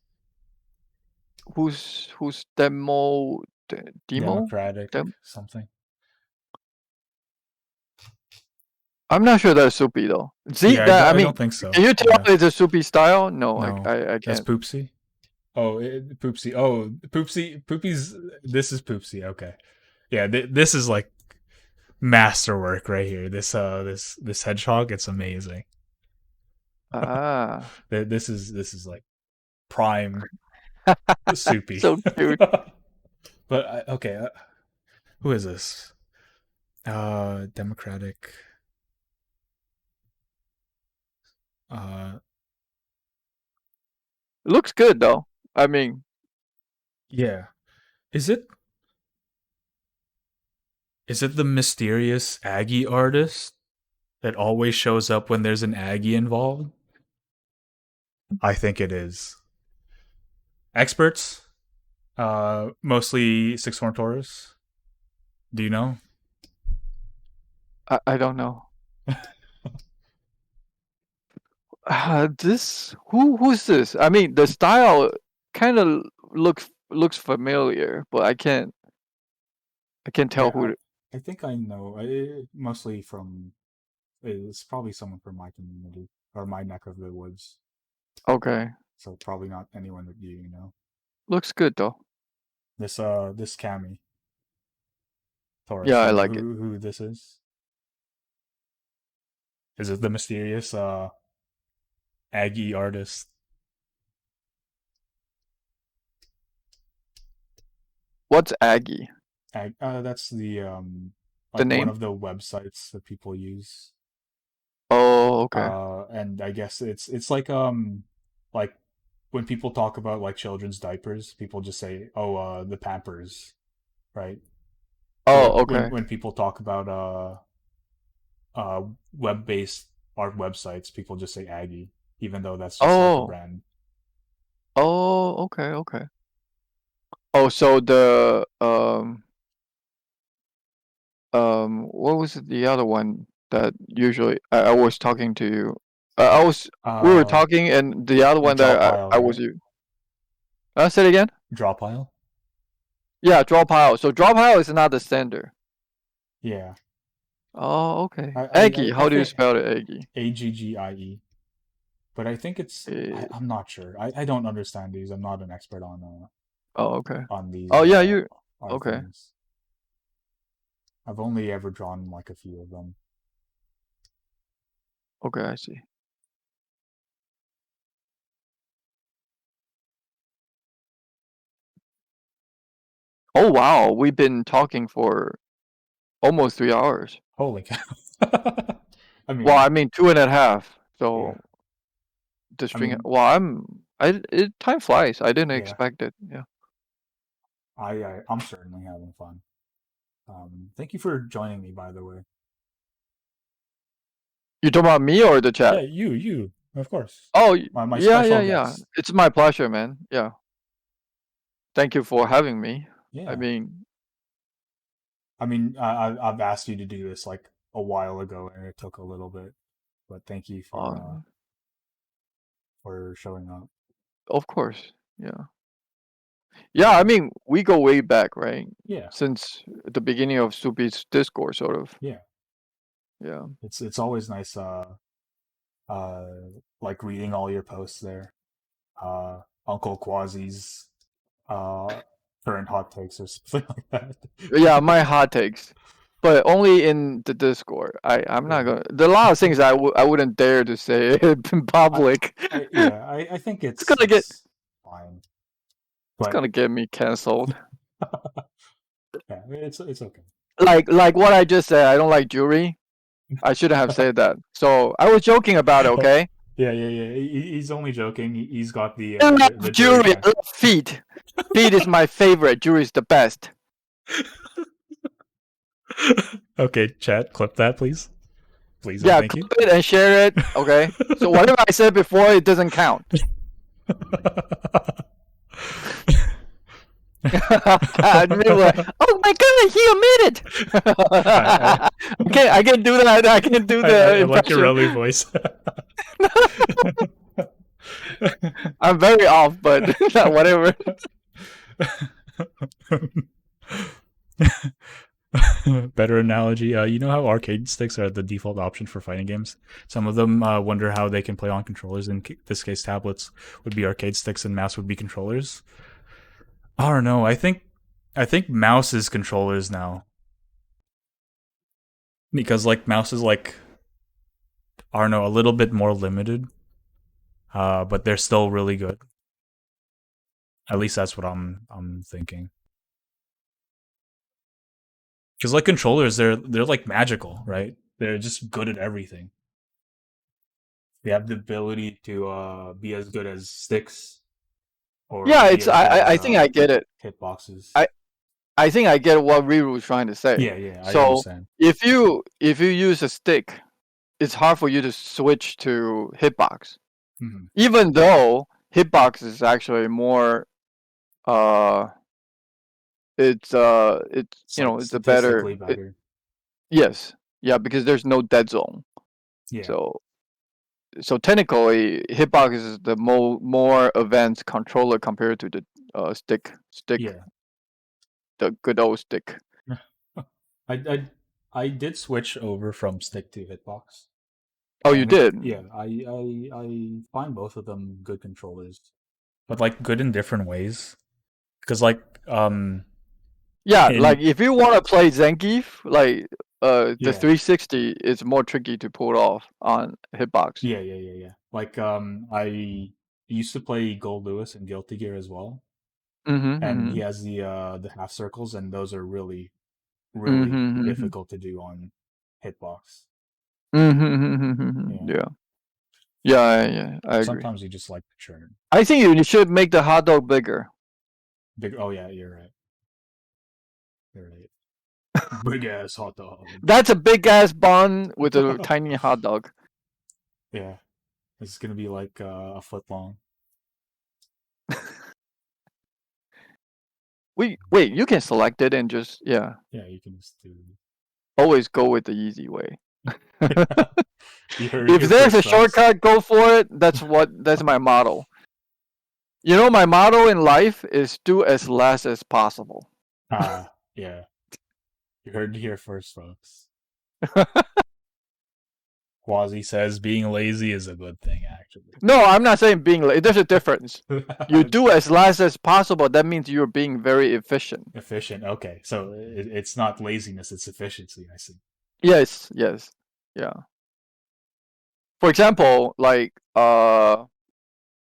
Who's Demo? Democratic Dem something. I'm not sure that's soupy though. See Yeah, that? I I mean, don't think so. can you tell Yeah, it's a soupy style? No, no, I that's can't. Poopsie. Oh, Poopsie. Oh, Poopy's. This is Poopsie. Okay. Yeah, this is like masterwork right here. This hedgehog, it's amazing. Ah, This is like prime soupy. so cute. But okay, who is this? Democratic. Uh, It looks good though. I mean, yeah. Is it the mysterious Aggie artist that always shows up when there's an Aggie involved? I think it is. Experts, mostly six horn Taurus. Do you know? I don't know. This who's this? I mean, the style kind of looks familiar, but I can't tell Yeah, who. I think I know. Mostly from it's probably someone from my community or my neck of the woods. Okay, So probably not anyone that you know. looks good though. This Cammy Taurus. Yeah, Do I you know like it. who this is? Is it the mysterious Aggie artist? What's Aggie? That's the The like one name? of the websites that people use. Oh, okay. And I guess it's like when people talk about like children's diapers, people just say, "Oh, the Pampers," right? But Oh, when okay. people talk about web-based art websites, people just say Aggie, even though that's just like a Oh, brand. oh, okay, okay. Oh, so the what was the other one that usually I was talking to you? We were Uh, talking, and the other one Draw that pile, I was right? you. Say it again. Draw pile. Yeah, draw pile. So draw pile is not the standard. Yeah, Oh, okay. I Aggie. I How do you think spell it, Aggie? Aggie, but I think Eh, I'm not sure. I don't understand these. I'm not an expert oh, okay. on these Oh, yeah, you. art Okay. things. I've only ever drawn like a few of them. Okay, I see. Oh, wow. We've been talking for almost 3 hours. Holy cow! I Well, mean, I mean 2.5. yeah. So the I string. mean, Well, time flies. I didn't yeah. expect it. Yeah. I'm certainly having fun. Thank you for joining me, by the way. You talking about me or the Yeah, chat? you, of course. Oh, My yeah, special yeah, yeah. guest. It's my pleasure, man. Yeah. Thank you for having me. I Yeah. mean, I mean, I've asked you to do this like a while ago, and it took a little bit, but thank you uh, for showing up. of course. Yeah. Yeah, I Um, mean, we go way back, right? yeah, Since the beginning of Soupy's Discord, sort of. yeah. Yeah. It's always nice uh like reading all your posts there. Uncle Quasi's uh current hot takes or something like that. Yeah, my hot takes. But only in the Discord. I'm not Yeah. gonna. There are a lot of things I wouldn't dare to say in I, public. I think It's gonna get it's fine, it's but gonna get me canceled. yeah, it's okay. Like what I just said. I don't like jewelry. I shouldn't have said that. So I was joking about it. Okay. Yeah, yeah, yeah. He's only joking. He's got I the love jury jewelry. I tattoo. love feet. Feet is my favorite. Jewelry is the best. Okay, chat, clip that, please. Please and Yeah, thank you. clip it and share it. Okay. So whatever I said before, it doesn't count. And people are like, oh my god, he I, admitted. Okay, I can do that. I can do the I like your impression. Relu voice. I'm very off, but whatever. Better analogy. You know how arcade sticks are the default option for fighting games? Some of them wonder how they can play on controllers. In this case, tablets would be arcade sticks and mouse would be controllers. I don't know. I think mouse is controllers now because like mouse is like I don't know a little bit more limited, but they're still really good. At least that's what I'm thinking. Because like controllers, they're like magical, right? They're just good at everything. They have the ability to be as good as sticks or Yeah, be it's as good as I think I get it. hitboxes. I I think I get what Riru is trying to say. Yeah, yeah, I So understand. if you use a stick, it's hard for you to switch to hitbox, Mm-hmm. even though hitbox is actually more. Uh, it's It's like it's a better. statistically better. Yes, yeah, because there's no dead zone. Yeah, So technically, hitbox is the more advanced controller compared to the stick, yeah. the good old stick. I, I I did switch over from stick to hitbox, Oh, you and it, did? yeah, I find both of them good controllers, but like good in different ways. Because like Yeah, like in if you want to play Zangief, like the yeah 360 is more tricky to pull off on hitbox. yeah. Like I used to play Gold Lewis and Guilty Gear as well, and he Mm-hmm. has the half circles, and those are really Mm-hmm. difficult to do on hitbox. Mm-hmm. Yeah, Yeah. Yeah, yeah, I agree. sometimes you just like to churn. I think you should make the hot dog bigger. Big. Oh yeah, you're right. You're right. Big ass hot dog. That's a big ass bun with a tiny hot dog. Yeah, it's gonna be like a foot long. Wait, you can select it and just yeah, Yeah, you can just do. always go with the easy way. You heard it If here there's first, a folks. shortcut, go for it. That's my motto. You know, my motto in life is do as less as possible. Yeah, you heard it here first, folks. Quasi says being lazy is a good thing, actually. No, I'm not saying being late. There's a difference. You do as less as possible. That means you're being very efficient. Efficient. Okay, so it's not laziness; it's efficiency. I see. Yes, yes, yeah. For example, like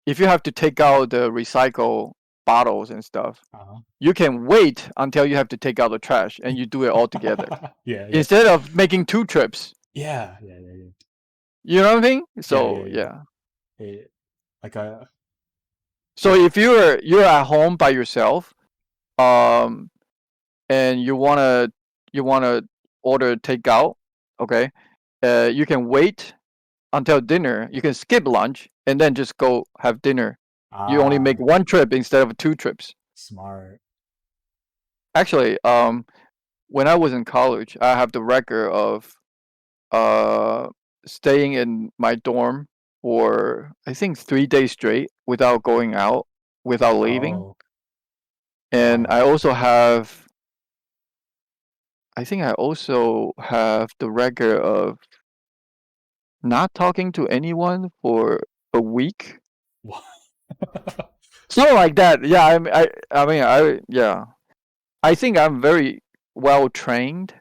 if you have to take out the recycle bottles and stuff, Uh-huh. you can wait until you have to take out the trash and you do it all together Yeah, yeah, instead of making two trips. yeah. You know what I mean? Yeah, So yeah. yeah. It, like So yeah. if you're at home by yourself, um, and you wanna order takeout, okay, you can wait until dinner. You can skip lunch and then just go have dinner. You only make Ah, one trip instead of two trips. smart. Actually, when I was in college, I have the record of uh staying in my dorm for I think 3 days straight without going out, without leaving. Oh, And wow. I think I also have the record of not talking to anyone for a week. Wow. Something like that. Yeah, I mean, yeah. I think I'm very well trained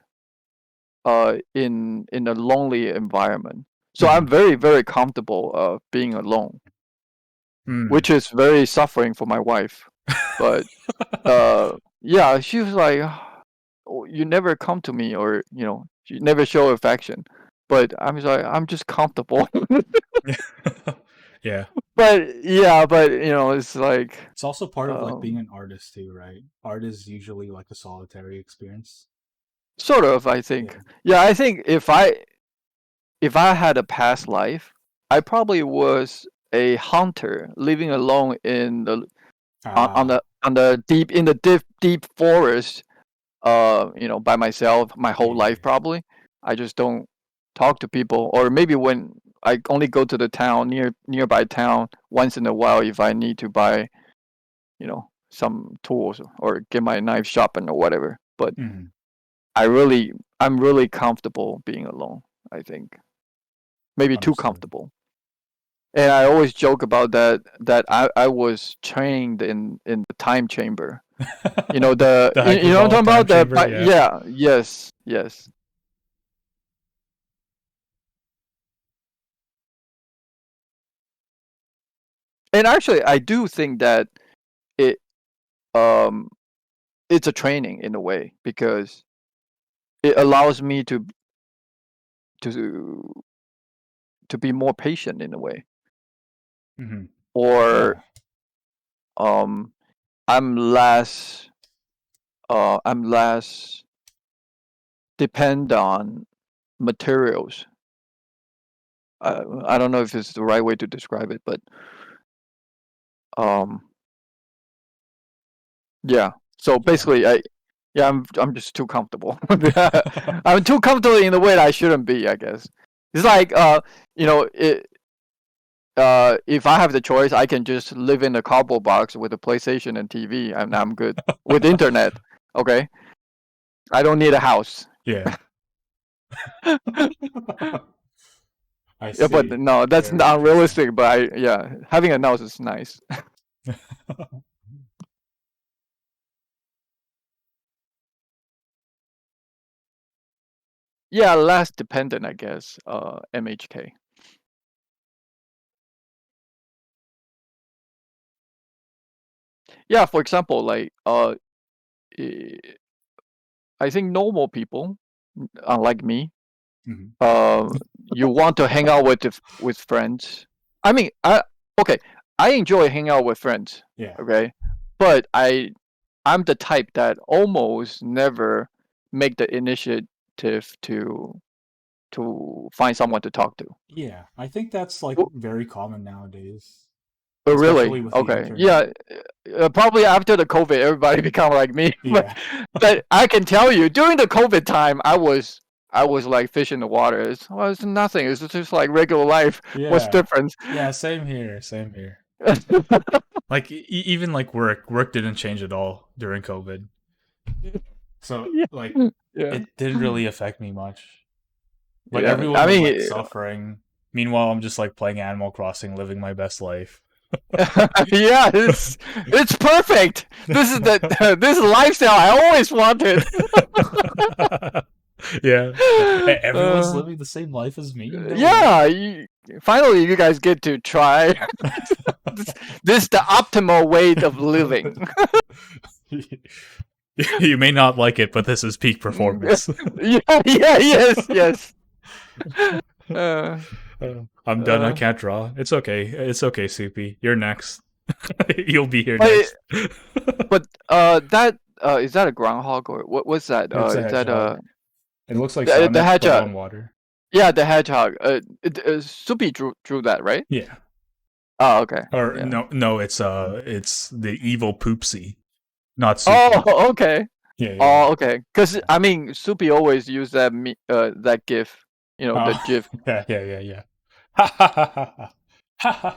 in a lonely environment. So I'm Mhm. very, very comfortable being alone, Hmm. which is very suffering for my wife. But yeah, she was like, "Oh, you never come to me, or you never show affection." But I'm just like, I'm just comfortable. Yeah. But yeah, but it's like, It's also part of like being um, an artist too, right? Art is usually like a solitary experience. sort of. I think. Yeah. Yeah, I think if I had a past life, I probably was a hunter living alone in the Ah, on the deep forest. By myself my whole yeah. life probably. I just don't talk to people, or maybe when I only go to the town nearby town once in a while if I need to buy, some tools or get my knife sharpened or whatever. But Mhm. I'm really comfortable being alone, I think. Maybe too Understood. comfortable. And I always joke about that I was trained in the time chamber. The You know what I'm hyperbolic talking time about? chamber, But yeah. yeah, yes, yes. And actually, I do think that it um it's a training in a way because it allows me to to be more patient in a way, Mhm. or Yeah. um I'm less I'm less depend on materials. I don't know if it's the right way to describe it, but um yeah. So Yeah. basically, I'm just too comfortable. I'm too comfortable in a way that I shouldn't be, I guess. It's like it if I have the choice, I can just live in a cardboard box with a PlayStation and TV, and I'm good with internet. Okay, I don't need a house. Yeah. I Yeah, but see. no, that's Very not interesting. realistic. But having a house is nice. Yeah, less dependent, I guess. MHK. Yeah, for example, like eh, I think normal people, unlike me, Mhm. uh, you want to hang out with friends. I mean, okay, I enjoy hanging out with friends. Yeah. Okay, but I'm the type that almost never make the initiative to find someone to talk to. Yeah. I think that's like Oh, very common nowadays, oh, really? especially with the Okay. internet. Yeah. Probably after the COVID, everybody become like me. But Yeah. I can tell you, during the COVID time, I was like fish in the water. It's nothing. It's just like regular life. What's Yeah. different? Yeah, same here, same here. Like even like work didn't change at all during COVID. So Yeah. like Yeah. it didn't really affect me much. Like Yeah. everyone I was like mean, suffering. Meanwhile, I'm just like playing Animal Crossing, living my best life. yeah, it's perfect. This is the this lifestyle I always wanted. Yeah. Everyone's Uh, living the same life as me. No yeah, way. finally you guys get to try this, this is the optimal way of living. You may not like it, but this is peak performance. Yeah, yeah, yes, yes. Uh, I'm done. I uh, can't draw. It's okay. It's okay, Soupy. You're next. You'll be here but next. but that is that a groundhog or what's that? It's a Is that hedgehog. It looks like the Sonic, but hedgehog? on water. Yeah, the hedgehog. Supi drew that, right? Yeah. Oh, okay. Or Yeah. no, it's the evil Poopsie, not Oh, Soupy. okay. Yeah, yeah, Oh, okay. Because yeah. I mean, Soupy always use that GIF. The Oh, GIF. yeah, yeah, yeah, yeah. Ha ha ha ha ha. Ha ha.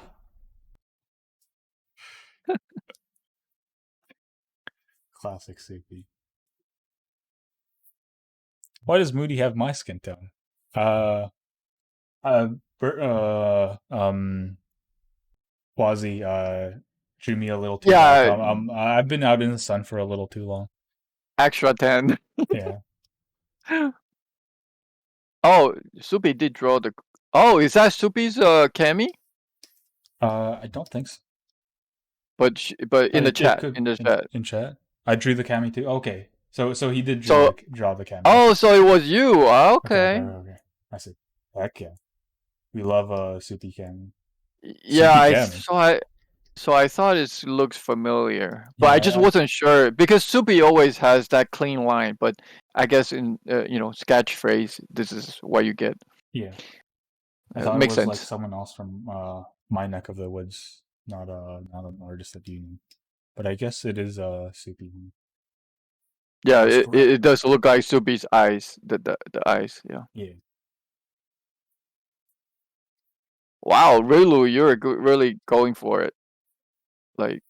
Classic Soupy. Why does Moody have my skin tone? Uh, uh, Quasi, drew me a little too dark. Yeah, I've been out in the sun for a little too long. extra 10. Yeah. Oh, Soupy did draw the. Oh, is that Soupy's Cammy? I don't think so. But in the It chat, could in the chat. in chat. I drew the cami too. Okay, so he did So, draw the cami. oh, Okay, so it was you. okay, okay, Okay. okay. I see. Heck yeah, we love Soupy cami. Yeah, Soupy cami. I thought it looks familiar, but I just Yeah, wasn't sure because Soupy always has that clean line. But I guess in sketch phrase, this is what you get. yeah. I thought it Makes was like sense. someone else from my neck of the woods, not an artist that you knew. But I guess it is Soupy. Yeah, That's great. it does look like Soupy's eyes. The eyes. Yeah. Yeah. Wow, really, you're really going for it. Like,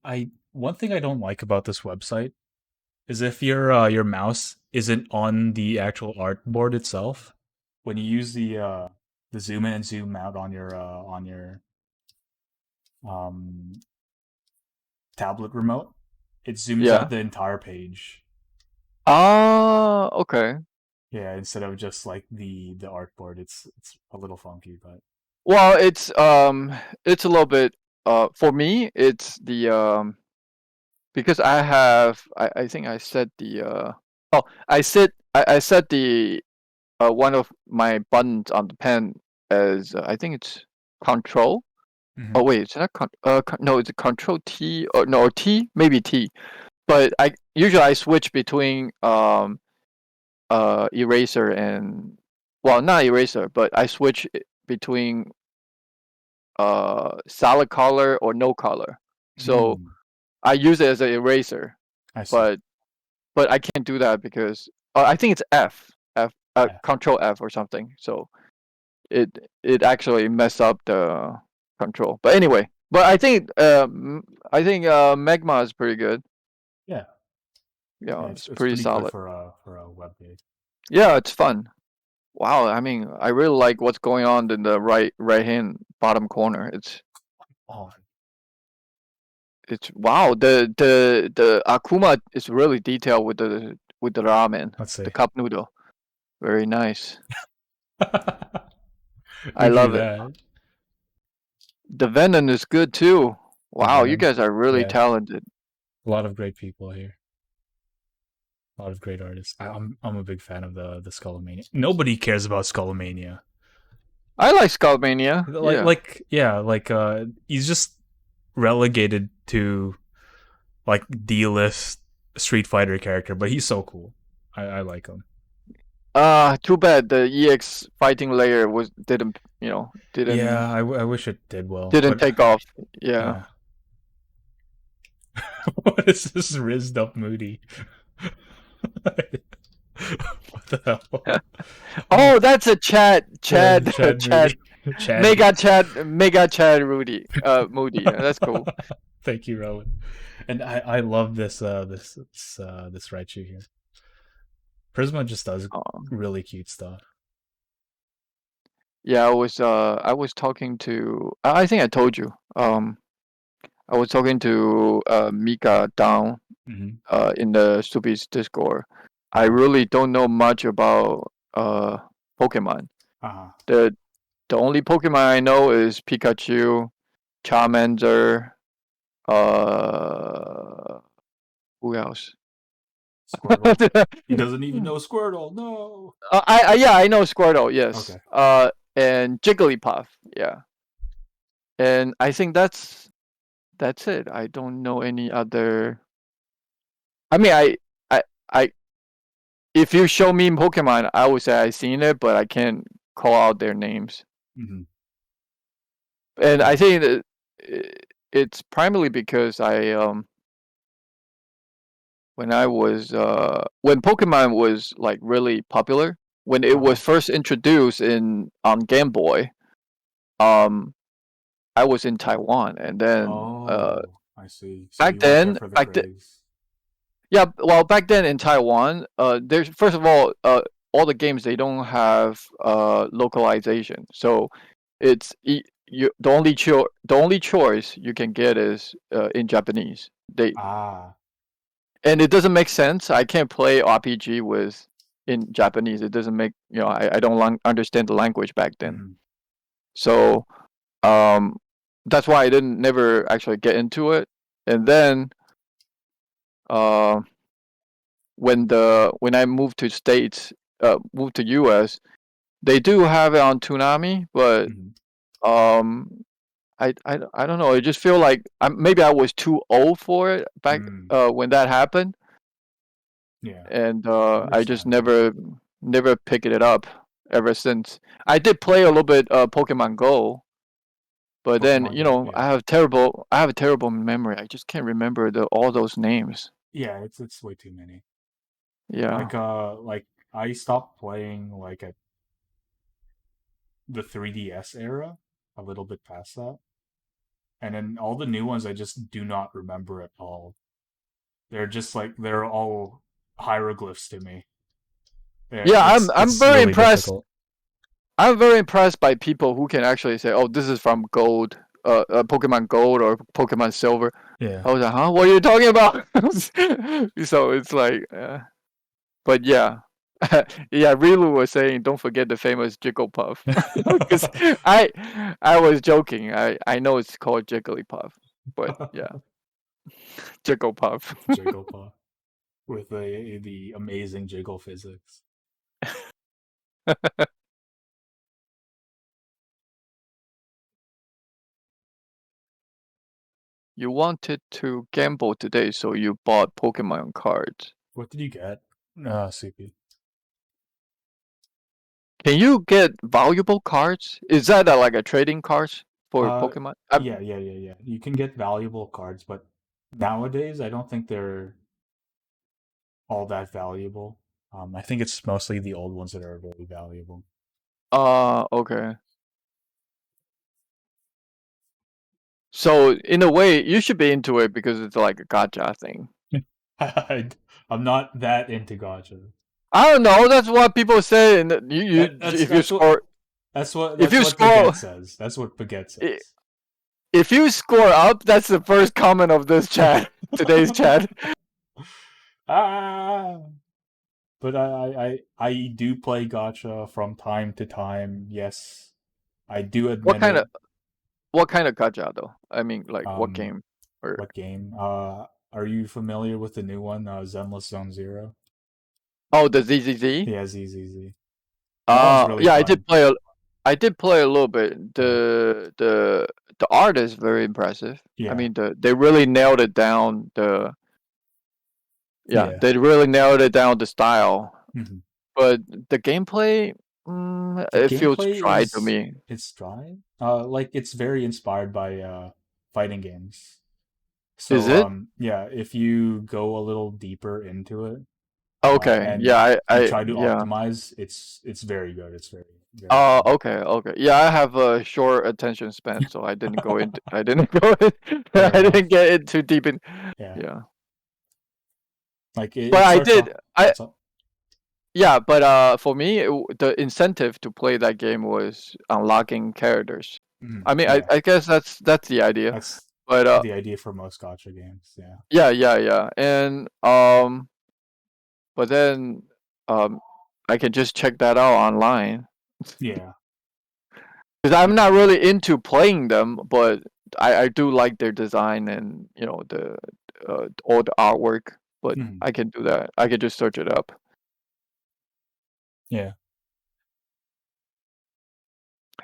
I one thing I don't like about this website is if your mouse isn't on the actual artboard itself, when you use the zoom in and zoom out on your um tablet remote, it zooms yeah. out the entire page. Ah, okay. Yeah, instead of just like the artboard, it's a little funky, but Well, it's a little bit for me, it's the because I think I set the oh, I set the one of my buttons on the pen as I think it's control. Oh hmm wait, it's not no, it's a control T or no, or T, maybe T. But I usually I switch between eraser and, well, not eraser, but I switch between solid color or no color. So mm, I use it as an eraser, I see. but I can't do that because I think it's F Yeah, control F or something. So it it actually mess up the control. But anyway, but I think Magma is pretty good. yeah, yeah. Yeah, It's it's it's pretty pretty good solid. for a web page. Yeah, it's fun. Wow, I mean, I really like what's going on in the right hand bottom corner. Oh, It's wow. The Akuma is really detailed with the ramen, let's the see. cup noodle. Very nice. I Who drew love it. that? The Venom is good too. The Wow, you Venom. guys are really Yeah, talented. a lot of great people here. A lot of great artists. I'm a big fan of the Skullomania. Nobody cares about Skullomania. I like Skullmania. Yeah. Yeah, he's just relegated to like D-list Street Fighter character, but he's so cool. I like him. Too bad the EX fighting layer was didn't Yeah, I wish it did well, didn't but take off. Yeah. yeah. What is this rizzed up Moody? What the hell? Oh, that's a Chad, Chad Chad, Moody. Chaddy. Mega Chad Rudy, Moody. That's cool. Thank you, Rowan. And I love this Raichu here. Prisma just does Um, really cute stuff. yeah, I was talking to, I think I told you. I was talking to Mika down Mm-hmm. in the Stupid's Discord. I Uh-huh. really don't know much about Pokemon. Uh-huh. The the only Pokemon I know is Pikachu, Charmander, uh who else? Squirtle. He doesn't even know Squirtle. No. Yeah, I know Squirtle, yes. Okay. And Jigglypuff, yeah. And I think that's it. I don't know any other. I mean, I, I, if you show me Pokemon, I would say I seen it, but I can't call out their names. Mm-hmm. And I Yeah. think that it's primarily because when I was when Pokemon was like really popular, when it Uh-huh. was first introduced in on Game Boy, um, I was in Taiwan, and then Oh, I see. So you went there for the back then, craze. yeah, well, back then in Taiwan, there's first of all the games they don't have localization, so the only choice you can get is in Japanese. They Ah. And it doesn't make sense. I can't play RPG with in Japanese. It doesn't make I don't understand the language back then. Mm-hmm. So um, that's why I didn't never actually get into it. And then uh, when I moved to States, moved to US, they do have it on Toonami, but Mm-hmm. um, I don't know. I just feel like maybe I was too old for it back Mm. when that happened, Yeah. and I just Understandable. never picked it up ever since. I did play a little bit Pokemon Go, but then Pokemon Go. I Yeah. have a terrible memory. I just can't remember the all those names. yeah, it's way too many. Yeah. Like I stopped playing like at the 3DS era, a little bit past that, and then all the new ones I just do not remember at all. They're just like they're all hieroglyphs to me. Yeah, I'm It's very really impressed. difficult. I'm very impressed by people who can actually say, "Oh, this is from Gold, Pokemon Gold or Pokemon Silver." Yeah. I was like, "Huh? What are you talking about?" So it's like, but yeah, yeah. Rilu was saying, "Don't forget the famous Jigglypuff," because I was joking. I know it's called Jigglypuff, but yeah, Jigglypuff. Jigglepuff with the amazing jiggle physics. You wanted to gamble today, so you bought Pokemon cards. What did you get? CP. Can you get valuable cards? Is that like a trading cards for Uh, Pokemon? yeah. You can get valuable cards, but nowadays I don't think they're all that valuable. I think it's mostly the old ones that are very valuable. Okay. So in a way, you should be into it because it's like a gacha thing. I, I'm not that into gacha. I don't know. That's what people say. And That's if you that's what score, if that's you what Baguette score, says. That's what Baguette i- says. if you score up, that's the first comment of this chat, today's chat. Ah, but I do play gacha from time to time. Yes, I do What admit kind of it. what kind of gacha though? I mean, like what Um, game? Or what game? Are you familiar with the new one, Zenless Zone Zero? oh, the ZZZ. Yeah, ZZZ. That one's really Yeah, fun. I did play a little bit. Yeah, The art is very impressive. I yeah, mean, they really nailed it down. yeah. They really nailed it down the style. Mhm. But the gameplay, The it feels gameplay dry to me. it's dry. Like it's very inspired by fighting games. Is So it? yeah, if you go a little deeper into it, Okay. and Yeah, you try to yeah. optimize, it's very good. It's very fun. Okay, okay. Yeah, I have a short attention span, so I didn't go in, Fair I didn't enough. get in too deep in. Yeah, Yeah. like But it I starts did. off. What's up? Yeah, but for me, the incentive to play that game was unlocking characters. Mhm. I mean, Yeah, I guess that's the idea. that's But the idea for most gacha games. Yeah, yeah, and but then um, I can just check that out online yeah, because you I'm not can. really into playing them, but I do like their design and the all the artwork. But Mhm. I can do that. I can just search it up. Yeah,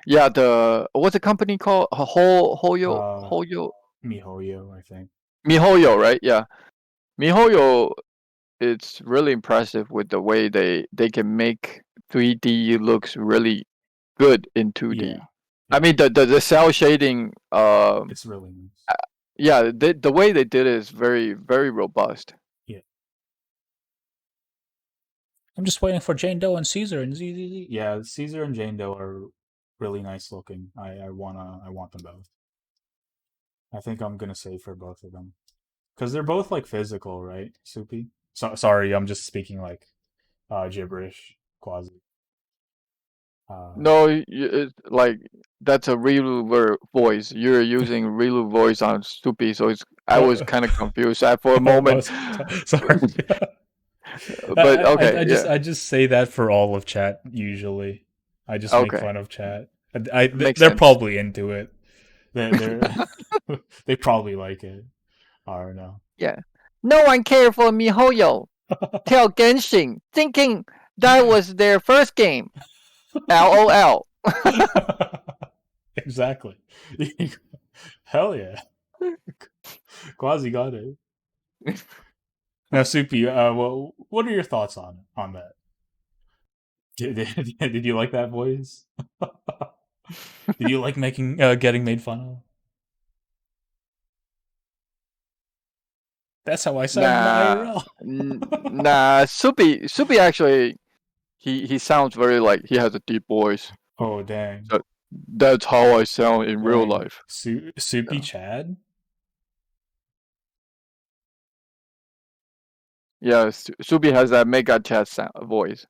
Yeah, the what's the company called? uh, Hoyo MiHoYo, I think. MiHoYo, right? Yeah, MiHoYo. It's really impressive with the way they can make 3D looks really good in 2D. Yeah, I yeah, mean the cell shading. it's really nice. Yeah, the way they did it is very robust. Yeah. I'm just waiting for Jane Doe and Caesar and ZZZ. Yeah, Caesar and Jane Doe are really nice looking. I want them both. I think I'm gonna save for both of them because they're both like physical, right? Soupy. Sorry, I'm just speaking like gibberish, quasi. Uh, No, it's like that's a real voice. You're using real voice on Stupi, so it's I was oh, kind of confused for a oh, moment. sorry. But okay, just yeah, I just say that for all of chat usually. I just make okay, fun of chat. makes They're sense. probably into it. They're they probably like it. I don't know. Yeah. No one cared for MiHoYo. Tell Genshin, thinking that was their first game. LOL. Exactly. Hell yeah. Quasi got it. Now, Soupy, well, what are your thoughts on that? Did you like that voice? Did you like making getting made fun of? That's how I sound in Nah, IRL. nah. Soupy actually, he sounds very like he has a deep voice. Oh dang, So that's how I sound in real dang, life. Soupy Yeah, Chad. yeah. Soupy has that mega chat sound voice.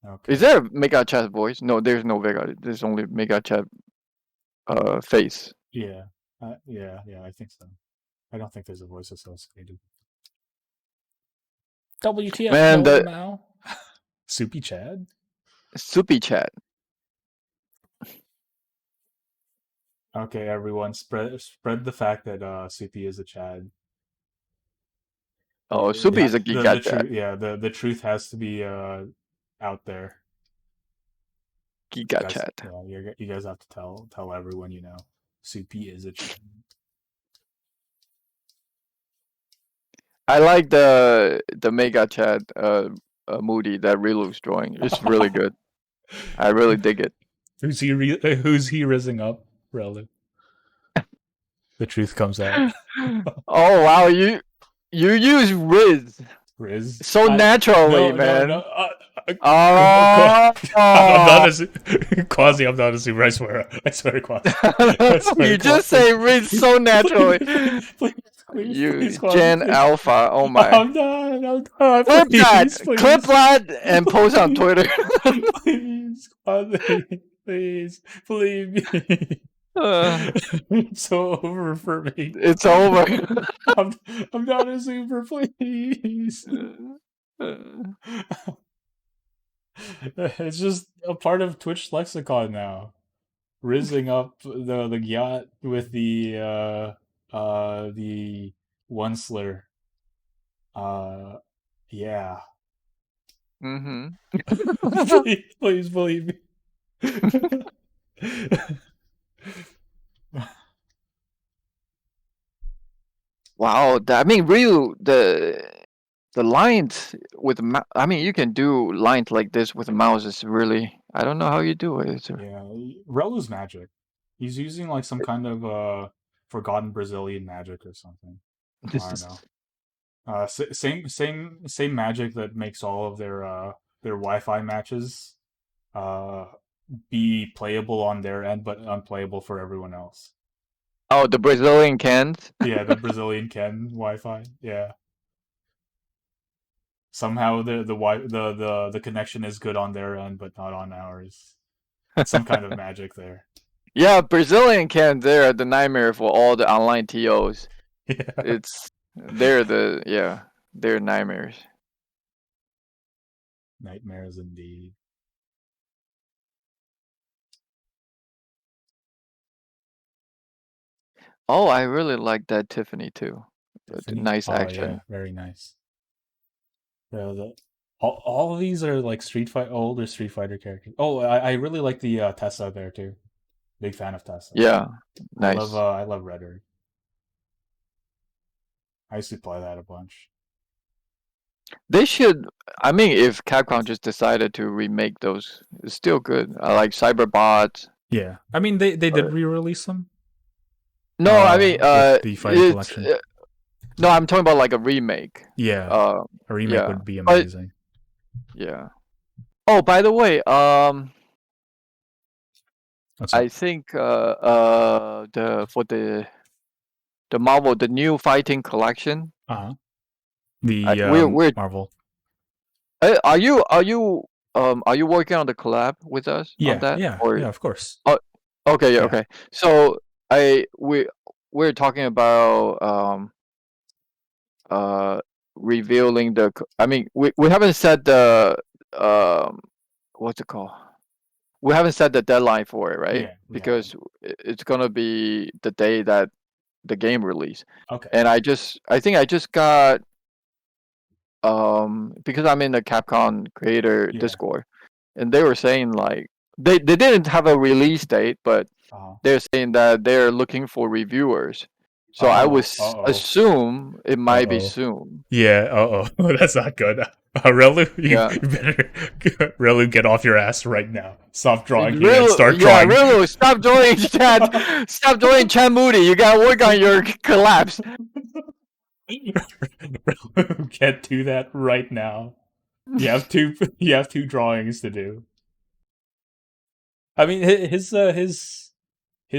Is Okay. there a mega chat voice? No, there's no mega. There's only mega chat face. Yeah. Yeah. I think so. I don't think there's a voice associated. WTF, Man, Noel the Mao? Soupy Chad? Soupy chat. Okay, everyone, spread the fact that Soupy is a Chad. Oh, Soupy is a The giga chat. truth, yeah, the truth has to be out there. Giga Guys, chat. yeah, you guys have to tell everyone you know. Soupy is a Chad. I like the mega chat moody that Rilu's drawing. It's really good. I really dig it. Who's he rising up? Relu. The truth comes out. Oh wow, you use Riz Riz. so I naturally, no. man. Uh, Oh, I'm not a Quasi. I'm not a super. I swear. I swear, Quasi. I swear, you just Quasi. say Riz so naturally. Please, You Quasi, Gen please. Alpha. Oh my. I'm done. I'm done. Clip that, clip Please. that, and post on Please, Twitter. please, Quasi. Please, believe me. uh, It's so over for me. it's over. I'm, I'm not a super, please. It's just a part of Twitch lexicon now. Rizzing up the yacht with the one slur. Yeah. hmm Please believe me. Wow, I mean, real the lines with I mean, you can do lines like this with a mouse. Is really I don't know how you do it. Yeah, Relu's magic. He's using like some kind of forgotten Brazilian magic or something. I This don't is know. Same magic that makes all of their Wi-Fi matches uh be playable on their end but unplayable for everyone else. oh the Brazilian cans. Yeah, the Brazilian Ken Wi-Fi. Yeah. Somehow the connection is good on their end but not on ours. Some kind of magic there. Yeah, Brazilian cans. They're the nightmare for all the online TOs. Yeah. It's they're the yeah they're nightmares. Nightmares indeed. Oh, I really like that Tiffany too. The Tiffany. nice Oh yeah, action. very nice. All of these are like older Street Fighter characters. Oh, I really like the Tessa there too. Big fan of Tessa. Yeah, nice. I love Rhetoric. I used to play that a bunch. They should. I mean, if Capcom just decided to remake those, it's still good. I like Cyberbot. Yeah, I mean they did Uh, re-release them no, I mean, with the fighting it's collection. no. I'm talking about like a remake. Yeah, Uh, a remake yeah, would be but amazing. yeah. Oh, by the way, What's I up? think the for the Marvel the new fighting collection. Uh-huh. The We're Marvel. are you working on the collab with us on Yeah, that or? of course. Oh, okay, yeah, Yeah, okay. So I we're talking about uh revealing I mean we haven't set the um what's it called? We haven't set the deadline for it, right? yeah, we haven't. Because it's gonna be the day that the game release. Okay. And I think I just got because I'm in the Capcom creator Yeah. Discord and they were saying like they didn't have a release date, but Uh-huh. they're saying that they're looking for reviewers. So I would Uh-oh. assume it might be Uh-oh. soon. Yeah, uh-oh. That's not good. Relu, Yeah. you better Relu, get off your ass right now. Stop drawing here and Real, start yeah, drawing. Real, stop joining Chad. Stop joining Chad Moody. You gotta work on your collapse. Can't do that right now. You have two drawings to do. I mean, his Wait, hold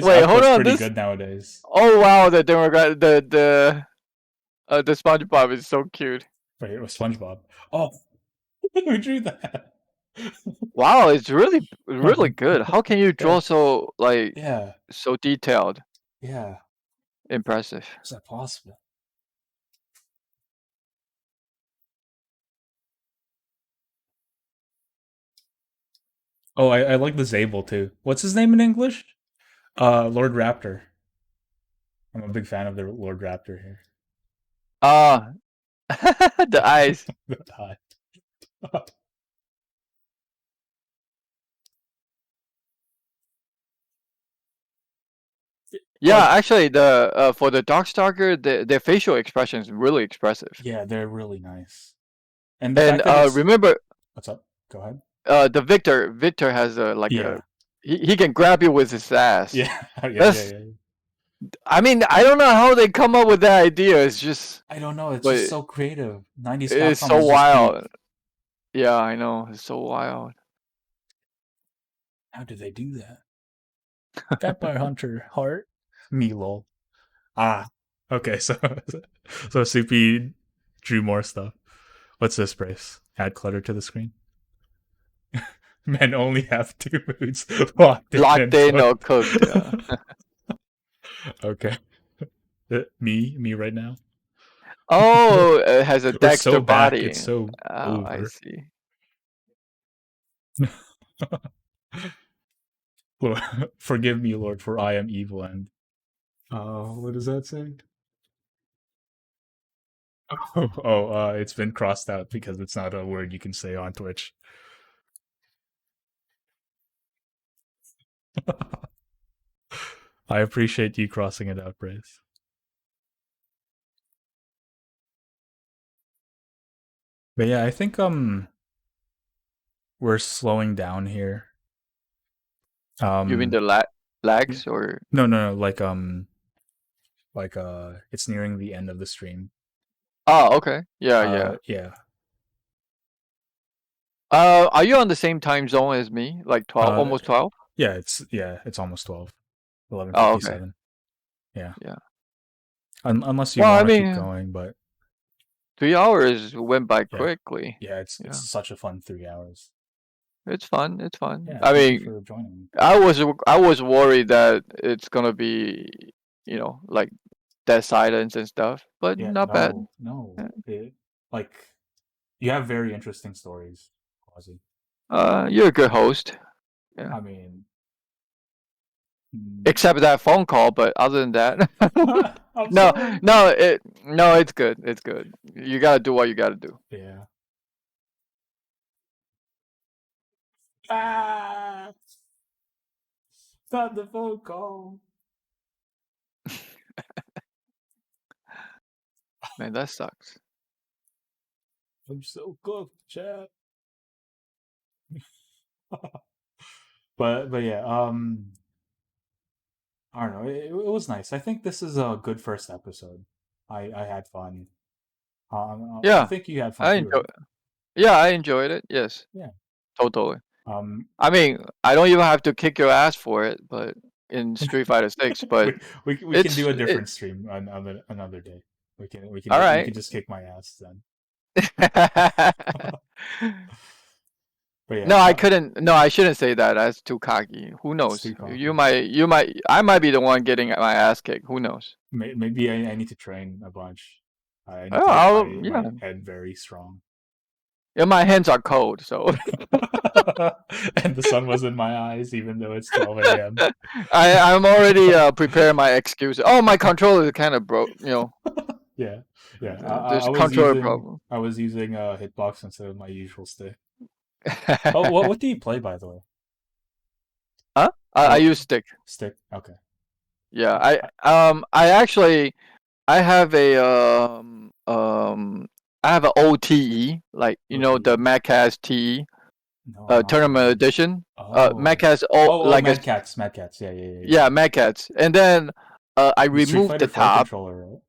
output's on. pretty This. good nowadays. Oh wow, the Democrat, the SpongeBob is so cute. Right, it was SpongeBob. Oh, who drew that? Wow, it's really good. How can you Yeah, draw so like yeah, so detailed? yeah. Impressive. How's that possible? Oh, I like the Zabel too. What's his name in English? Lord Raptor. I'm a big fan of the Lord Raptor here. Ah, the eyes. Hi. Yeah, Like, actually, the for the Darkstalker, their facial expression is really expressive. yeah, they're really nice. And the And fact that it's remember, what's up? Go ahead. the Victor has a like a Yeah, he can grab you with his ass. yeah, That's yeah. I mean, I don't know how they come up with that idea. It's just, I don't know. It's just but so creative. 90s it's Capcom so was just wild. peak. Yeah, I know. It's so wild. How did they do that? Vampire Hunter Heart. Me lol. Ah. Okay, so so Soupy drew more stuff. What's this, Brace? Add clutter to the screen. Men only have two moods: locked in Locked and in or cooked. cooked. Yeah. Okay. Me right now. Oh, it has a We're so Dexter back. body. It's so Oh, I over. see. Forgive me, Lord, for I am evil. And what does that say? It's been crossed out because it's not a word you can say on Twitch. I appreciate you crossing it out, Brace. But yeah, I think we're slowing down here. You mean Um, the lags or? no, like it's nearing the end of the stream. Oh, okay. Yeah, yeah. Yeah. Are you on the same time zone as me? Like 12, Uh, almost 12? yeah, it's almost 12. Oh, okay. 11:57. Yeah. Yeah. Unless you Well, I want to keep mean, going, but 3 hours went by yeah. quickly. Yeah, it's Yeah. such a fun 3 hours. It's fun. It's fun. Yeah, I thank you mean, for joining me. I was worried that it's gonna be, like dead silence and stuff, but Yeah, not bad. no. Like you have very interesting stories, Quasi. You're a good host. Yeah. I mean, mm, Except that phone call, but other than that, I'm no, sorry. no, it's good. It's good. You gotta do what you gotta do. Yeah. Ah, not the phone call. Man, that sucks. I'm so cooked, chat. But yeah, I don't know. It was nice. I think this is a good first episode. I had fun. I Yeah, think you had fun I too, enjoy. right? Yeah, I enjoyed it. Yes, Yeah. totally. Um, I mean, I don't even have to kick your ass for it, but in Street Fighter 6, but we, we can it's do a it. different stream another day. All You right. can just kick my ass then. But yeah, No, I couldn't. No, I shouldn't say that. That's too cocky. Who it's knows? too cocky. I might be the one getting my ass kicked. Who knows? Maybe I need to train a bunch. I need Oh, to get yeah. my head very strong. Yeah, my hands are cold, so And the sun was in my eyes, even though it's 12 a.m. I'm already preparing my excuses. Oh, my controller is kind of broke. Yeah, yeah. There's a controller problem. I was using a hitbox instead of my usual stick. Oh, what do you play, by the way? Huh? I What use stick. stick? Okay. Yeah, I, I actually I have a I have an OTE, like the OT. Madcast TE No, I'm not tournament familiar. edition. Oh. Madcast, oh, Oh, like a, Mad Cats, Mad Cats. Yeah, yeah, yeah, yeah. yeah, Madcats. And then I The Street removed Fighter the 4 top. controller, right?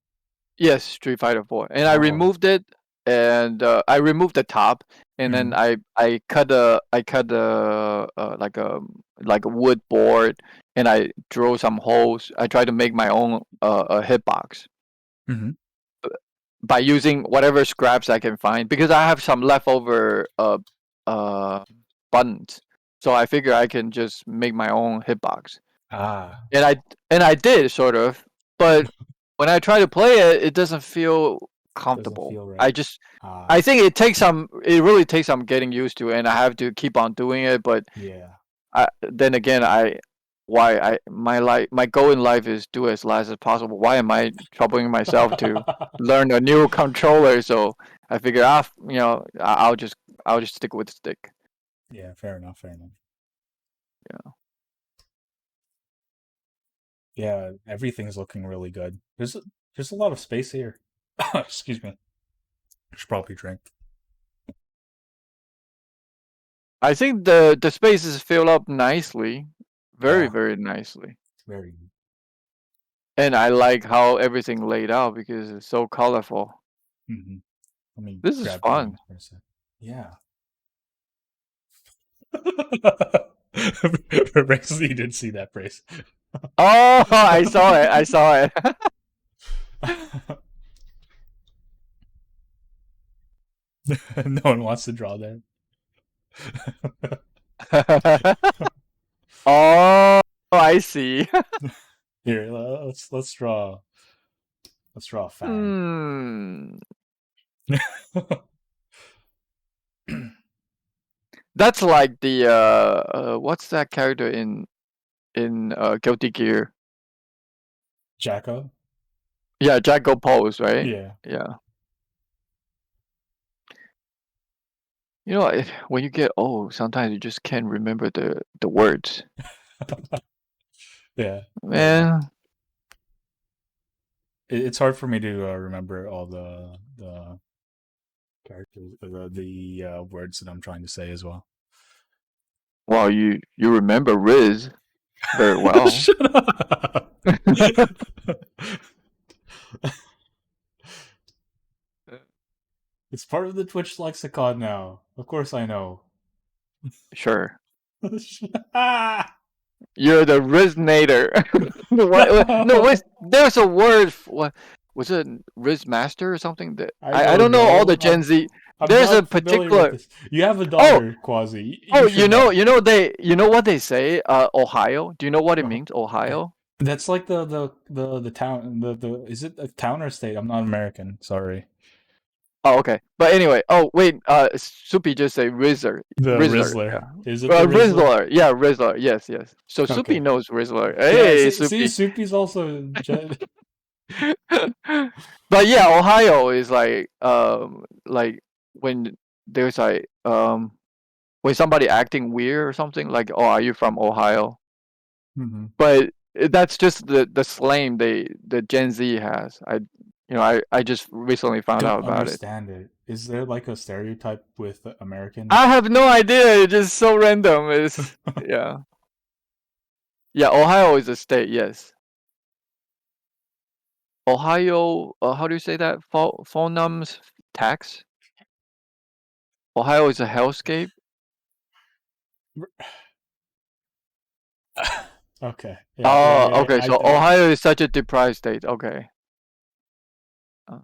Yes, Street Fighter 4. And I Oh. removed it, and I removed the top, and then Hmm. I cut a like a wood board, and I drew some holes. I tried to make my own a hitbox Hmm. by using whatever scraps I can find because I have some leftover uh buttons. So I figure I can just make my own hitbox. Ah. And I did sort of, but when I try to play it, it doesn't feel Doesn't comfortable. feel I right. just I Ah. think it really takes some getting used to, and I have to keep on doing it. But Yeah. then again, my goal in life is do as less as possible. Why am I troubling myself to learn a new controller? So I figure, I'll just stick with the stick. Yeah. Fair enough. Fair enough. Yeah. Yeah. Everything's looking really good. There's a lot of space here. Excuse me. I should probably drink. I think the space is filled up nicely, very Yeah. very nicely. Very. And I like how everything laid out because it's so colorful. Hmm. Let me This is grab fun. drinks for a sec. Yeah. Brace, you didn't see that, Brace. Oh, I saw it. I saw No one wants to draw that. it. Oh, I see. Here, let's draw a fan. Hmm. That's like the what's that character in Guilty Gear? Jacko. Yeah, Jacko Pose, right? Yeah. Yeah. You know, when you get old, sometimes you just can't remember the words. Yeah. Yeah. Man, It's hard for me to remember all the characters, the words that I'm trying to say as well. well, you remember Riz very well. Shut up. It's part of the Twitch lexicon now. Of course I know. Sure. Ah! You're the Riznator. No, No, there's a word. What was it? Riz Master or something? That I I don't don't know all the know. Gen Z. I'm There's a not familiar with particular. this. You have a Oh, daughter, Quasi. You oh, should know. you know what they say? Ohio. Do you know what it Uh, means? Ohio. That's like the town. The is it a town or state? I'm not American. Sorry. Oh, okay. But anyway, oh wait, Soupy just say The Rizzler, Rizzler. yeah. Is it the Rizzler? Rizzler, yeah, Rizzler, yes, yes. So Soupy Okay. knows Rizzler. Yeah. Hey, See, Soupy. Soupy's also. But yeah, Ohio is like when there's when somebody acting weird or something like, oh, are you from Ohio? Mhm. But that's just the slang the Gen Z has. I just recently found out Don't about it. understand it. Is there like a stereotype with I Americans? have no idea. It's just so random. It's yeah. Yeah, Ohio is a state, yes. Ohio, how do you say that? Phonums tax? Ohio is a hellscape? Okay. Yeah. Yeah. Oh, Yeah. okay. So Ohio is such a deprived state. Okay. Uh,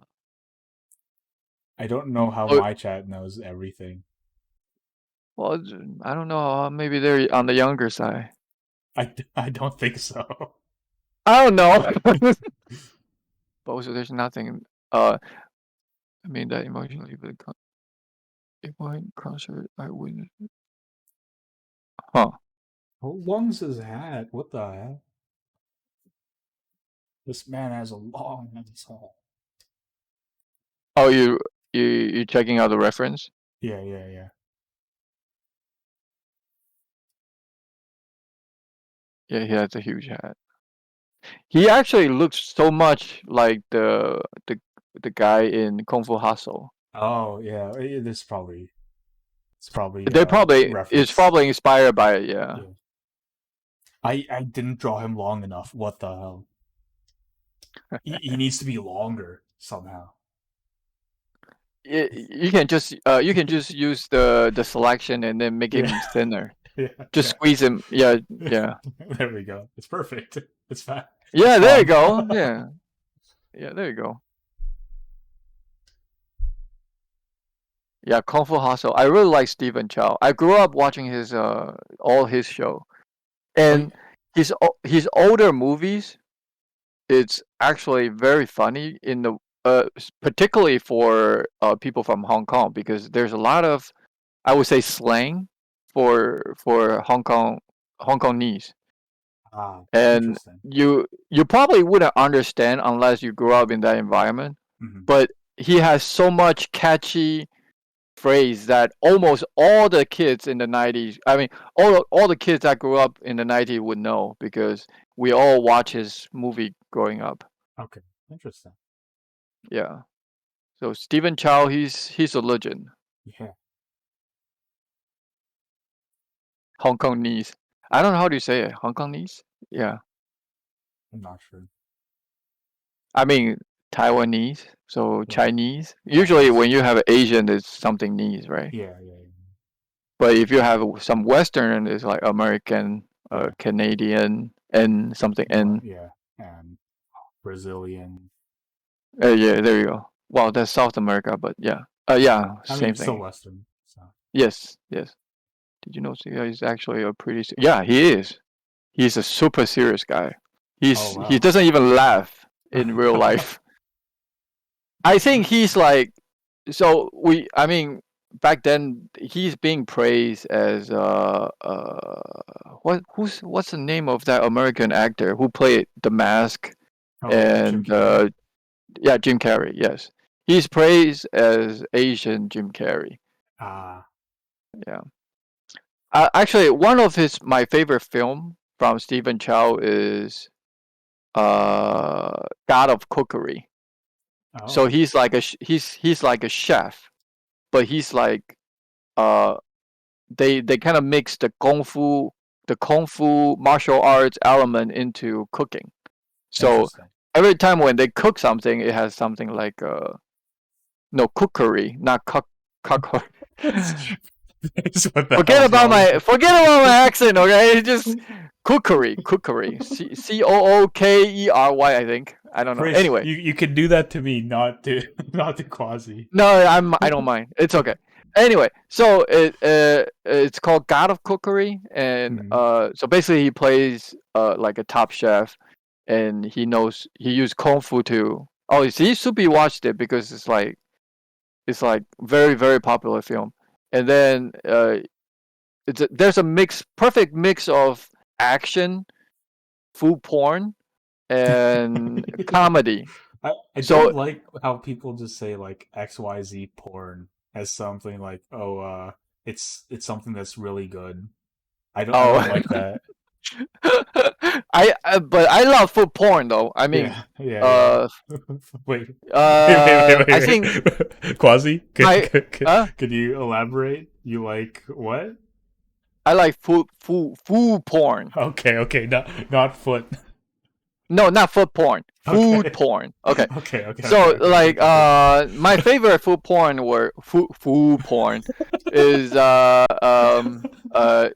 I don't know how oh, my chat knows everything. well, I don't know. Maybe they're on the younger side. I don't think so. I don't know. But also, there's nothing. I mean that emotionally, but if I concert, I win. Huh? Who lungs his hat? What the heck? This man has a long asshole. Oh, you checking out the reference? Yeah. Yeah. Yeah. Yeah, he has a huge hat. He actually looks so much like the guy in Kung Fu Hustle. Oh yeah. It's probably They probably is reference. probably inspired by it. Yeah. Yeah. I didn't draw him long enough. What the hell? He needs to be longer. somehow. You can just use the selection and then make Yeah, him thinner. yeah, Just yeah. squeeze him. Yeah, yeah. There we go. It's perfect. It's fine. It's Yeah, there you fun. go. Yeah. Yeah, there you go. Yeah, Kung Fu Hustle. I really like Stephen Chow. I grew up watching his all his show. Oh, yeah. And his older movies, it's actually very funny in the particularly for people from Hong Kong because there's a lot of, I would say, slang for Hong Kongese. Ah, And interesting. you probably wouldn't understand unless you grew up in that environment. Hmm. But he has so much catchy phrase that almost all the kids in the 90s, I mean, all the kids that grew up in the 90s would know because we all watch his movie growing up. Okay, interesting. Yeah. So Stephen Chow, he's a legend. Yeah, Hong Kongese. I don't know how do you say it. Hong Kongese? Yeah. I'm not sure. I mean Taiwanese, so Yeah, Chinese. Usually Chinese. when you have Asian, it's something Nese, right? Yeah, yeah, But if you have some Western, it's like American, yeah. Canadian, and something Well, N. yeah, and Brazilian. Yeah, there you go. Well, that's South America, but yeah. Yeah, I mean, same it's still thing. Western. So. Yes, yes. Did you know he's actually a pretty? Yeah, he is. He's a super serious guy. Oh He wow. doesn't even laugh in real life. I think he's like, so we. I mean, back then he's being praised as what's the name of that American actor who played The Mask Oh, Jim and Carrey. yeah, Jim Carrey. Yes, he's praised as Asian Jim Carrey. Ah, Yeah. Actually, one of his my favorite film from Stephen Chow is God of Cookery. So oh, he's like he's like a chef, but he's like uh they kind of mix the kung fu martial arts element into cooking. So interesting. every time when they cook something, it has something like no cookery, not cook. It's what the hell's wrong with Forget about my accent, okay? Just cookery. Cookery, I think. I don't know. Chris, Anyway, you can do that to me, not to not to Quasi. no, I don't mind. It's okay. Anyway, so it's called God of Cookery, and Hmm. so basically he plays like a top chef, and he used kung fu to. Oh, see, you should be watched it because it's like very popular film, and then there's a perfect mix of action, food porn, and comedy. I don't So like how people just say like XYZ porn as something like, oh, it's something that's really good. I don't oh, like that. but I love food porn though. I mean, Yeah, yeah, yeah. uh, Wait, wait, I think wait. Quasi, my could you elaborate? You like what? I like food porn. Okay, okay, not foot. No, not food porn. Food Okay, porn. Okay. okay, okay, okay, So okay. like Continue. my favorite food porn were food porn is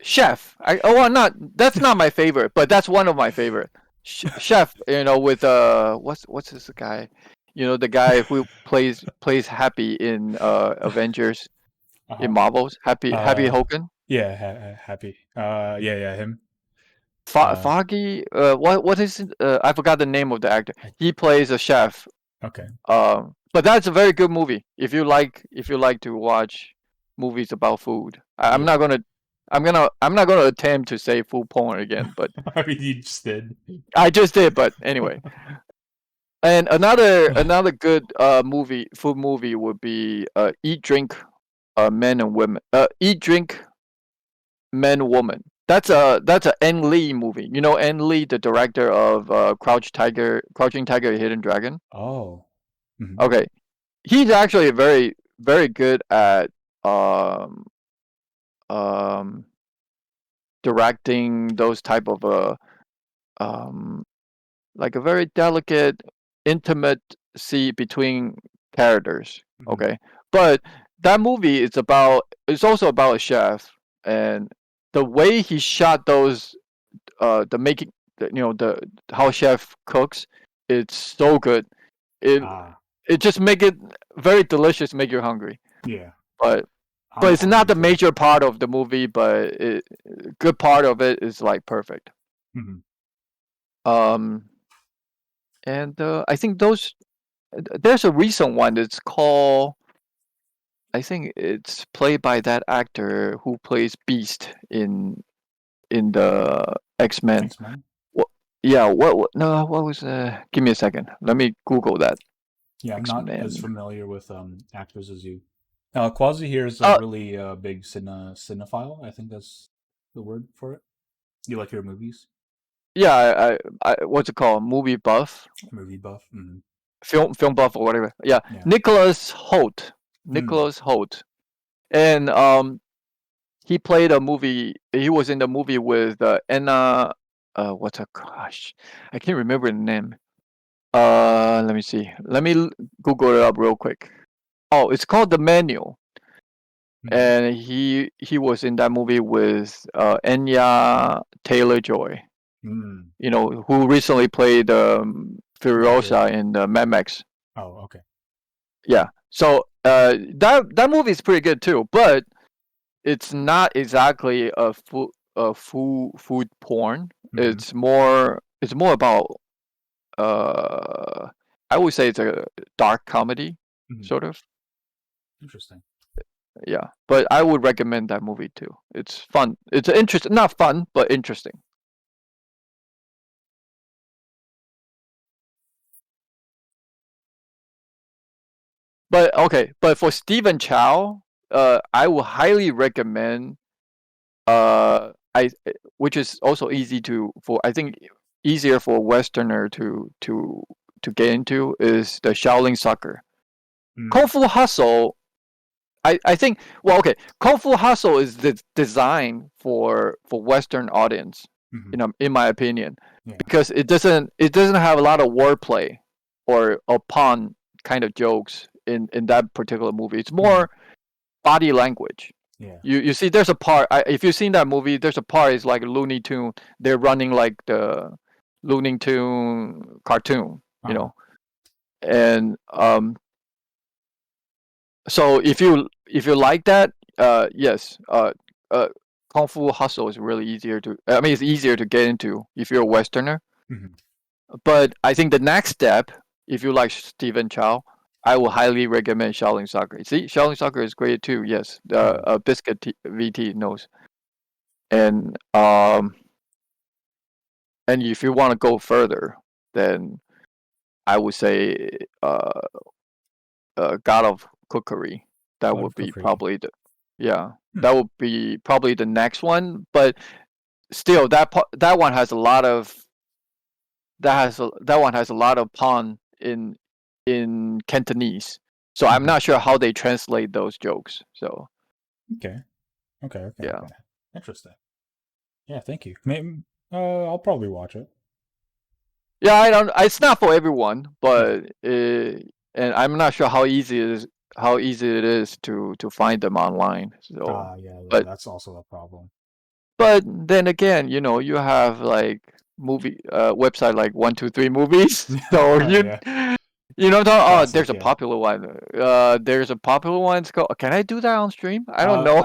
chef. Well, not that's not my favorite, but that's one of my favorite. Chef, with what's this guy? The guy who plays Happy in Avengers in Uh-huh. Marvels. Happy Uh, Hogan. yeah, happy. Yeah, yeah, him. Uh, Foggy. What is it? I forgot the name of the actor. I, He plays a chef. okay. But that's a very good movie. If you like to watch movies about food, I'm Yeah. not gonna attempt to say food porn again. But I mean, you just did. I just did. But anyway, and another good food movie would be Eat Drink, Men and Women. Eat Drink, Men Woman. That's a N Lee movie. You know N Lee, the director of Crouching Tiger, Hidden Dragon. Oh. Mhm. Okay, he's actually very good at um um directing those type of um like a very delicate, intimate see between characters. Mhm. Okay, but that movie is about. It's also about a chef, and the way he shot those, the making, the how chef cooks, it's so good. It Ah, it just make it very delicious, make you hungry. yeah. But I'm it's hungry not the too. major part of the movie, but good part of it is like perfect. Mhm. Um, and I think those there's a recent one that's called. I think it's played by that actor who plays Beast in the X Men. X-Men. What? Yeah. What? No. What was? Give me a second. Let me Google that. Yeah, I'm X not as Men. familiar with actors as you. Quasi here is a Oh, really big cinephile. I think that's the word for it. You like your movies? yeah. What's it called? Movie buff, Movie buff. Mm-hmm. film buff or whatever. Yeah. Yeah. Nicholas Holt. Mm. Nicholas Holt. And he played a movie. He was in the movie with Anna. What's her? Gosh, I can't remember the name. Let me see. Let me Google it up real quick. Oh, it's called The Manual, Mm-hmm. and he was in that movie with Anya Taylor Joy. Mm. Who recently played Valkyrie. Furiosa in Mad Max. Oh, okay. Yeah. So that movie is pretty good too, but it's not exactly a food porn. Mm-hmm. It's more about uh I would say it's a dark comedy Mm-hmm. sort of. Interesting. Yeah, but I would recommend that movie too. It's fun. It's interesting, not fun, but interesting. But okay, but for Stephen Chow, I would highly recommend I which is also easy to for I think easier for a Westerner to get into is the Shaolin Soccer. Kung Mm. Fu Hustle, I think well okay, Kung Fu Hustle is designed for Western audience, Mm-hmm. in my opinion, Yeah. because it doesn't have a lot of wordplay or pun kind of jokes in that particular movie. It's Mm-hmm. more body language. Yeah. You see, there's a part. If you've seen that movie, there's a part. It's like Looney Tune. They're running like the Looney Tune cartoon, Uh-huh. and so if you like that, yes, Kung Fu Hustle is really easier to. I mean, it's easier to get into if you're a Westerner. Mm-hmm. But I think the next step, if you like Stephen Chow, I will highly recommend Shaolin Soccer. See, Shaolin Soccer is great too. Yes, the Mm-hmm. Biscuit VT knows. And if you want to go further, then I would say God of Cookery. That God would of be Cookery. probably the yeah. Hmm. That would be probably the next one. But still, that one has a lot of that one has a lot of pun in Cantonese. So I'm Mm-hmm. not sure how they translate those jokes. So Okay. Okay. Okay. yeah. Okay. Interesting. Yeah. Thank you. Maybe, I'll probably watch it. Yeah, I don't. It's not for everyone, Yeah. but and I'm not sure how easy it is to find them online. So, Ah, yeah. Yeah. but That's also a problem. then again, you have like movie website like 123 movies. So Yeah. oh, Classic. there's a Yeah. popular one. There's a popular one. It's called. Can I do that on stream? I don't Uh, know.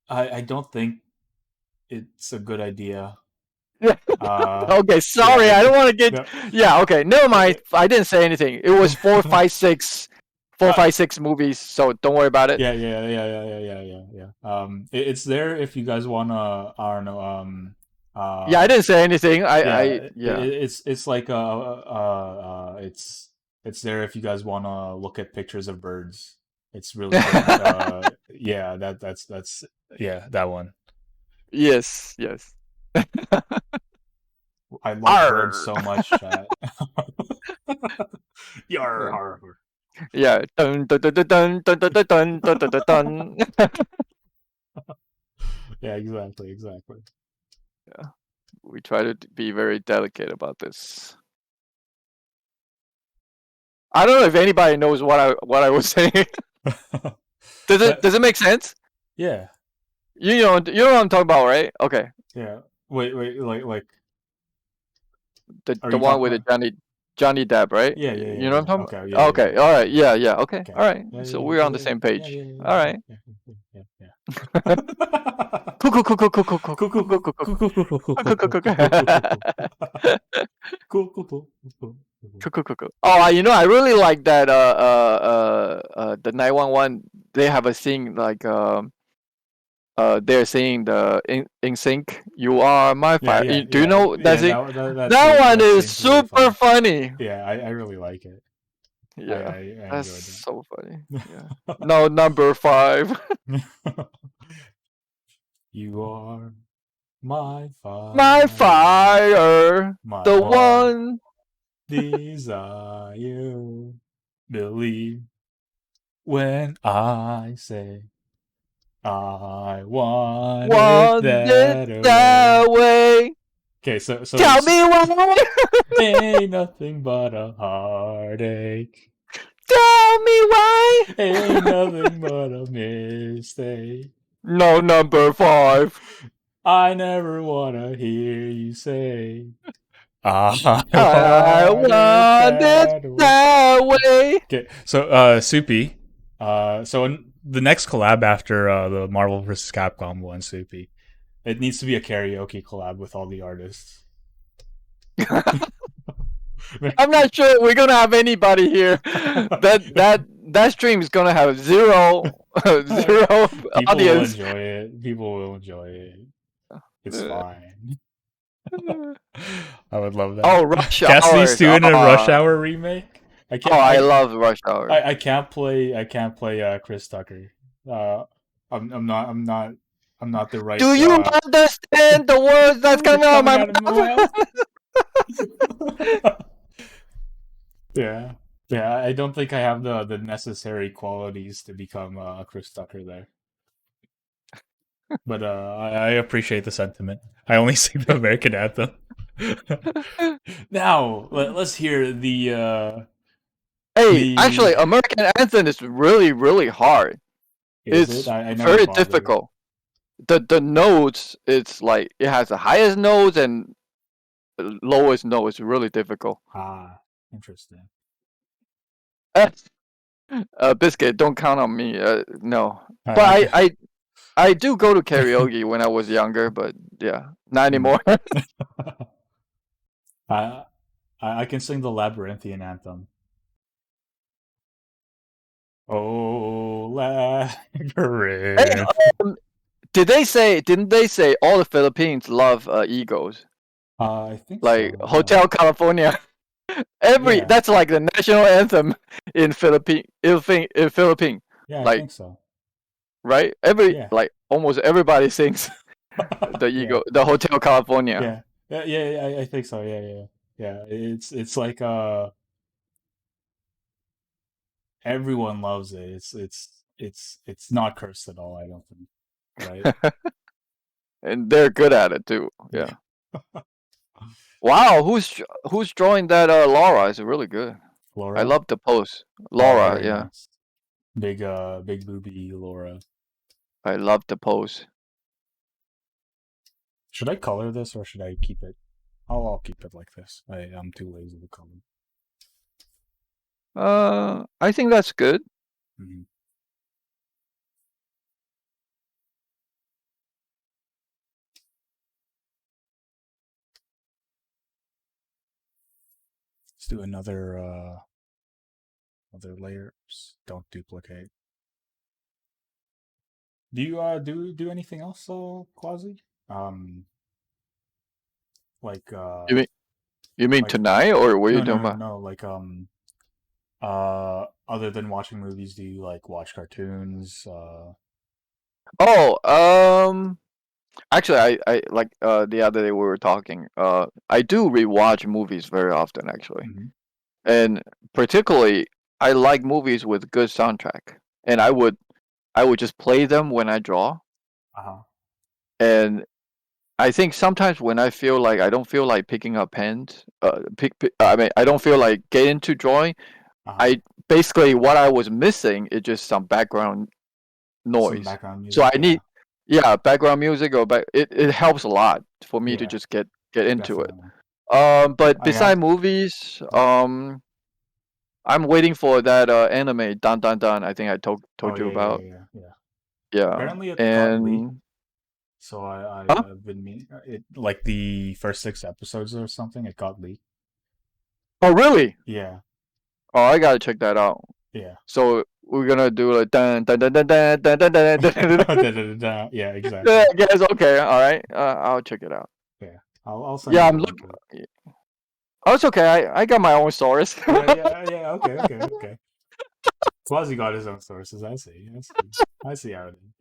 I I don't think it's a good idea. Okay, Yeah. sorry. I don't want to get. No. Yeah, okay. Never mind. It, I didn't say anything. It was four, it, five, six, four, uh, five, six movies. So don't worry about it. yeah. Yeah. Yeah. Yeah. Yeah. Yeah. Yeah. Yeah. It's there if you guys wanna. I don't know. Yeah, I Uh, didn't say anything. yeah. Yeah. It's like it's there if you guys wanna look at pictures of birds. It's really good. Yeah. That's yeah. That one. Yes, yes. I love birds Arr. so much. Chat. Yar, Yeah. har, har. Yeah. Dun, dun, dun, dun, dun, dun, dun, dun, dun, dun, dun, dun. Yeah, exactly, exactly. Yeah. We try to be very delicate about this. I don't know if anybody knows what I was saying. Does it But does it make sense? yeah, You know what I'm talking about, right? Okay. yeah. Wait, like, are The you one talking with the about? Johnny Depp, right? Yeah, yeah, You yeah, know what I'm yeah. talking Okay, yeah, about? yeah, Okay. yeah, All yeah, right. yeah. Yeah. Yeah. Okay. Okay. All right. Yeah, So yeah, we're on yeah, the yeah, same yeah, page. yeah, yeah, All yeah, right. yeah, yeah, yeah, yeah. Cool. Cool. Cool. Cool. Cool. Cool. Cool. Cool, cool, Cool. cool, Cool. Cool. cool, cool, cool, cool, Cool. Cool. cool, Cool. cool, cool, cool, cool, cool. Cool, cool, cool, cool, cool. Cool. Cool. Cool. Cool. Oh, I really like that. The 911. They have a scene like they're saying the in sync. You are my Yeah, fire. yeah, Do you yeah, know that yeah. scene? That That scene, one that is scene's really super funny. funny. Yeah, I really like it. Yeah, I that's enjoyed so funny. Yeah. that. No, number five. You are my My fire, fire, my the one one desire. Believe when I say I want it want it that way. that way. Okay, Tell me why. ain't nothing but a heartache. Tell me why. Ain't nothing but a mistake. No, number five. I never wanna hear you say I I want it want it that way. that way. Okay, so Soupy, so in the next collab after the Marvel vs. Capcom one, Soupy, it needs to be a karaoke collab with all the artists. I'm not sure we're gonna have anybody here. That stream is gonna have zero People will audience. enjoy it. People will enjoy it. It's fine. I would love that. Oh, Rush Cast these Hours. two in a Rush Hour remake. I Oh, can't. I love Rush Hour. I can't play. I can't play Chris Tucker. Uh, I'm not. I'm not the right. Do you understand the words that's coming out of Coming my out of my mouth? mouth. Yeah. Yeah. I don't think I have the necessary qualities to become Chris Tucker there. But I appreciate the sentiment. I only sing the American anthem. Now let's hear Hey, the. actually, American Anthem is really, really hard. Is it? It's I never very bothered. difficult. The notes, it's like it has the highest notes and lowest note. It's really difficult. Ah, interesting. Biscuit, don't count on me. No, but I can. I do go to karaoke when I was younger, but yeah, not Mm. anymore. I I can sing the Labyrinthian anthem. Oh, Hey, labyrinth. didn't they say all the Philippines love Eagles? I think Like so. Yeah. Hotel California. Yeah. That's like the national anthem in Philippine. Yeah. I Like think so. right? Yeah. Like almost everybody sings Yeah. the Hotel California. Yeah. Yeah. Yeah. I think so. Yeah. Yeah. Yeah. It's like everyone loves it. It's not cursed at all. I don't think. Right. And they're good at it too. Yeah. Yeah. Wow, who's drawing that Laura is really good. I Laura. love the pose. Oh, Laura, very yeah. nice. Big booby Laura. I love the pose. Should I color this or should I keep it? I'll keep it like this. I'm too lazy to color. I think that's good. Hmm. Let's do other layers. Don't duplicate. Do you do anything else, Quasi? Um, like You mean you mean like tonight or what are you no talking no no about? no like other than watching movies, do you like watch cartoons? Oh, actually I like the other day we were talking. I do rewatch movies very often actually. Mhm. And particularly I like movies with good soundtrack. And I would just play them when I draw. Uh-huh. And I think sometimes when I feel like I don't feel like picking up pens, I mean, I don't feel like getting to drawing. Uh, I basically what I was missing is just some background some noise. background So music. I Yeah, need, yeah, background music or it helps a lot for me to yeah, just get into it. definitely. But I have. beside movies, Yeah. I'm waiting for that anime Dun Dun Dun. I think I Oh told you yeah, yeah, about. yeah, yeah. Yeah, Apparently, it got leaked. and So huh? I've been it like the first 6 episodes or something. It got leaked. Oh really? Yeah, Oh, I gotta check that out. yeah. So we're gonna do like dun dun dun dun dun dun dun dun dun. Dun, dun. Da-da-da-da. Yeah, Yeah, exactly. I guess okay. All right. I'll check it out. Yeah, I'll send Yeah, you I'm the link looking. to it. Oh, it's okay. I got my own source. Yeah, yeah, yeah. Okay, okay, okay. Quasi got his own sources. I see. I see. I see how it is.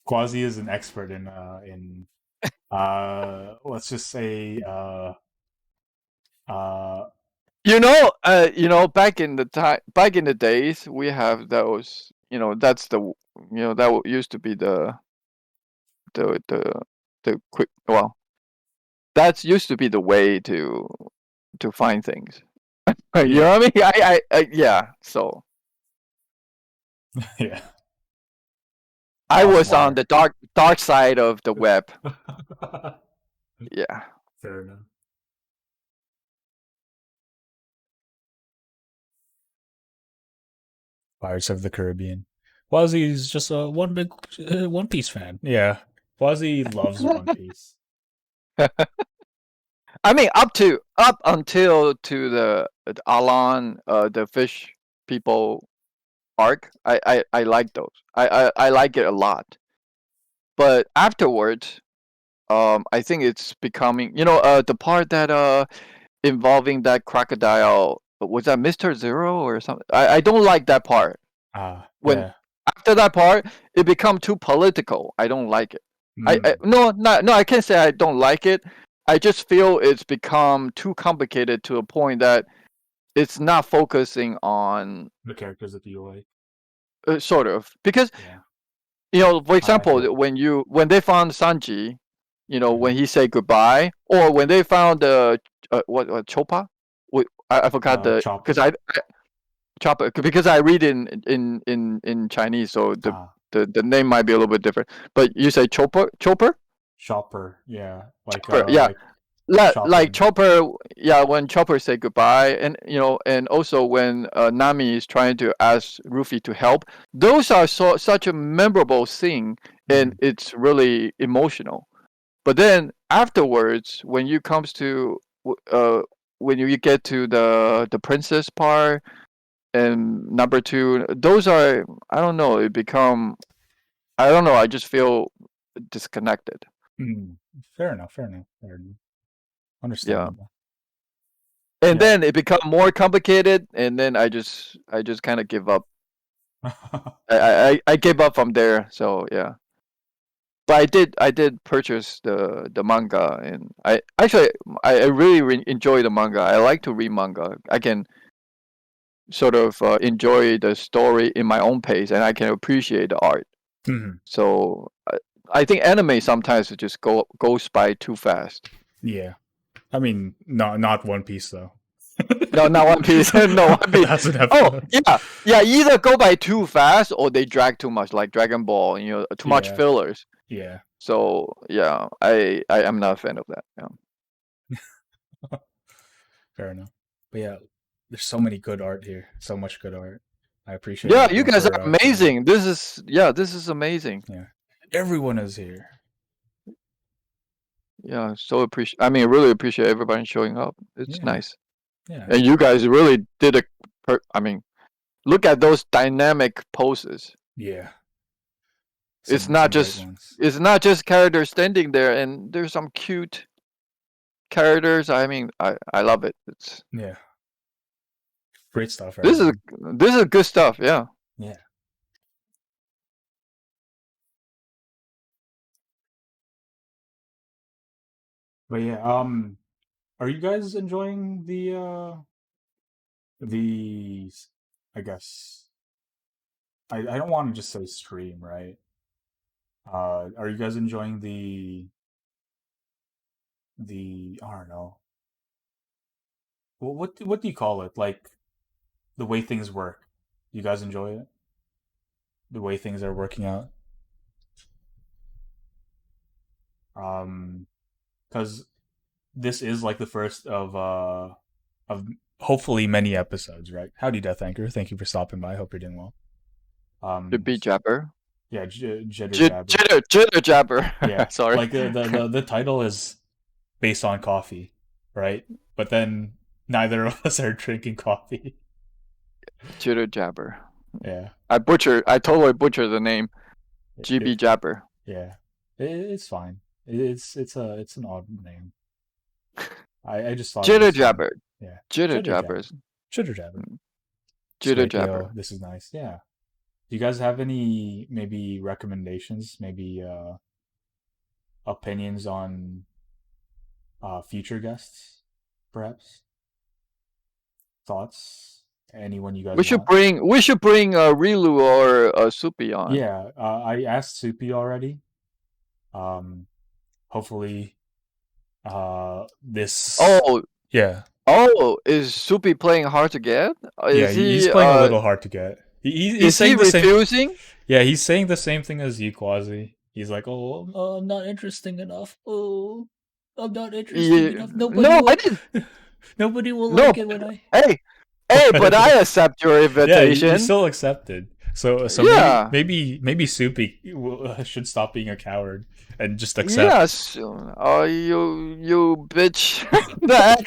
Quasi is an expert in let's just say uh Back in the back in the days, we have those. That's that used to be the the the quick. Well, that's used to be the way to find things. You know yeah, what I mean? Yeah. So yeah. I File was on smarter. the dark side of the web. Yeah. Fair enough. Pirates of the Caribbean. Quasi's just a one big One Piece fan. Yeah, Quasi loves One Piece. I mean, up until to the Alan, the fish people arc. I like those. I like it a lot. But afterwards, I think it's becoming, the part that involving that crocodile. Was that Mr. Zero or something? I don't like that part. Ah, When yeah. after that part, it become too political. I don't like it. I Mm, no, not no. I can't say I don't like it. I just feel it's become too complicated to a point that it's not focusing on the characters that you like. sort of because Yeah, for I feel example, that. when they found Sanji, when Hmm. he said goodbye, or when they found what Chopa, I forgot because Chopper. Chopper, because I read in Chinese, so Ah, the name might be a little bit different. But you say Chopper, Chopper. Yeah, Chopper, yeah, like like chopping. Chopper, yeah. When Chopper said goodbye, and and also when Nami is trying to ask Ruffy to help, those are such a memorable scene, and Mm, it's really emotional. But then afterwards, when you comes to when you get to the princess part and number two, those are, I don't know. It become, I don't know. I just feel disconnected. mm. Fair enough. Fair enough. Fair enough. Yeah. Understandable. And Yeah. then it become more complicated, and then I just kind of give up. I gave up from there. So yeah. But I did purchase the manga, and I actually I really enjoy the manga. I like to read manga. I can sort of enjoy the story in my own pace, and I can appreciate the art. Mhm. So I think anime sometimes it just goes by too fast. Yeah. I mean, not One Piece though. No, not One Piece. No, One Piece. That's an Oh episode. yeah, yeah. Either go by too fast or they drag too much, like Dragon Ball. Too much Yeah. fillers. Yeah. So yeah, I am not a fan of that. Yeah. Fair enough. But yeah, there's so many good art here. So much good art. I appreciate Yeah, you everyone guys for are showing up. amazing. This is amazing. Yeah. Everyone is here. Yeah, so appreciate. I mean, really appreciate everybody showing up. It's Yeah. nice, Yeah. and you guys really did a. I mean, look at those dynamic poses. Yeah. It's not Some great just ones. it's not just characters standing there, and there's some cute characters. I mean, I love it. It's Yeah. Great stuff, this is everyone. this is good stuff. Yeah. Yeah. But yeah, are you guys enjoying the I guess I don't want to just say stream, right? Are you guys enjoying the I don't know, what do you call it? Like the way things work. You guys enjoy it? The way things are working out. Um, because this is like the first of hopefully many episodes, right? Howdy, Death Anchor. Thank you for stopping by. Hope you're doing well. Should be Jabber. Yeah, Jitter Jabber. Jitter Jabber. Yeah, Sorry. like the title is based on coffee, right? But then neither of us are drinking coffee. Jitter Jabber. Yeah, I totally butchered the name. GB it, Jabber. yeah, it's fine. It's an odd name. I just thought it Jitter was fun. Jabber. Yeah, Jitter Jitter Jabber. Jabber, Jitter Jabber. Jitter Squeakio, Jabber. this is nice. Yeah. Do you guys have any maybe recommendations, maybe opinions on future guests, perhaps? Thoughts? Anyone you guys want? We should bring Rilu or Supi on. Yeah, I asked Soupy already. Um, hopefully, this. Oh, Yeah, oh, is Supi playing hard to get? yeah, he's playing a little hard to get. He's Is he saying the same. refusing? Yeah, he's saying the same thing as you, Quasi. He's like, "Oh, I'm not interesting enough. Oh, I'm not interesting Yeah, enough. Nobody no, I will, didn't. nobody will No, like it when I." hey, hey, but I accept your Yeah, you invitation. still accepted. So Yeah, maybe Soupy should stop being a coward and just accept. yes. Oh, you bitch. The heck?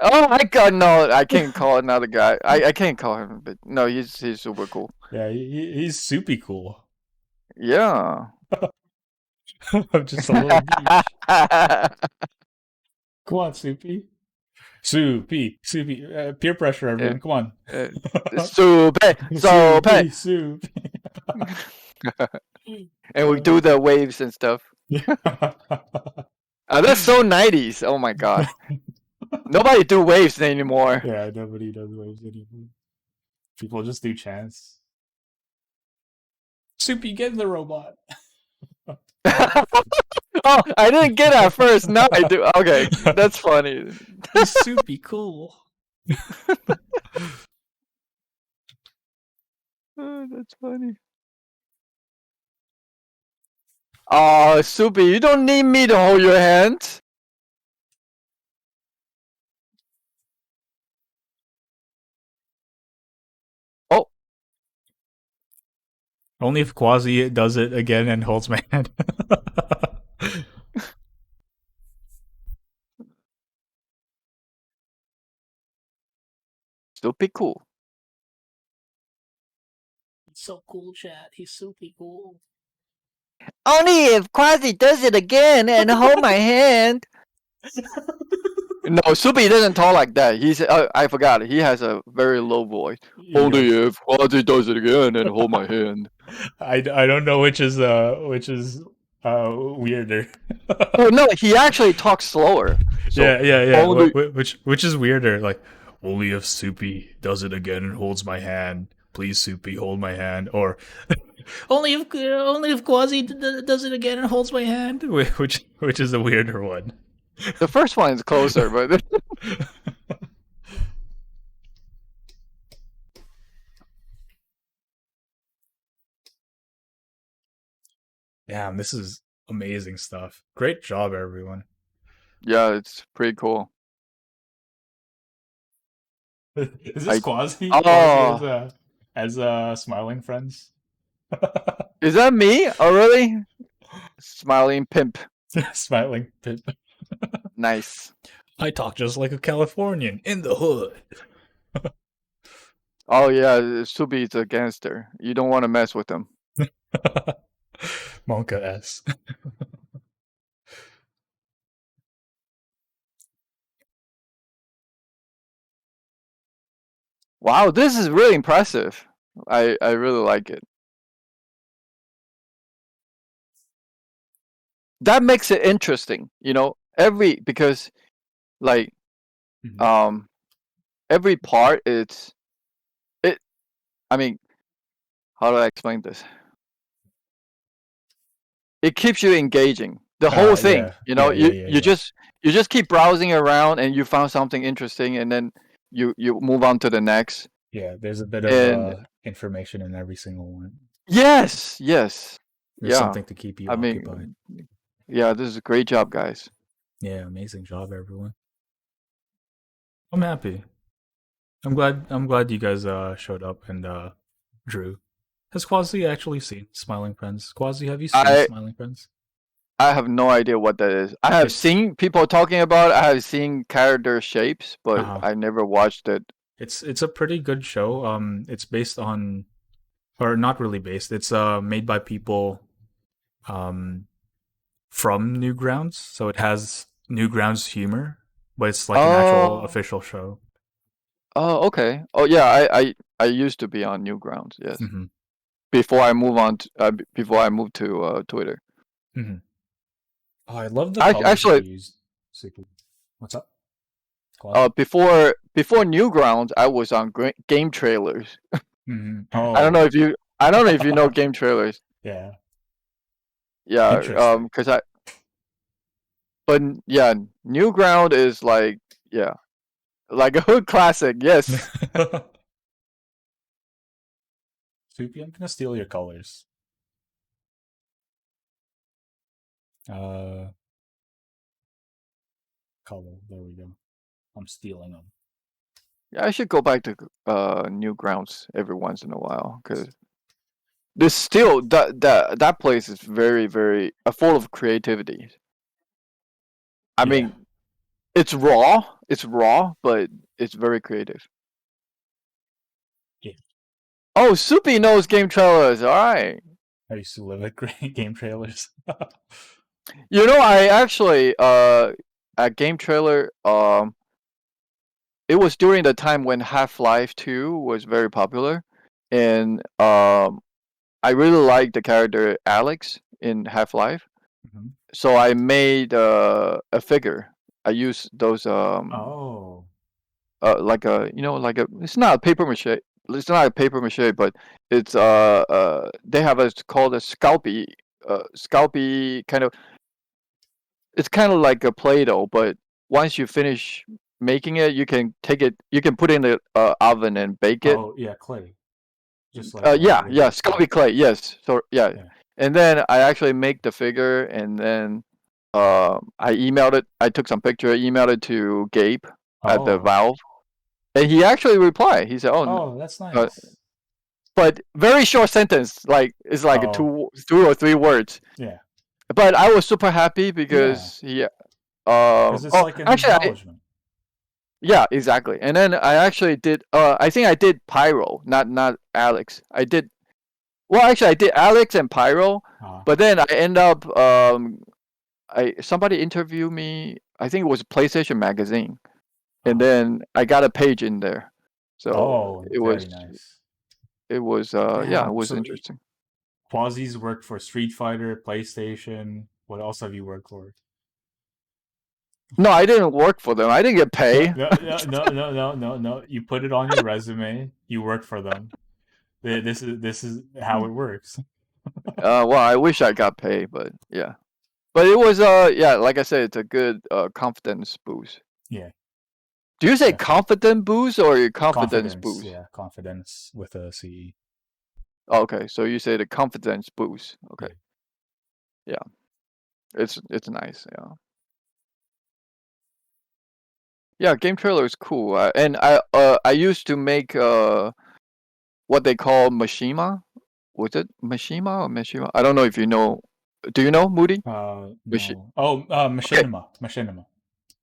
Oh my god, no, I can't call another guy. I can't call him, but no, he's super cool. Yeah, he's Soupy cool. Yeah. I'm just a little geesh. Come on, Soupy. Soupy. Peer pressure, Uh, everyone. Come on. Super, super. Soupy. And we do the waves and stuff. That's so 90s. Oh my god. Nobody do waves anymore. Yeah, nobody does waves anymore. People just do chants. Soupy, get in the robot. Oh, I didn't get that first. Now I do. Okay, that's funny. He's Soupy cool. Oh, that's funny. Oh, Soupy, you don't need me to hold your hand. Oh, Only if Quasi does it again and holds my hand. Soupy cool. He's so cool, chat. He's super cool. Only if Quasi does it again and hold my hand. No, Soupy doesn't talk like that. He's I forgot. He has a very low voice. Only if Quasi does it again and hold my hand. I don't know which is weirder. Oh no, he actually talks slower. So yeah. only Which is weirder? Like only if Soupy does it again and holds my hand. Please, Soupy, hold my hand. Or only if Quasi does it again and holds my hand. Which is a weirder one. the first one is closer, but Damn, this is amazing stuff. Great job, everyone. yeah, it's pretty cool. Is this Quasi? Quasi Oh, as smiling friends? is that me? Oh really? Smiling pimp. Smiling. Nice. I talk just like a Californian in the hood. Oh yeah, Subi is a gangster. You don't want to mess with him. Monka S. Wow, this is really impressive. I really like it. That makes it interesting, you know. Because like um every part it I mean, how do I explain this? It keeps you engaging. the whole thing. Yeah, yeah, yeah, yeah, yeah. You just keep browsing around and you found something interesting, and then you move on to the next. Yeah, there's a bit of And information in every single one. yes, yes, There's yeah. something to keep you I occupied. mean, yeah, this is a great job, guys. Yeah, amazing job, everyone. I'm happy. I'm glad you guys showed up and drew. Has Quasi actually seen Smiling Friends? Quasi, have you seen I Smiling Friends? I have no idea what that is. I have It's seen people talking about it. I have seen character shapes, but uh I never watched it. it's a pretty good show. It's based on, or not really based. It's made by people um from Newgrounds, so it has Newgrounds humor, but it's like an actual Oh, official show. oh, okay. Oh, yeah. I used to be on Newgrounds. Yes, Hmm. before I move on. Before I moved to Twitter. Hmm. Oh, I love the I colors they actually, used. Super. What's up, Quasi? before Newgrounds, I was on game trailers. Hmm. I don't know Oh, if you. I don't know if you know game trailers. yeah, Yeah. interesting. Cause I. But yeah, Newground is like, yeah, like a hood classic. Yes. Soupy, I'm gonna steal your colors. Uh, color. There we go. I'm stealing them. Yeah, I should go back to Newgrounds every once in a while because there's still that place is very full of creativity. I Yeah. mean, it's raw, but it's very creative. Yeah. Oh, Soupy knows game trailers. All right. I used to live at great game trailers. You know, I actually at game trailer it was during the time when Half-Life 2 was very popular, and I really liked the character Alex in Half-Life. Mhm. So I made a figure. I used those Oh. like a like a it's not a paper mache. It's not a paper mache, but it's they have a called a scalpy kind of. It's kind of like a Play-Doh, but once you finish making it, you can take it. You can put it in the oven and bake it. Oh, yeah, clay. Just like Yeah, regular clay. scalpy clay. Yes. So yeah, Yeah. and then I actually make the figure, and then I emailed it. I took some picture, emailed it to Gabe at the Oh. Valve, and he actually replied. He said, "Oh, Oh, that's uh, nice. but very short sentence, like it's like a Oh, two or three words." yeah. But I was super happy Yeah. because he. Because it's Oh, like an actually, acknowledgement. yeah, exactly. And then I actually did. I think I did Pyro, not Alex. I did. Well, actually, I did Alex and Pyro, Uh, but then I end up. I somebody interviewed me. I think it was PlayStation Magazine, and uh. then I got a page in there. So Oh, very nice. yeah, it Damn. was So interesting. Quasi's worked for Street Fighter, PlayStation. What else have you worked for? No, I didn't work for them. I didn't get No, pay. no, no, no, no, no, no, no. You put it on your resume. You worked for them. This is how it works. Well, I wish I got paid, but yeah. But it was yeah, like I said, it's a good confidence boost. Yeah, Do you say definitely. confident boost or your confidence Confidence, boost? yeah, confidence with a CE. Oh, okay, so you say the confidence boost. Okay, Yeah, yeah, it's nice. Yeah, yeah. Game trailer is cool. And I used to make what they call Mishima. Was it Mishima or Mishima? I don't know if you know. Do you know Moody? no. Oh, Okay, machinima, machinima.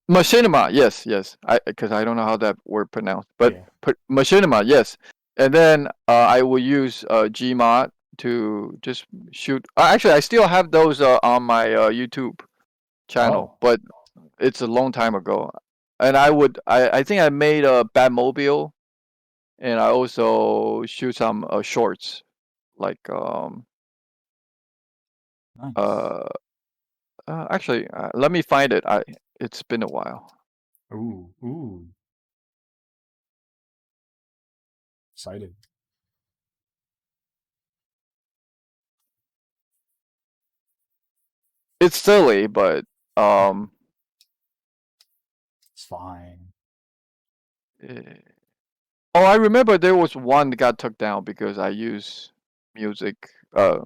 Machinima. Yes, yes. I because I don't know how that word pronounced, but Yeah. Machinima. Yes. And then I will use Gmod to just shoot. Actually, I still have those on my YouTube channel, Oh, but it's a long time ago. And I think I made a Batmobile, and I also shoot some shorts like nice. uh, actually let me find it. It's been a while. Ooh, ooh, excited. It's silly, but um, It's fine. eh, oh, I remember there was one that got took down because I use music,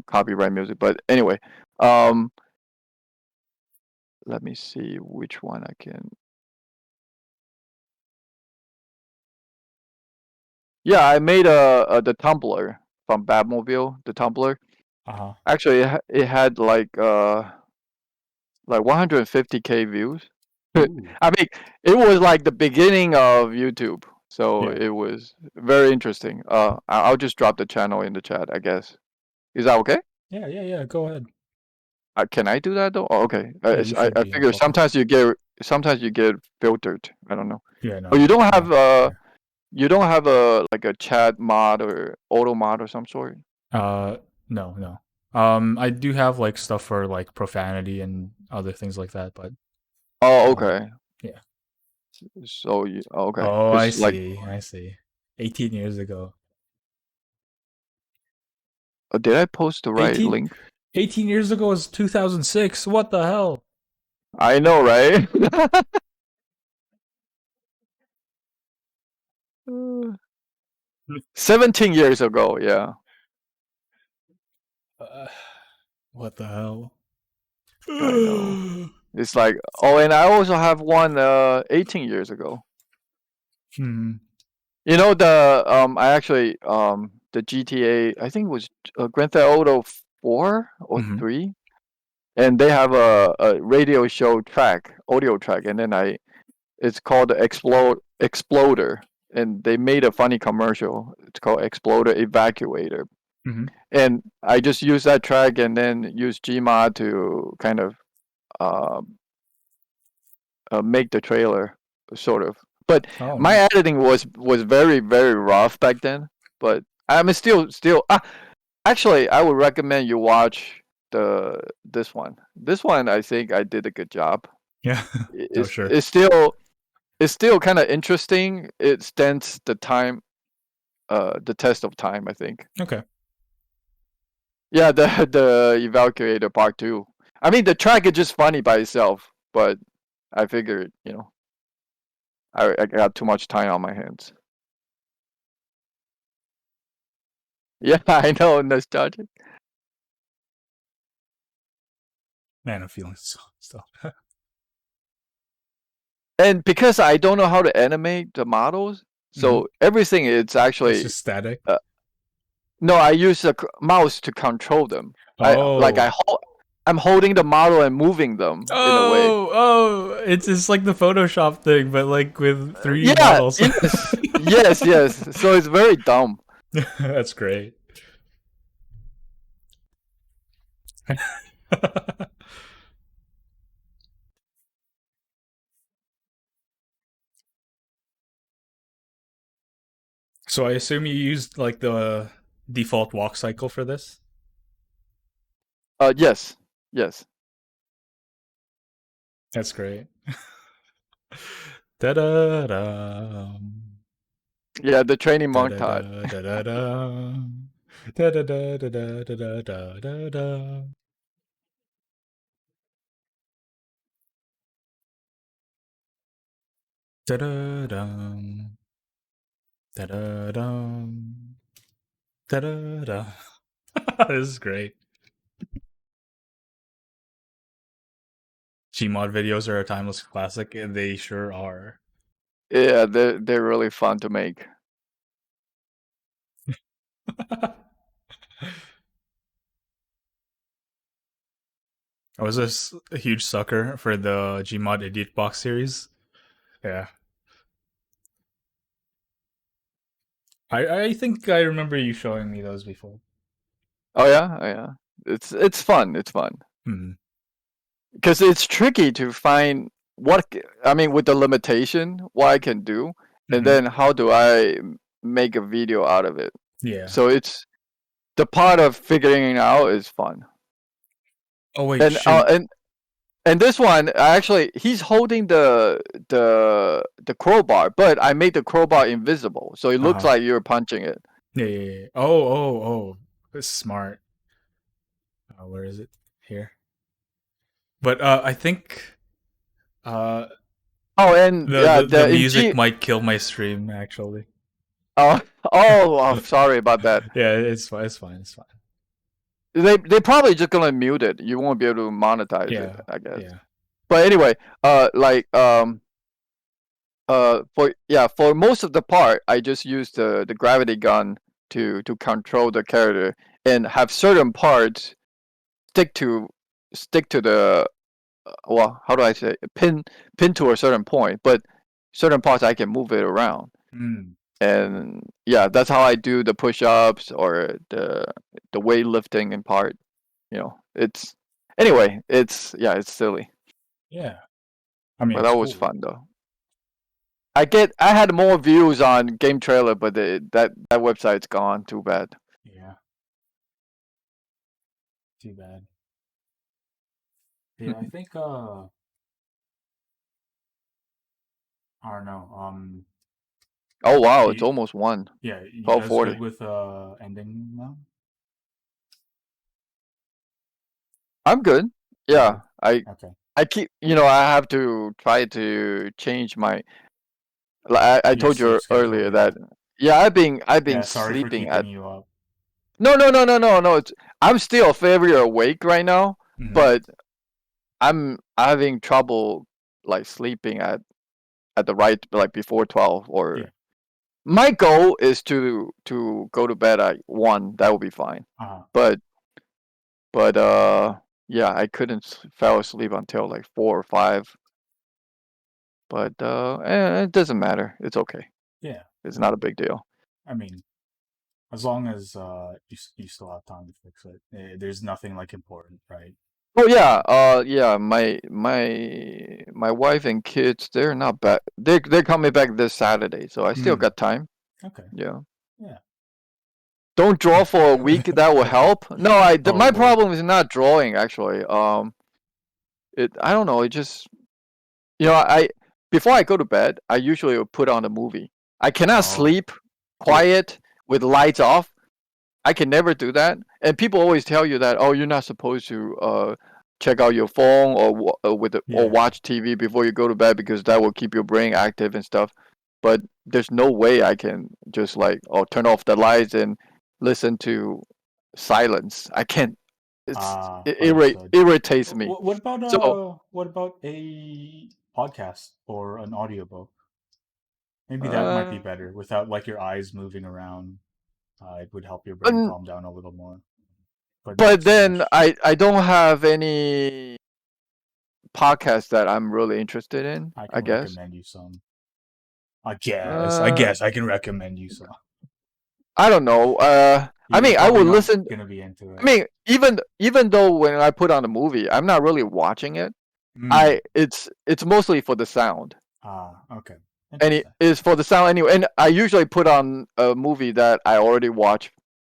copyright music. But anyway, um, let me see which one I can. Yeah, I made a the Tumblr from Batmobile, the Tumblr. Uh huh. Actually, it had like 150K views. Ooh. I mean, it was like the beginning of YouTube, so Yeah. it was very interesting. I'll just drop the channel in the chat, I guess. Is that okay? Yeah. Yeah. Yeah. Go ahead. Can I do that though? Oh, okay. Yeah. You should I be figure welcome. sometimes you get filtered. I don't know. Yeah. Oh, No. No. Yeah. you don't have a like a chat mod or auto mod or some sort? Uh. No. No. I do have like stuff for like profanity and other things like that, but Oh, um, okay. yeah. So you okay? Oh, I Cause like, see. I see. 18 years ago. did I post the right 18, link? 18 years ago was 2006. What the hell? I know, right? 17 years ago, yeah. Uh, what the hell? I know. It's like, oh, and I also have one 18 years ago. Hmm. You know I actually the GTA, I think it was Grand Theft Auto 4 or Hmm. 3, and they have a radio show track, audio track, and then it's called Exploder, and they made a funny commercial. It's called Exploder Evacuator, Hmm. and I just use that track and then use Gmod to kind of um, make the trailer, sort of. But Oh, my nice. editing was very very rough back then. But I'm still. Actually, I would recommend you watch the this one. This one, I think I did a good job. Yeah. Oh, It's sure. it's still it's still kind of interesting. It stands the test of time, I think. Okay. Yeah, the the evacuator part two. I mean, the track is just funny by itself, but I figured, I got too much time on my hands. Yeah, I know, nostalgic. Man, I'm feeling so stuff. And because I don't know how to animate the models, Hmm. so everything it's It's actually just static. uh, no, I use a mouse to control them. Oh. I'm holding the model and moving them in a way. Oh, oh, it's just like the Photoshop thing, but like with 3D Yeah, models. yes. So it's very dumb. That's great. So I assume you used like the default walk cycle for this? Yes, yes. That's great. Da da da. Yeah, the training Da da montage. da da da da. Da da da da da da da da da. Da da da. Da da da. Da da da. This is great. Gmod videos are a timeless classic, and they sure are. Yeah, they're really fun to make. I was a huge sucker for the Gmod Idiot Box series. Yeah, I think I remember you showing me those before. Oh yeah. It's fun. It's fun Hmm. because it's tricky to find I mean, with the limitation, what I can do, and Hmm. then how do I make a video out of it. Yeah. So it's the part of figuring it out is fun. Oh wait, And shoot. and this one, actually, he's holding the crowbar, but I made the crowbar invisible, so it Uh looks huh. like you're punching it. Yeah, yeah, yeah. Oh, oh, oh. That's smart. Where is it? Here. But I think uh, Oh, and the, yeah, the the the in music G. might kill my stream. Actually, Oh, oh, sorry about that. yeah, it's fine. It's fine. It's fine. They probably just gonna mute it. You won't be able to monetize it, Yeah, I guess. yeah. But anyway, like for yeah, for most of the part, I just use the gravity gun to control the character and have certain parts stick to stick to the well, how do I say it? Pin to a certain point, but certain parts I can move it around. Mm, And yeah, that's how I do the push-ups or the weightlifting in part. It's anyway, it's yeah, it's silly, yeah. I mean, but it's that was cool. fun though. I had more views on game trailer, but that website's gone. Too bad. Yeah, too bad. Yeah, I think I don't know. Oh wow, Do it's you, almost one. yeah, you guys good 12:40. with ending now? I'm good. You're Yeah, good. Okay. I keep I have to try to change my. I Your told sleep you schedule. earlier Yeah. that yeah, I've been Yeah. Sorry for sleeping keeping at. you up. No. I'm still very awake right now, Hmm. but I'm having trouble like sleeping at the right like before 12 or Yeah. my goal is to go to bed at 1. That will be fine. Uh, But yeah, I couldn't fell asleep until like 4 or 5. But it doesn't matter. It's okay. yeah. It's not a big deal. I mean, as long as you still have time to fix it, there's nothing like important, right? Oh yeah, yeah. My wife and kids, they're not back. They're coming back this Saturday, so I still Mm, got time. okay. Yeah. Yeah. Don't draw for a week. That will help. No, Oh my boy. problem is not drawing actually. I don't know. It just I before I go to bed, I usually will put on a movie. I cannot Oh sleep yeah. quiet with lights off. I can never do that. And people always tell you that, oh, you're not supposed to check out your phone or Yeah. watch TV before you go to bed because that will keep your brain active and stuff. But there's no way I can just like turn off the lights and listen to silence. I can't. Ah, It understood. irritates me. So What about a podcast or an audiobook? Maybe that might be uh, better without like your eyes moving around. It would help your brain um, calm down a little more, but not but too then much. I don't have any podcast that I'm really interested in. I I can guess. recommend you some. I guess. I Uh, guess I can recommend you some. I don't know. I You're mean, I probably would not listen. gonna be into I it. mean, even though when I put on a movie, I'm not really watching it. Hmm. It's mostly for the sound, Ah, okay. and it Interesting. is for the sound anyway. And I usually put on a movie that I already watched.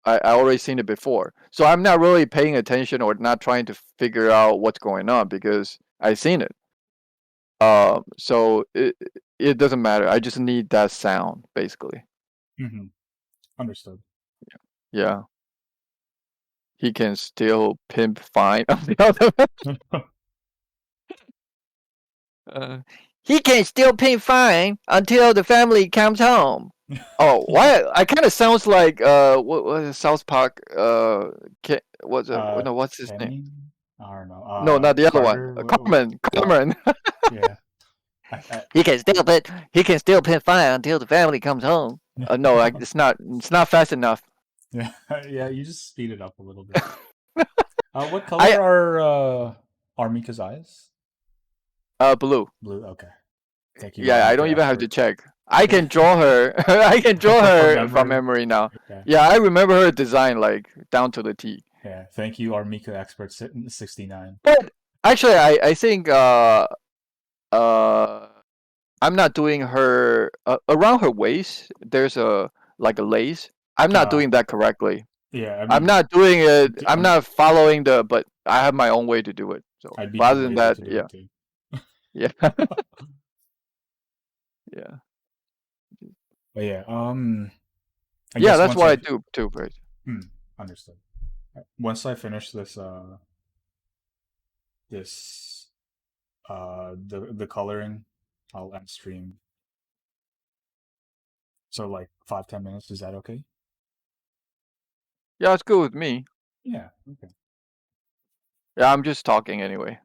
I already seen it before, so I'm not really paying attention or not trying to figure out what's going on because I seen it. So it doesn't matter. I just need that sound basically. Hmm. Understood. Yeah, he can still pimp fine on the other. Uh, he can still pay fine until the family comes home. Oh, why? I kind of sounds like what is South Park? What's uh, no, what's his name? Kenny? I don't know. No, not the other one. Carter? Carmen. Carmen. Yeah. He can still pay fine until the family comes home. No, it's not fast enough. Yeah, yeah, you just speed it up a little bit. What I color are Armika's eyes? blue. Blue. Okay. Thank you, Yeah, I don't Armika even have to expert. check. I can draw her. I can draw From her from memory. memory now. Yeah. Yeah, I remember her design like down to the T. Yeah. Thank you, Armika expert 69. But actually, I think uh I'm not doing her around her waist. There's a like a lace. I'm not Uh doing that correctly. yeah, I I'm mean not doing it. I'm I'm not following the. But I have my own way to do it. So, I'd be but too other than lazy that, to do yeah, it too. yeah, yeah, But yeah, I yeah. guess That's once what I I do too, right? hmm, understood. Once I finish this the coloring, I'll end stream. So like 5-10 minutes. Is that okay? Yeah, it's good with me. Yeah. Okay. Yeah, I'm just talking anyway.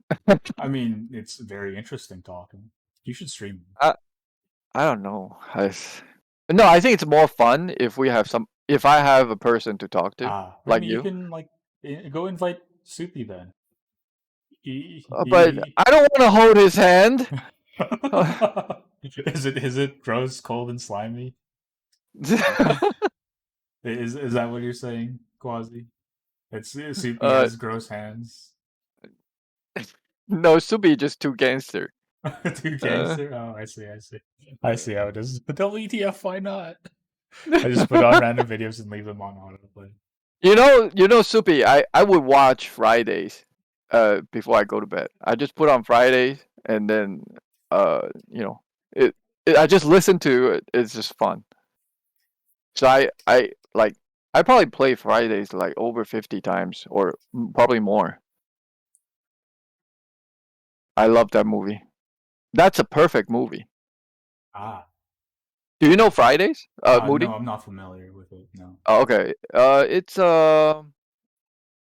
I mean, it's very interesting talking. You should stream. I I don't know. No, I think it's more fun if we have some. If I have a person to talk to, Ah, like maybe you you. can like go invite Soupy then. But He, I don't want to hold his hand. is it gross, cold, and slimy? Is that what you're saying, Quasi? It's Soupy uh, has gross hands. no, Subi just too gangster. Too Uh, gangster. Oh, I see. I see. I see how it is. But WTF? Why not? I just put on random videos and leave them on autoplay. Supi, I would watch Fridays before I go to bed. I just put on Fridays and then you know, it, I just listen to it. It's just fun. So I like I probably play Fridays like over 50 times or probably more. I love that movie. That's a perfect movie. Ah, Do you know Fridays? no, Moody? I'm not familiar with it. No. Oh, okay.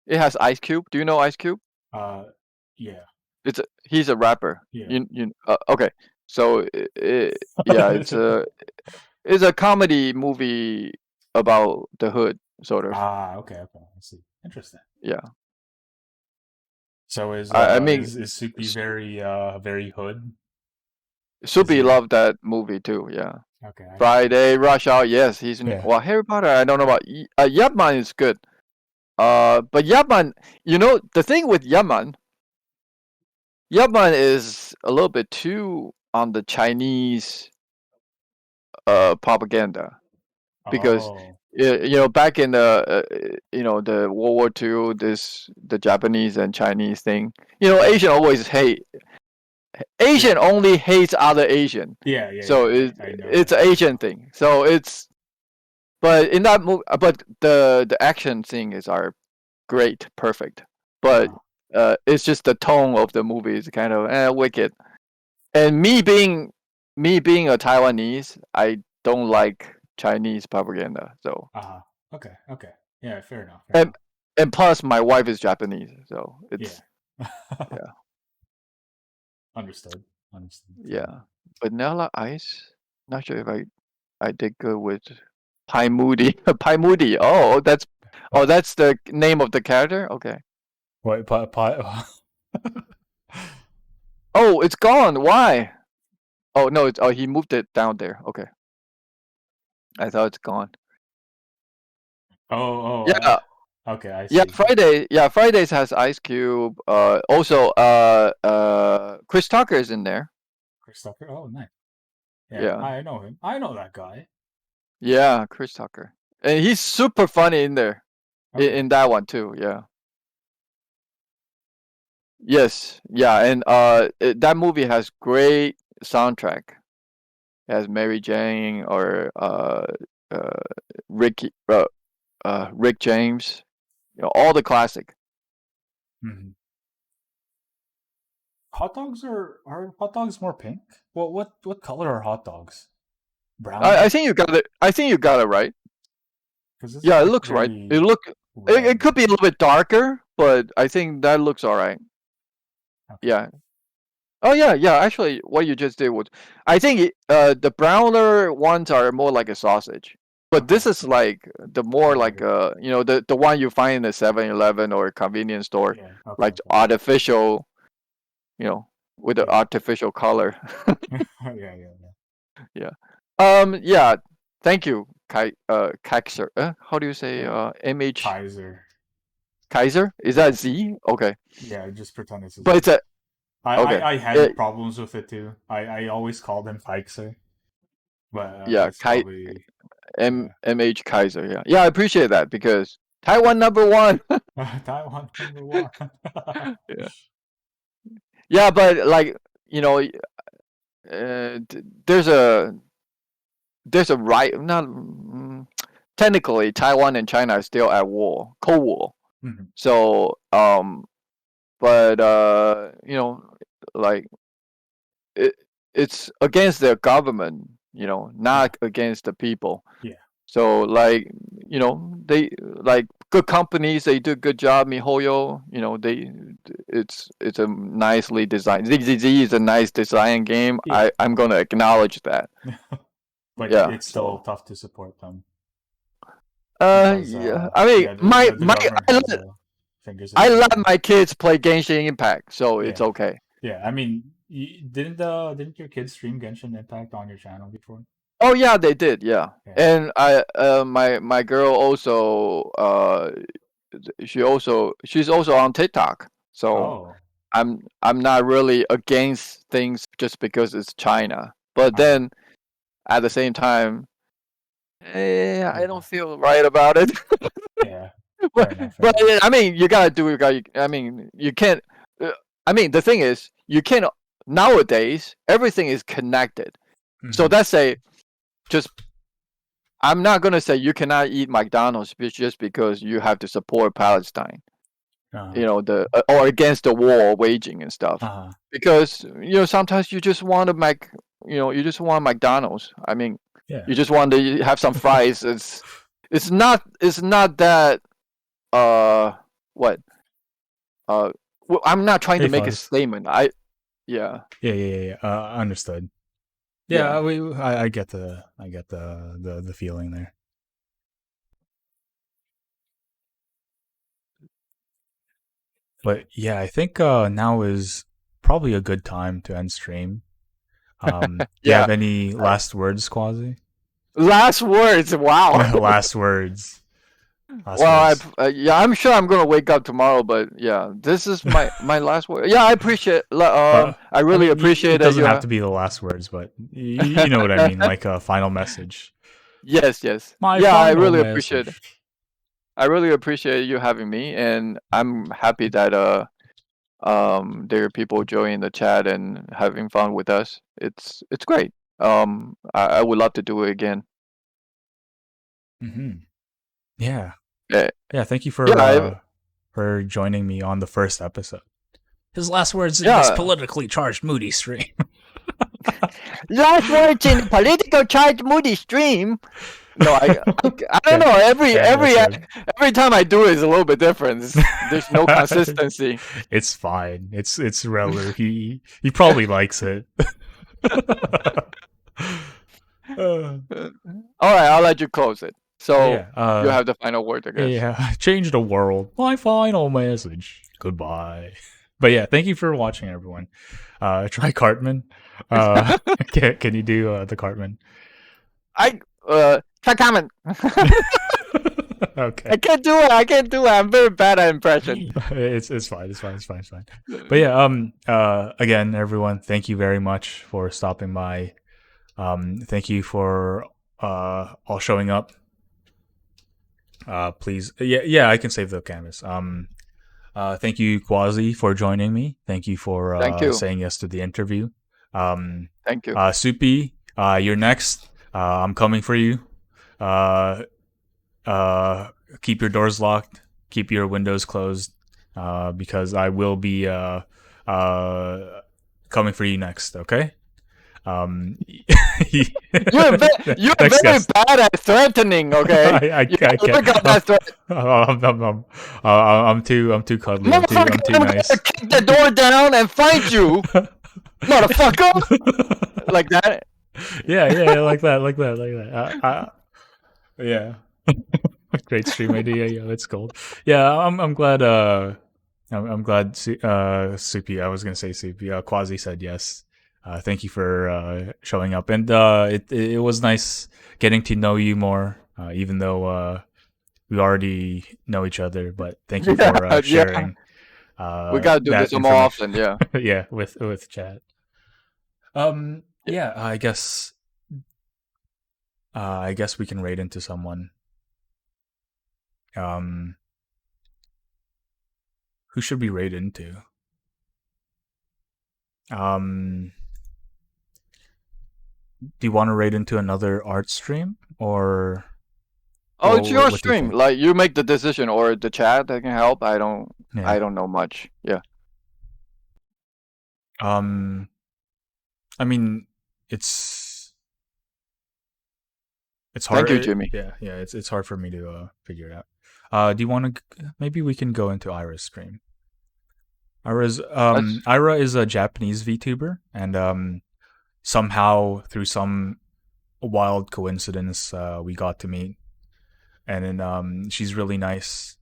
It has Ice Cube. Do you know Ice Cube? Uh, yeah, He's a rapper. yeah. Okay. So yeah, it's a comedy movie about the hood, sort of. Ah, okay, okay. I see. Interesting. Yeah. So is I uh mean, is is Soupy S- very hood? Is Supi he? loved that movie too. Yeah. Okay, I see. Friday, Rush Hour. Yes, Yeah. well, Harry Potter. I don't know about. Yapman is good. But Yapman, the thing with Yapman is a little bit too on the Chinese propaganda. Because Oh, back in the World War II, the Japanese and Chinese thing. yeah. Asian always hate. Yeah. Asian only hates other Asian, Yeah, yeah, so yeah. I know it's that. an Asian thing. So it's but in that movie, but the action thing is are great, perfect. But Uh-huh. it's just the tone of the movie is kind of wicked. And me being a Taiwanese, I don't like Chinese propaganda. So Uh-huh. Okay, okay. Yeah, fair enough, fair and enough. and plus my wife is Japanese, so Yeah. it's yeah, Understood. Understood. Yeah. yeah. Vanilla Ice. Not sure if I did good with Pie Moody. Pie Moody. What? That's the name of the character. Okay. What? Oh, it's gone. Why? Oh no, he moved it down there. Okay, I thought it's gone. Oh, oh. Yeah, Okay, I yeah. see. Friday. Yeah, Fridays has Ice Cube. Also, Chris Tucker is in there. Chris Tucker. Oh, nice. Yeah, Yeah, I know him. I know that guy. yeah, Chris Tucker, and he's super funny in there. Okay. In that one too. Yeah. Yes. Yeah, and that movie has great soundtrack. It has Mary Jane or uh Ricky Rick James. All the classic. Hmm. Are hot dogs more pink? Well, what color are hot dogs? I Brown? think you got it. I think you got it right. Because this Yeah, is it like looks right. very It red. could be a little bit darker, but I think that looks all right. Okay. Yeah. Oh yeah, yeah. Actually, what you just did was, I think the browner ones are more like a sausage, but Okay. this is like the more More like like a the one you find in the 7-Eleven or convenience store, yeah. Okay. like Okay. artificial, you know, with the Yeah. artificial color. Yeah. Yeah. Yeah. Yeah. Yeah. Thank you, Kaiser. How do you say Uh, MH Kaiser. Kaiser? Is that Yeah. Z? Okay, Yeah. Just pretend it's a but Z. it's a I, okay. I, I It, had problems with it too. I always called him Kaiser, but yeah, it's probably yeah. MH Kaiser. Yeah, yeah. I appreciate that because Taiwan number one. Taiwan #1. Yeah, yeah, but like there's a right. Not technically, Taiwan and China are still at war, Cold War. Mhm. So but like it, it's against the government, Yeah. not against the people. Yeah. So like, they like good companies, they do a good job. MiHoYo, it's a nicely designed. ZZZ is a nice design game. Yeah. I'm gonna acknowledge that. But Yeah. it's still So tough to support them because yeah. I mean, yeah, the my government has fingers in I let everything. my kids play Genshin Impact, so it's Yeah. okay. Yeah. I mean, didn't your kids stream Genshin Impact on your channel before? Oh yeah, they did. Yeah, Yeah. and my girl also she's also on TikTok. So Oh. I'm not really against things just because it's China. But Uh-huh. then at the same time, I don't Yeah. feel right about it. Yeah. but Fair enough. Fair but enough. I mean, you gotta do. I mean, you can't. I mean, the thing is, you can't. Nowadays, everything is connected. So Hmm. let's say just I'm not gonna say you cannot eat McDonald's just because you have to support Palestine, Uh-huh. the or against the war waging and stuff. Uh-huh. Because sometimes you just want to you just want McDonald's. I mean, Yeah. you just want to have some fries. It's not that what well, I'm not trying Hey, to make a Fuzz. statement. Yeah, Yeah. Yeah. Yeah. Yeah. Understood. yeah, Yeah. I get the feeling there. But yeah, I think now is probably a good time to end stream. Do you have yeah. any last words, Quasi? Last words. Wow. Last words. Last Well, words. yeah, I'm sure I'm gonna wake up tomorrow, but yeah, this is my last word. Yeah, I appreciate. I I really mean, appreciate it that doesn't you have have. to be the last words, but you know what I mean, like a final message. Yes, yes. My Yeah, I final really appreciate. message. I really appreciate you having me, and I'm happy that there are people joining the chat and having fun with us. It's great. I would love to do it again. Hmm. Yeah, Yeah, yeah. Thank you yeah, for joining me on the first episode. His last words in this yeah. politically charged moody stream. Last words in political charge moody stream. No, I don't Yeah, know. yeah, that's good. Every time I do it is a little bit different. There's no consistency. It's fine. It's Reller. He probably likes it. Uh, All right, I'll let you close it. So yeah. you have the final word, I guess. Yeah. Change the world. My final message. Goodbye. But yeah, thank you for watching, everyone. Try Cartman. Can you do the Cartman? I try comment. Okay. I can't do it. I can't do it. I'm very bad at impression. It's fine. It's fine. It's fine. It's fine. But yeah. Again, everyone, thank you very much for stopping by. Thank you for all showing up. Please. Yeah. I can save the canvas. Thank you, Quasi, for joining me. Thank you for Thank you. saying yes to the interview. Thank you. Soupy, you're next. I'm coming for you. Uh, Keep your doors locked. Keep your windows closed. Because I will be coming for you next. Okay. Um, You're next very guest. bad at threatening. Okay, you I gotta can't. look up that threat. I'm too cuddly. I'm Motherfucker, too I'm gonna nice. kick the door down and find you, motherfucker. Like that. Yeah, like that. Yeah, great stream idea. Yeah, that's gold. Yeah, I'm glad. I'm glad. Supi, I was gonna say Supi. Quasi said yes. Thank you for showing up, and it was nice getting to know you more, even though we already know each other. But thank you for Yeah, yeah. sharing We gotta do that this more information. often. Yeah. Yeah, with chat. Yeah, I guess we can raid into someone. Um, who should we raid into? Um, do you want to raid into another art stream, or Oh, it's your what do you stream. think? Like you make the decision, or the chat that can help. I Yeah. don't know much. Yeah. Um, I mean, it's it's Thank hard. you, Jimmy. Yeah, yeah. It's hard for me to figure it out. Do you want to? Maybe we can go into Ira's stream. That's Ira is a Japanese VTuber, and somehow through some wild coincidence, we got to meet. And then she's really nice.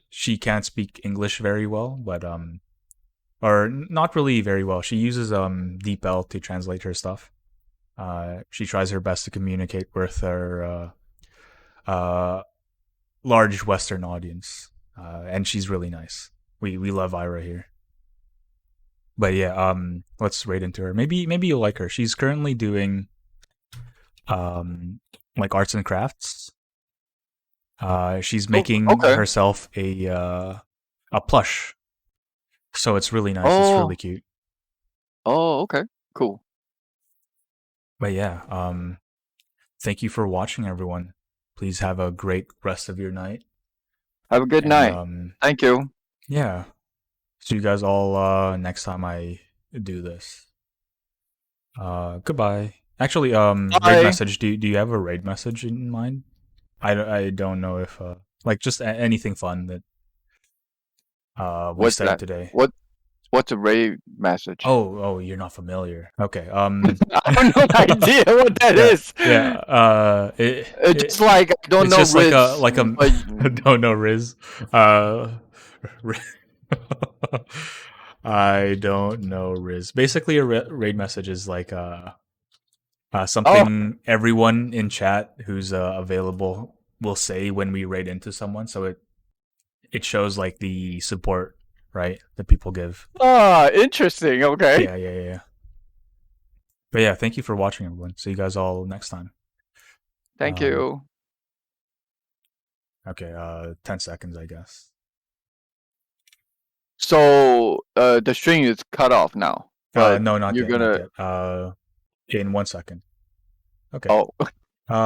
She can't speak English very well, but or not really very well. She uses DeepL to translate her stuff. She tries her best to communicate with her large Western audience, and she's really nice. We love Ira here. But yeah, let's rate into her. Maybe you'll like her. She's currently doing um like arts and crafts. She's oh, making okay. herself a plush, so it's really nice. It's really Oh, cute. oh, okay. Cool. But yeah, thank you for watching, everyone. Please have a great rest of your night, Have a good and night. Thank you. yeah, see you guys all next time I do this. Goodbye. Actually, raid Bye. message. Do you have a raid message in mind? I don't know if like just anything fun that we What's said that? today. What's a rave message? Oh, you're not familiar. Okay. I have no idea what that Yeah, is. yeah. It's just like I don't It's know just Riz, like a but don't know Riz. Uh, I don't know Riz. Basically, a raid message is like oh, something everyone in chat who's available will say when we raid into someone. So it shows like the support, right, that people give. interesting. Okay. Yeah, yeah, yeah, yeah. But yeah, thank you for watching, everyone. See you guys all next time. Thank Um, you. okay, 10 seconds, I guess. So the string is cut off now, but No, not you're yet, not gonna. yet. In 1 second. Okay. Oh.